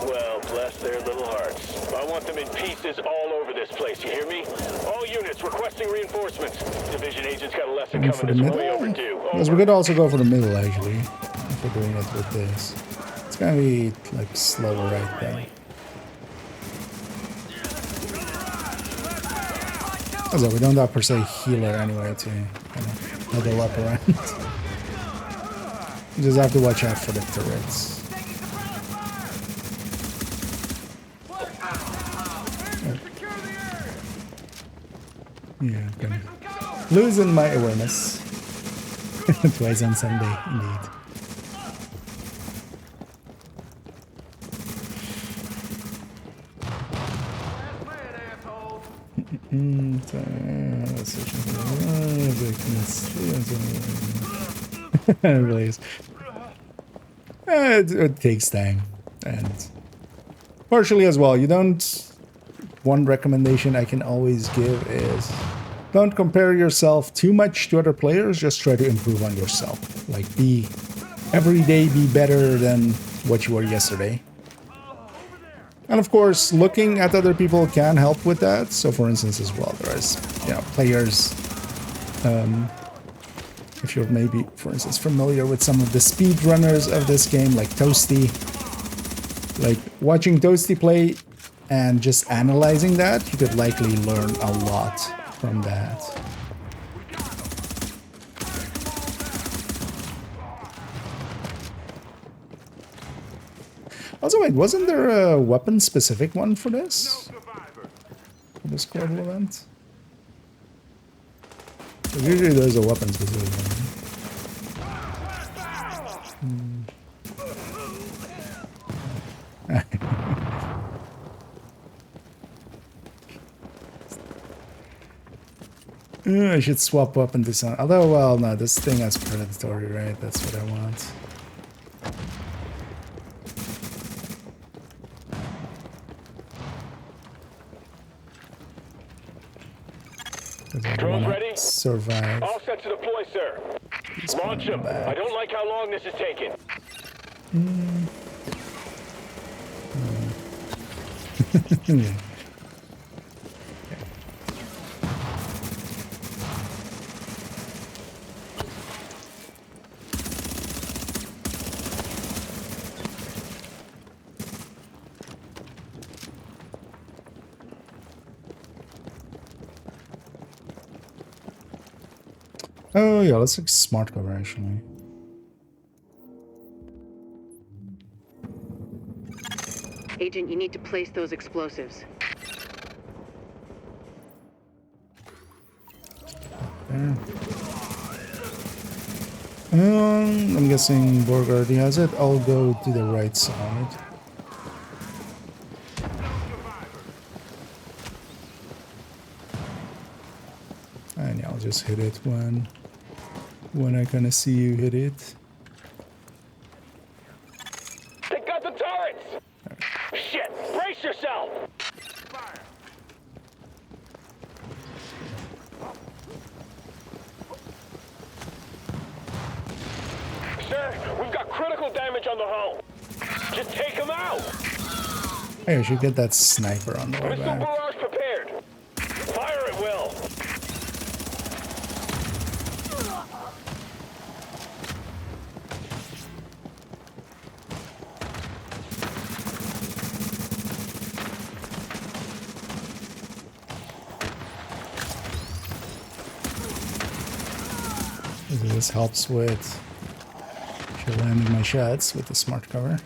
[SPEAKER 6] Well, bless their little hearts. I want them in pieces all over this place, you hear me? All units requesting reinforcements. Division agents got a lesson
[SPEAKER 1] Going for the
[SPEAKER 6] coming that's
[SPEAKER 1] middle?
[SPEAKER 6] way overdue.
[SPEAKER 1] Because we could also go for the middle, actually, if we're doing it with this. It's gonna be, like, slower right there. Also, we don't have per se healer anyway to kind of level up around. You just have to watch out for the turrets. Yeah, okay. Losing my awareness. Twice on Sunday, indeed. It really is. It takes time, and partially as well, you don't... One recommendation I can always give is don't compare yourself too much to other players, just try to improve on yourself. Like, every day be better than what you were yesterday. And of course, looking at other people can help with that. So for instance as well, there's, you know, players, if you're maybe, for instance, familiar with some of the speedrunners of this game, like Toasty. Like, watching Toasty play and just analyzing that, you could likely learn a lot from that. Also, wait, wasn't there a weapon-specific one for this? For this global event? Usually there's a weapon-specific one. I should swap up into some... Although, well, no, this thing has predatory, right? That's what I want.
[SPEAKER 6] Drones ready?
[SPEAKER 1] Survive.
[SPEAKER 6] All set to deploy, sir. Launch them. I don't like how long this is taking.
[SPEAKER 1] Yeah. Oh yeah, let's take smart cover actually.
[SPEAKER 16] Agent, you need to place those explosives.
[SPEAKER 1] There. I'm guessing Borg already has it. I'll go to the right side. And yeah, I'll just hit it when I kind of see you hit it.
[SPEAKER 6] They got the turrets! Shit! Brace yourself! Sir, we've got critical damage on the hull. Just take them out!
[SPEAKER 1] Hey, I should get that sniper on the way
[SPEAKER 6] Missile
[SPEAKER 1] back.
[SPEAKER 6] barrage prepared. Fire at will.
[SPEAKER 1] This helps with landing my shots with the smart cover.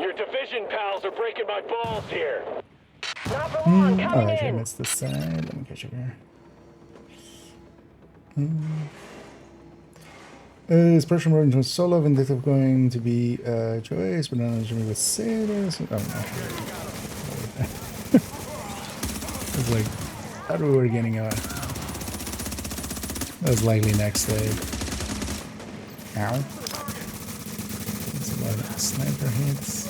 [SPEAKER 6] Your division pals are breaking my balls here.
[SPEAKER 9] Not for long,
[SPEAKER 1] Oh,
[SPEAKER 9] coming
[SPEAKER 1] actually, I
[SPEAKER 9] in.
[SPEAKER 1] missed this side. Let me catch up here. Is pressure moving to solo vindictive going to be a choice, but not sure with Sadus. Oh, no. It's like, I thought we were getting a. That was likely next wave. Ow. That's a lot of sniper hits.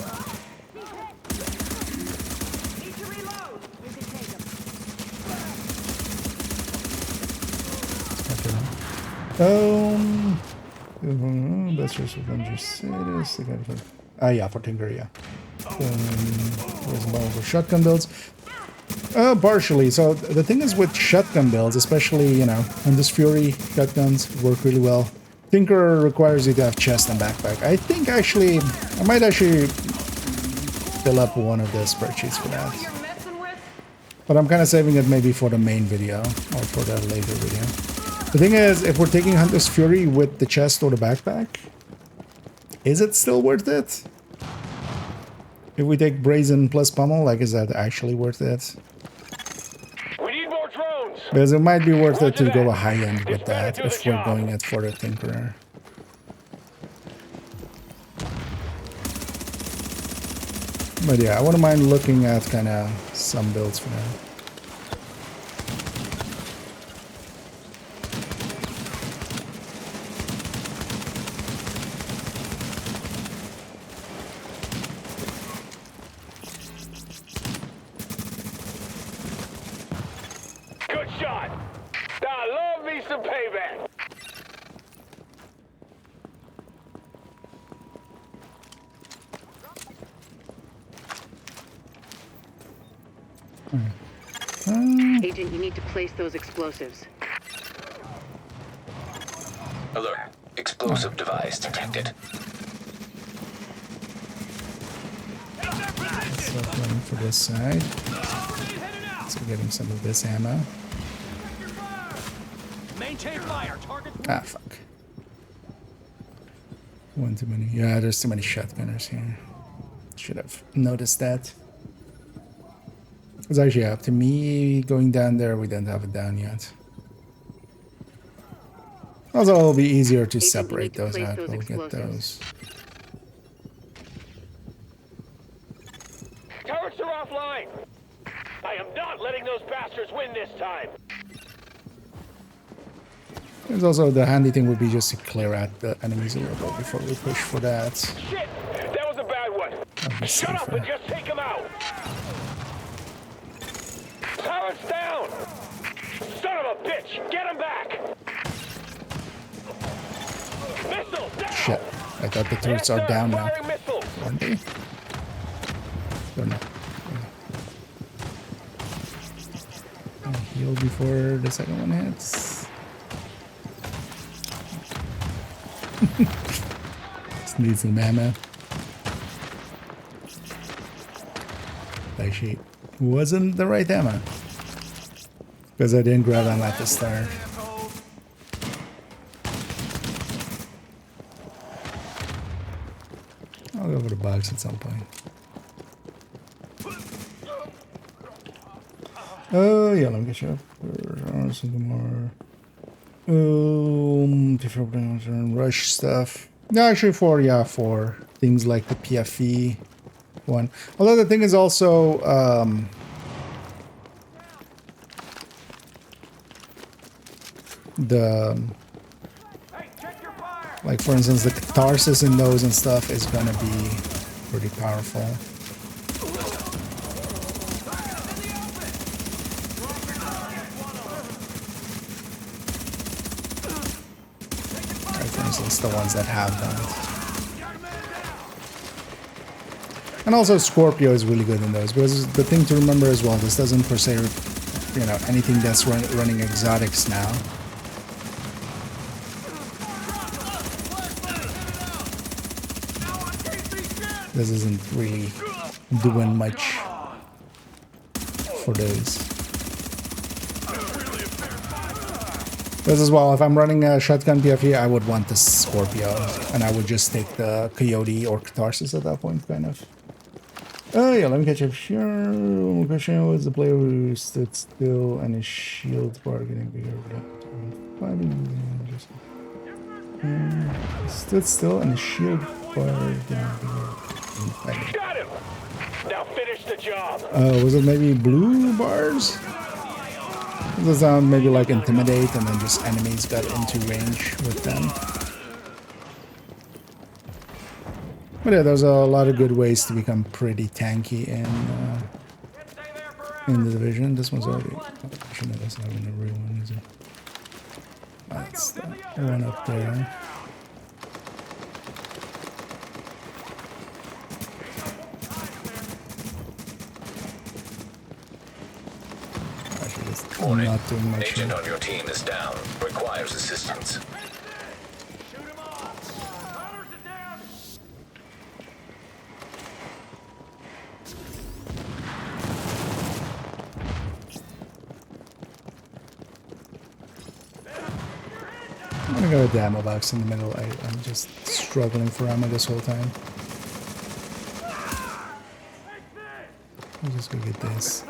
[SPEAKER 3] Need to reload. You can take them.
[SPEAKER 1] Best source of Sadus. Yeah, for Tinker, yeah. There's a model for shotgun builds. Partially. So the thing is with shotgun builds, especially, you know, on this Fury shotguns work really well. Tinker requires you to have chest and backpack. I think actually, I might actually fill up one of the spreadsheets for that. But I'm kind of saving it maybe for the main video or for the later video. The thing is, if we're taking Hunter's Fury with the chest or the backpack, is it still worth it? If we take Brazen plus Pummel, like, is that actually worth it?
[SPEAKER 6] We need more drones.
[SPEAKER 1] Because it might be worth it to go a high end with that if we're going it for the Tinkerer. But yeah, I wouldn't mind looking at kind of some builds for now.
[SPEAKER 6] Good shot. I love me some payback.
[SPEAKER 16] Agent, you need to place those explosives.
[SPEAKER 2] Alert. Explosive device detected.
[SPEAKER 1] So going for this side. So getting some of this ammo.
[SPEAKER 13] Maintain fire. Target.
[SPEAKER 1] Ah, fuck. One too many. Yeah, there's too many shotgunners here. Should have noticed that. It's actually up to me going down there. We don't have it down yet. Also, it'll be easier to separate those out. We'll get those.
[SPEAKER 6] Turrets are offline. I am not letting those bastards win this time.
[SPEAKER 1] There's also the handy thing would be just to clear out the enemies a little bit before we push for that.
[SPEAKER 6] Shit, that was a bad one. Shut up and just take him out. Turrets down. Son of a bitch, get him back. Missile down.
[SPEAKER 1] Shit, I thought the turrets are down now. Aren't they? Don't know. I'll heal before the second one hits. Just need some ammo. Actually, wasn't the right ammo. Because I didn't grab them at the start. I'll go for the box at some point. Oh, yeah, let me get you up. Something more. Different rush stuff. No, actually for things like the PFE one. Although the thing is also like for instance the catharsis in those and stuff is gonna be pretty powerful. Like for instance the ones that have that. And also Scorpio is really good in those, because the thing to remember as well, this doesn't per se, you know, anything that's running exotics now. This isn't really doing much for those. This as well, if I'm running a shotgun PFE, I would want the Scorpio, and I would just take the Coyote or Catharsis at that point, kind of. Oh yeah, let me catch up. Sure. One question was the player who stood still and his shield bar getting bigger without fighting. Stood still and his shield bar getting bigger.
[SPEAKER 6] Got him! Now finish the job.
[SPEAKER 1] Was it maybe blue bars? Does it sound maybe like intimidate and then just enemies got into range with them? But yeah, there's a lot of good ways to become pretty tanky in the division. This one's already. Oh, actually, no, that's not even a real one, is it? That's the one up there. Actually, I'm not doing much.
[SPEAKER 2] Agent on your team is down. Requires assistance.
[SPEAKER 1] I'm gonna go with the ammo box in the middle. I'm just struggling for ammo this whole time. I'll just go get this.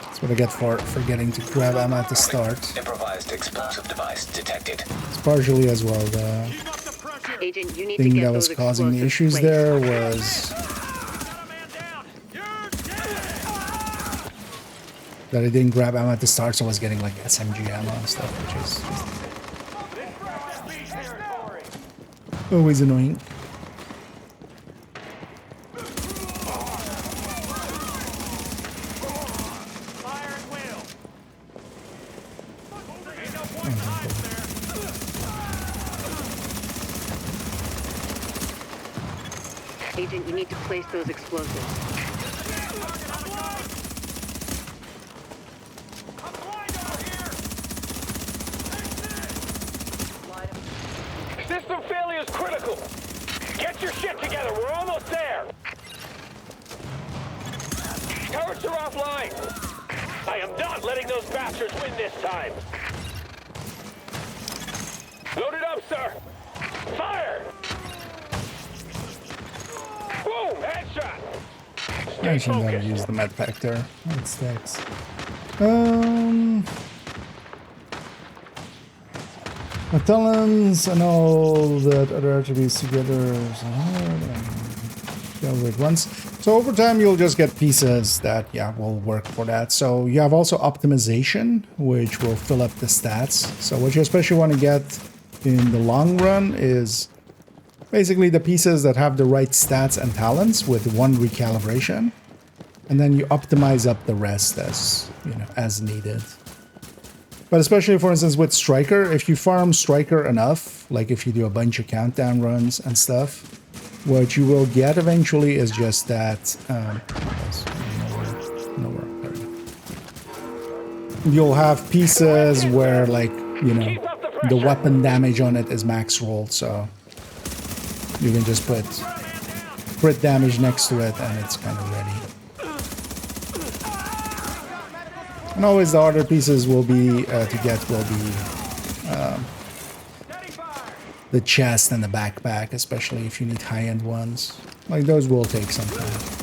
[SPEAKER 1] That's what I get for forgetting to grab ammo at the start.
[SPEAKER 2] Improvised explosive device detected.
[SPEAKER 1] It's partially as well the
[SPEAKER 16] Agent, you need
[SPEAKER 1] thing
[SPEAKER 16] to get
[SPEAKER 1] that was
[SPEAKER 16] those
[SPEAKER 1] causing the
[SPEAKER 16] explosives
[SPEAKER 1] issues
[SPEAKER 16] placed.
[SPEAKER 1] there was that I didn't grab ammo at the start, so I was getting like SMG ammo and stuff, which is just always annoying.
[SPEAKER 16] Agent, you need to place those explosives.
[SPEAKER 6] System failure is critical. Get your shit together. We're almost there. Turrets are offline. I am not letting those bastards win this time. Load it up, sir. Fire! Boom! Headshot!
[SPEAKER 1] I shouldn't have used the med pack there. That stacks. Talents and all that other attributes together. With once. So over time you'll just get pieces that will work for that. So you have also optimization, which will fill up the stats. So what you especially want to get in the long run is basically the pieces that have the right stats and talents with one recalibration, and then you optimize up the rest as needed. But especially, for instance, with Striker, if you farm Striker enough, like if you do a bunch of countdown runs and stuff, what you will get eventually is just that you'll have pieces where, like, the weapon damage on it is max rolled, so you can just put crit damage next to it and it's kind of ready. And always the harder pieces will be the chest and the backpack, especially if you need high-end ones. Like, those will take some time.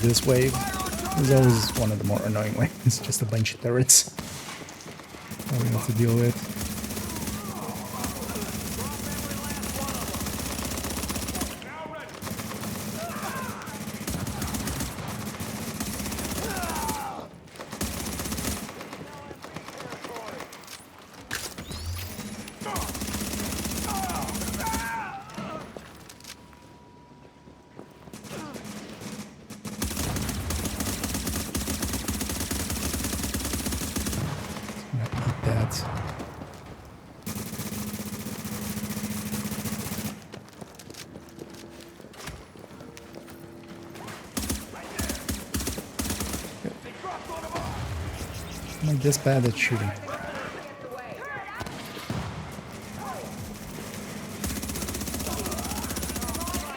[SPEAKER 1] This wave is always one of the more annoying waves. It's just a bunch of turrets that we have to deal with. I'm not this bad at shooting.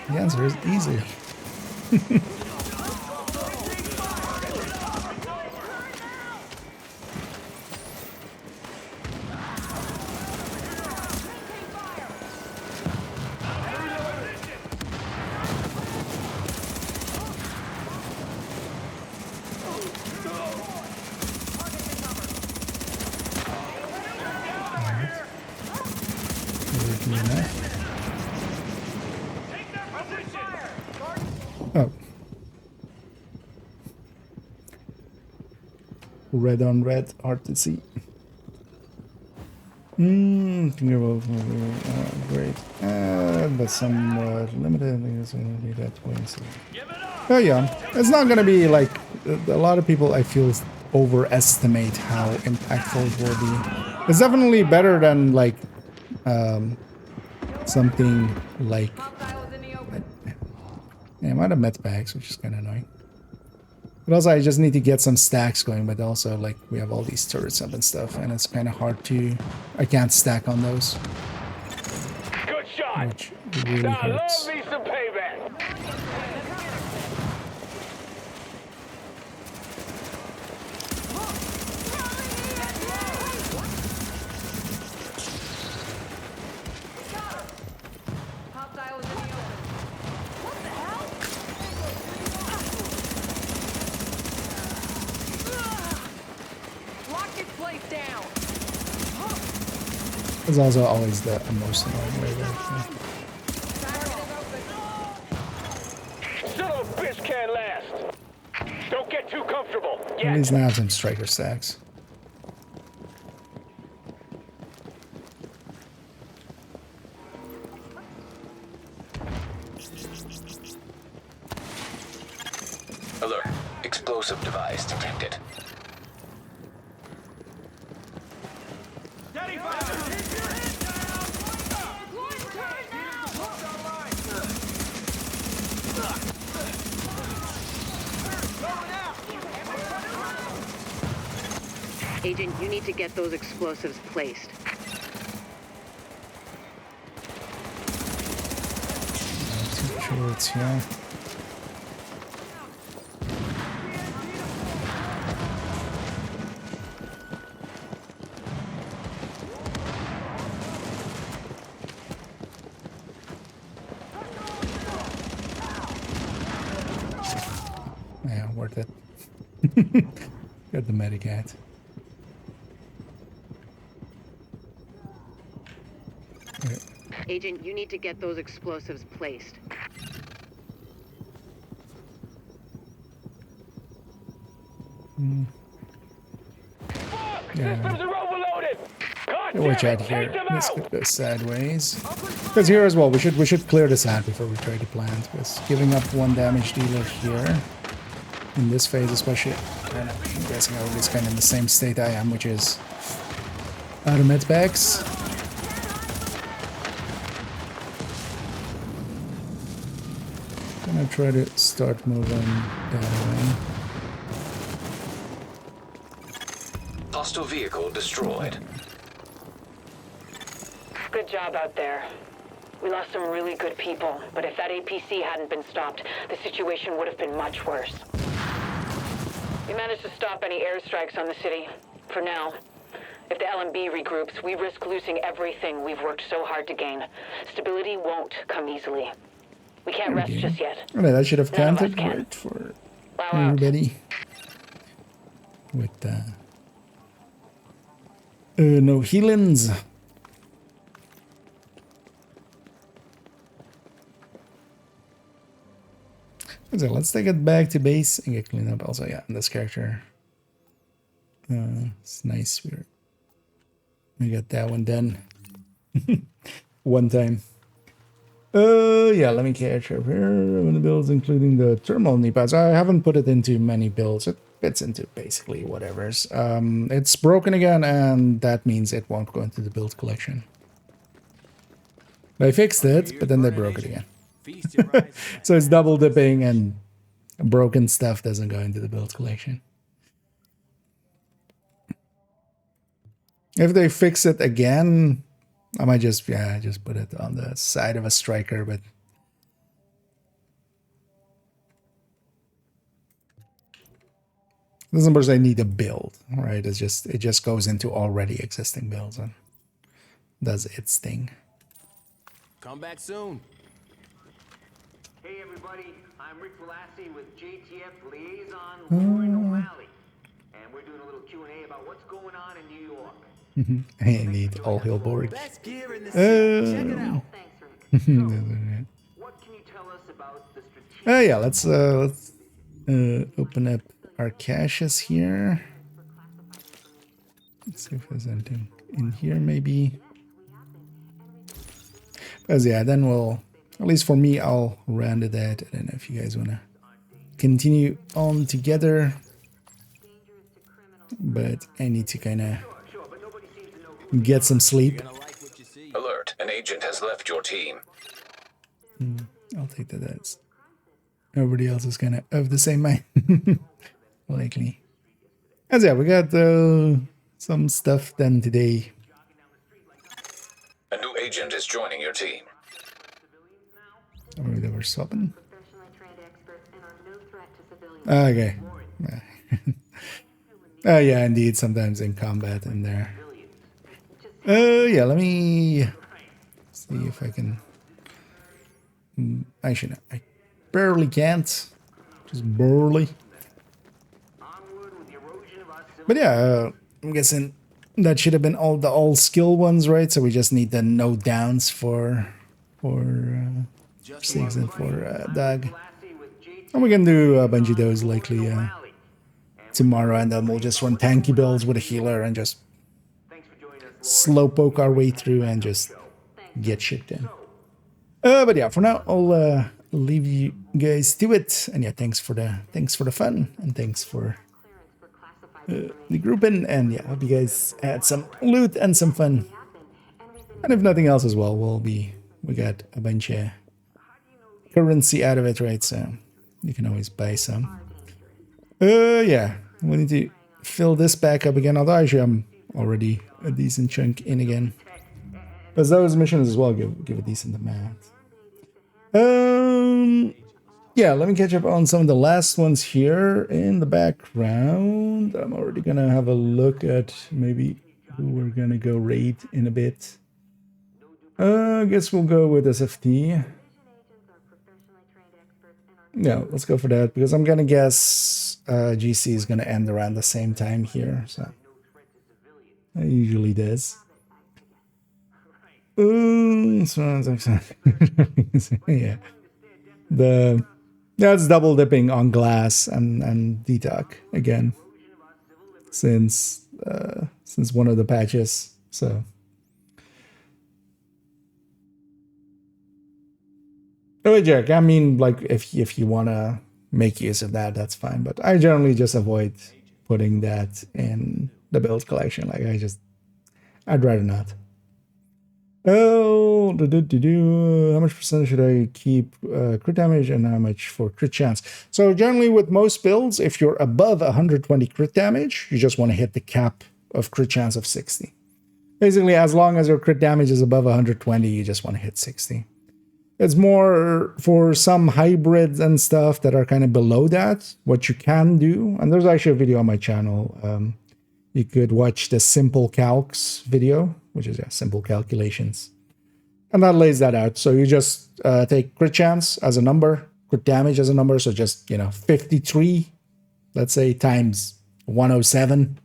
[SPEAKER 1] The answer is easy. Oh. Red on red, hard to see. Great. But somewhat limited. I think it's going to be that way. So. Oh yeah, it's not going to be like a lot of people. I feel overestimate how impactful it will be. It's definitely better than like something like. Yeah, I'm out of med bags, which is kind of annoying. But also, I just need to get some stacks going. But also, like, we have all these turrets up and stuff, and it's kind of hard to. I can't stack on those.
[SPEAKER 6] Good shot.
[SPEAKER 1] Which really hurts.
[SPEAKER 6] Love me some payback.
[SPEAKER 1] It's also always the most annoying way there.
[SPEAKER 6] Son of a bitch can't last. Don't get too comfortable.
[SPEAKER 1] At least now I have some striker stacks.
[SPEAKER 2] Alert. Explosive device detected.
[SPEAKER 16] Agent, you need to get those explosives placed.
[SPEAKER 1] Two turrets here. Yeah, worth it. Got the medicat.
[SPEAKER 16] Agent, you need to get those explosives placed.
[SPEAKER 6] Systems are overloaded.
[SPEAKER 1] Watch out here. This could go sideways. Because here as well, we should clear this out before we try to plant. Because giving up one damage dealer here in this phase, especially, I'm guessing everybody's kind of in the same state I am, which is out of med packs. Gonna try to start moving that way.
[SPEAKER 2] Hostile vehicle destroyed.
[SPEAKER 16] Good job out there. We lost some really good people, but if that APC hadn't been stopped, the situation would have been much worse. We managed to stop any airstrikes on the city, for now. If the LMB regroups, we risk losing everything we've worked so hard to gain. Stability won't come easily. We can't rest just yet.
[SPEAKER 1] Alright, I should have counted right for everybody. With no healings. So let's take it back to base and get cleaned up. Also, yeah, this character. It's nice. We got that one done. One time. Yeah, let me catch up here. The builds, including the thermal knee pads. I haven't put it into many builds. It fits into basically whatever's. It's broken again, and that means it won't go into the build collection. I fixed it, but then they broke it again. So it's double dipping, and broken stuff doesn't go into the build collection. If they fix it again, I might just put it on the side of a striker, but doesn't per se need a build, right? It just goes into already existing builds and does its thing.
[SPEAKER 13] Come back soon.
[SPEAKER 8] Hey everybody, I'm Rick Velassi with JTF Liaison Lauren O'Malley. And we're doing a little Q&A about what's going on in New York.
[SPEAKER 1] I need all hail Borg.
[SPEAKER 8] Best gear in the city. Check it out. Thanks, Rick. What can you tell us about the strategic...
[SPEAKER 1] Yeah, let's open up our caches here. Let's see if there's anything in here maybe. Because yeah, then we'll, at least for me, I'll round it out. I don't know if you guys want to continue on together. But I need to kind of get some sleep.
[SPEAKER 2] Alert, an agent has left your team.
[SPEAKER 1] I'll take that as everybody else is kind of of the same mind. Likely. As yeah, we got some stuff done today.
[SPEAKER 2] A new agent is joining your team.
[SPEAKER 1] Oh, they were swapping. Okay. Oh yeah, indeed. Sometimes in combat in there. Yeah. Let me see if I can. Actually, no, I barely can't. Just barely. But yeah, I'm guessing that should have been all the all skill ones, right? So we just need the no downs for Six and for Doug. And we can do a bunch of those likely tomorrow, and then we'll just run tanky builds with a healer and just slowpoke our way through and just get shit done. But yeah, for now I'll leave you guys to it. And yeah, thanks for the fun, and thanks for the grouping. And yeah, hope you guys had some loot and some fun. And if nothing else as well, we got a bunch of currency out of it, right? So you can always buy some. Yeah, we need to fill this back up again. Although actually I'm already a decent chunk in again. Because those missions as well give a decent amount. Yeah, let me catch up on some of the last ones here in the background. I'm already gonna have a look at maybe who we're gonna go raid in a bit. I guess we'll go with SFT. Yeah, let's go for that, because I'm gonna guess GC is gonna end around the same time here, so it usually does. Yeah, that's double dipping on glass and detox again since one of the patches. So. Oh, Jack, I mean, like, if you want to make use of that, that's fine. But I generally just avoid putting that in the build collection. Like, I'd rather not. Oh, how much percent should I keep crit damage and how much for crit chance? So generally with most builds, if you're above 120 crit damage, you just want to hit the cap of crit chance of 60. Basically, as long as your crit damage is above 120, you just want to hit 60. It's more for some hybrids and stuff that are kind of below that, what you can do. And there's actually a video on my channel. You could watch the simple calcs video, which is simple calculations. And that lays that out. So you just take crit chance as a number, crit damage as a number. So just, 53, let's say, times 107,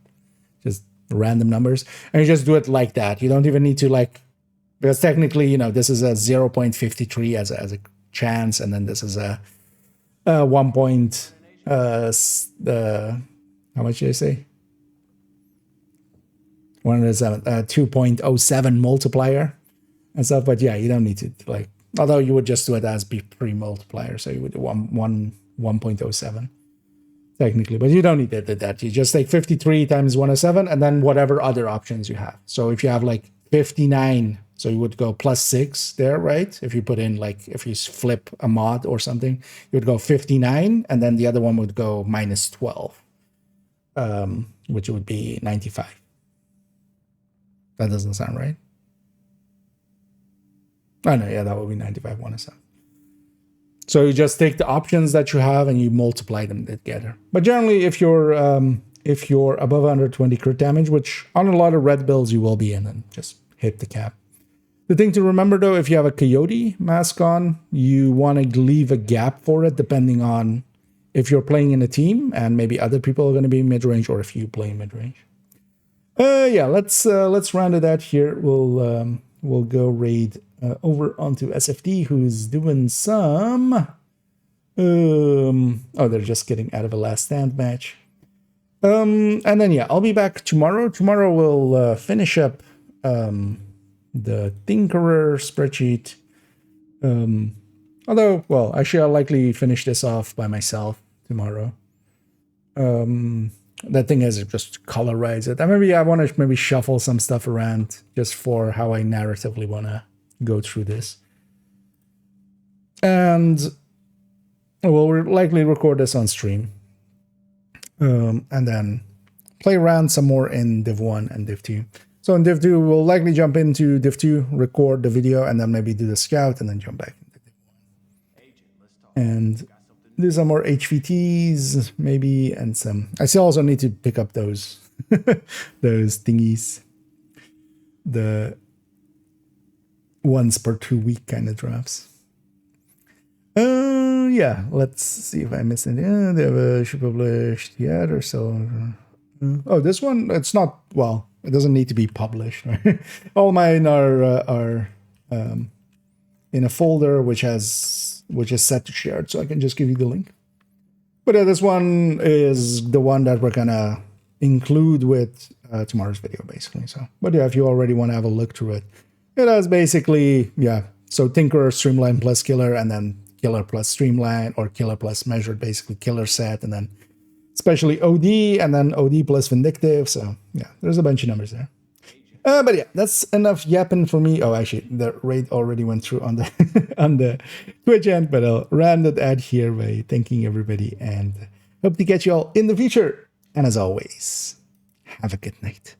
[SPEAKER 1] just random numbers. And you just do it like that. You don't even need to because technically, this is a 0.53 as a chance, and then this is a 1. How much did I say? 2.07 multiplier and stuff. But yeah, you don't need to although you would just do it as pre-multiplier, so you would do 1.07 technically, but you don't need that. You just take 53 times 107, and then whatever other options you have. So if you have 59. So you would go +6 there, right? If you put in if you flip a mod or something, you would go 59, and then the other one would go -12, which would be 95. That doesn't sound right. Oh no, yeah, that would be 95-107. So you just take the options that you have and you multiply them together. But generally, if you're above 120 crit damage, which on a lot of red builds you will be in, and just hit the cap. The thing to remember though, if you have a coyote mask on, you want to leave a gap for it depending on if you're playing in a team and maybe other people are going to be mid-range, or if you play mid-range. Yeah, let's round it out here. We'll go raid over onto SFD, who's doing some oh, they're just getting out of a last stand match. And then yeah, I'll be back tomorrow. Tomorrow we'll finish up the Tinkerer spreadsheet. Although, well, actually I'll likely finish this off by myself tomorrow. That thing is just colorize it. And maybe I want to shuffle some stuff around just for how I narratively want to go through this. And we'll likely record this on stream. And then play around some more in Div 1 and Div 2. So in Div 2, we'll likely jump into Div 2, record the video, and then maybe do the scout, and then jump back into Div 1. And do some more HVTs, maybe, and some... I still also need to pick up those, those thingies. The once per 2 week kind of drops. Yeah, let's see if I missed anything. They have should published yet or so. Oh, this one, it's not, well, it doesn't need to be published. Right? All mine are in a folder which is set to shared, so I can just give you the link. But yeah, this one is the one that we're gonna include with tomorrow's video, basically. So, but yeah, if you already want to have a look through it, it has basically, yeah, so Tinkerer, Streamline plus Killer, and then Killer plus Streamline, or Killer plus Measured, basically Killer set, and then especially OD, and then OD plus Vindictive. So yeah, there's a bunch of numbers there. But yeah, that's enough yapping for me. Oh, actually, the raid already went through on the on the Twitch end, but I'll round it out here by thanking everybody, and hope to catch you all in the future. And as always, have a good night.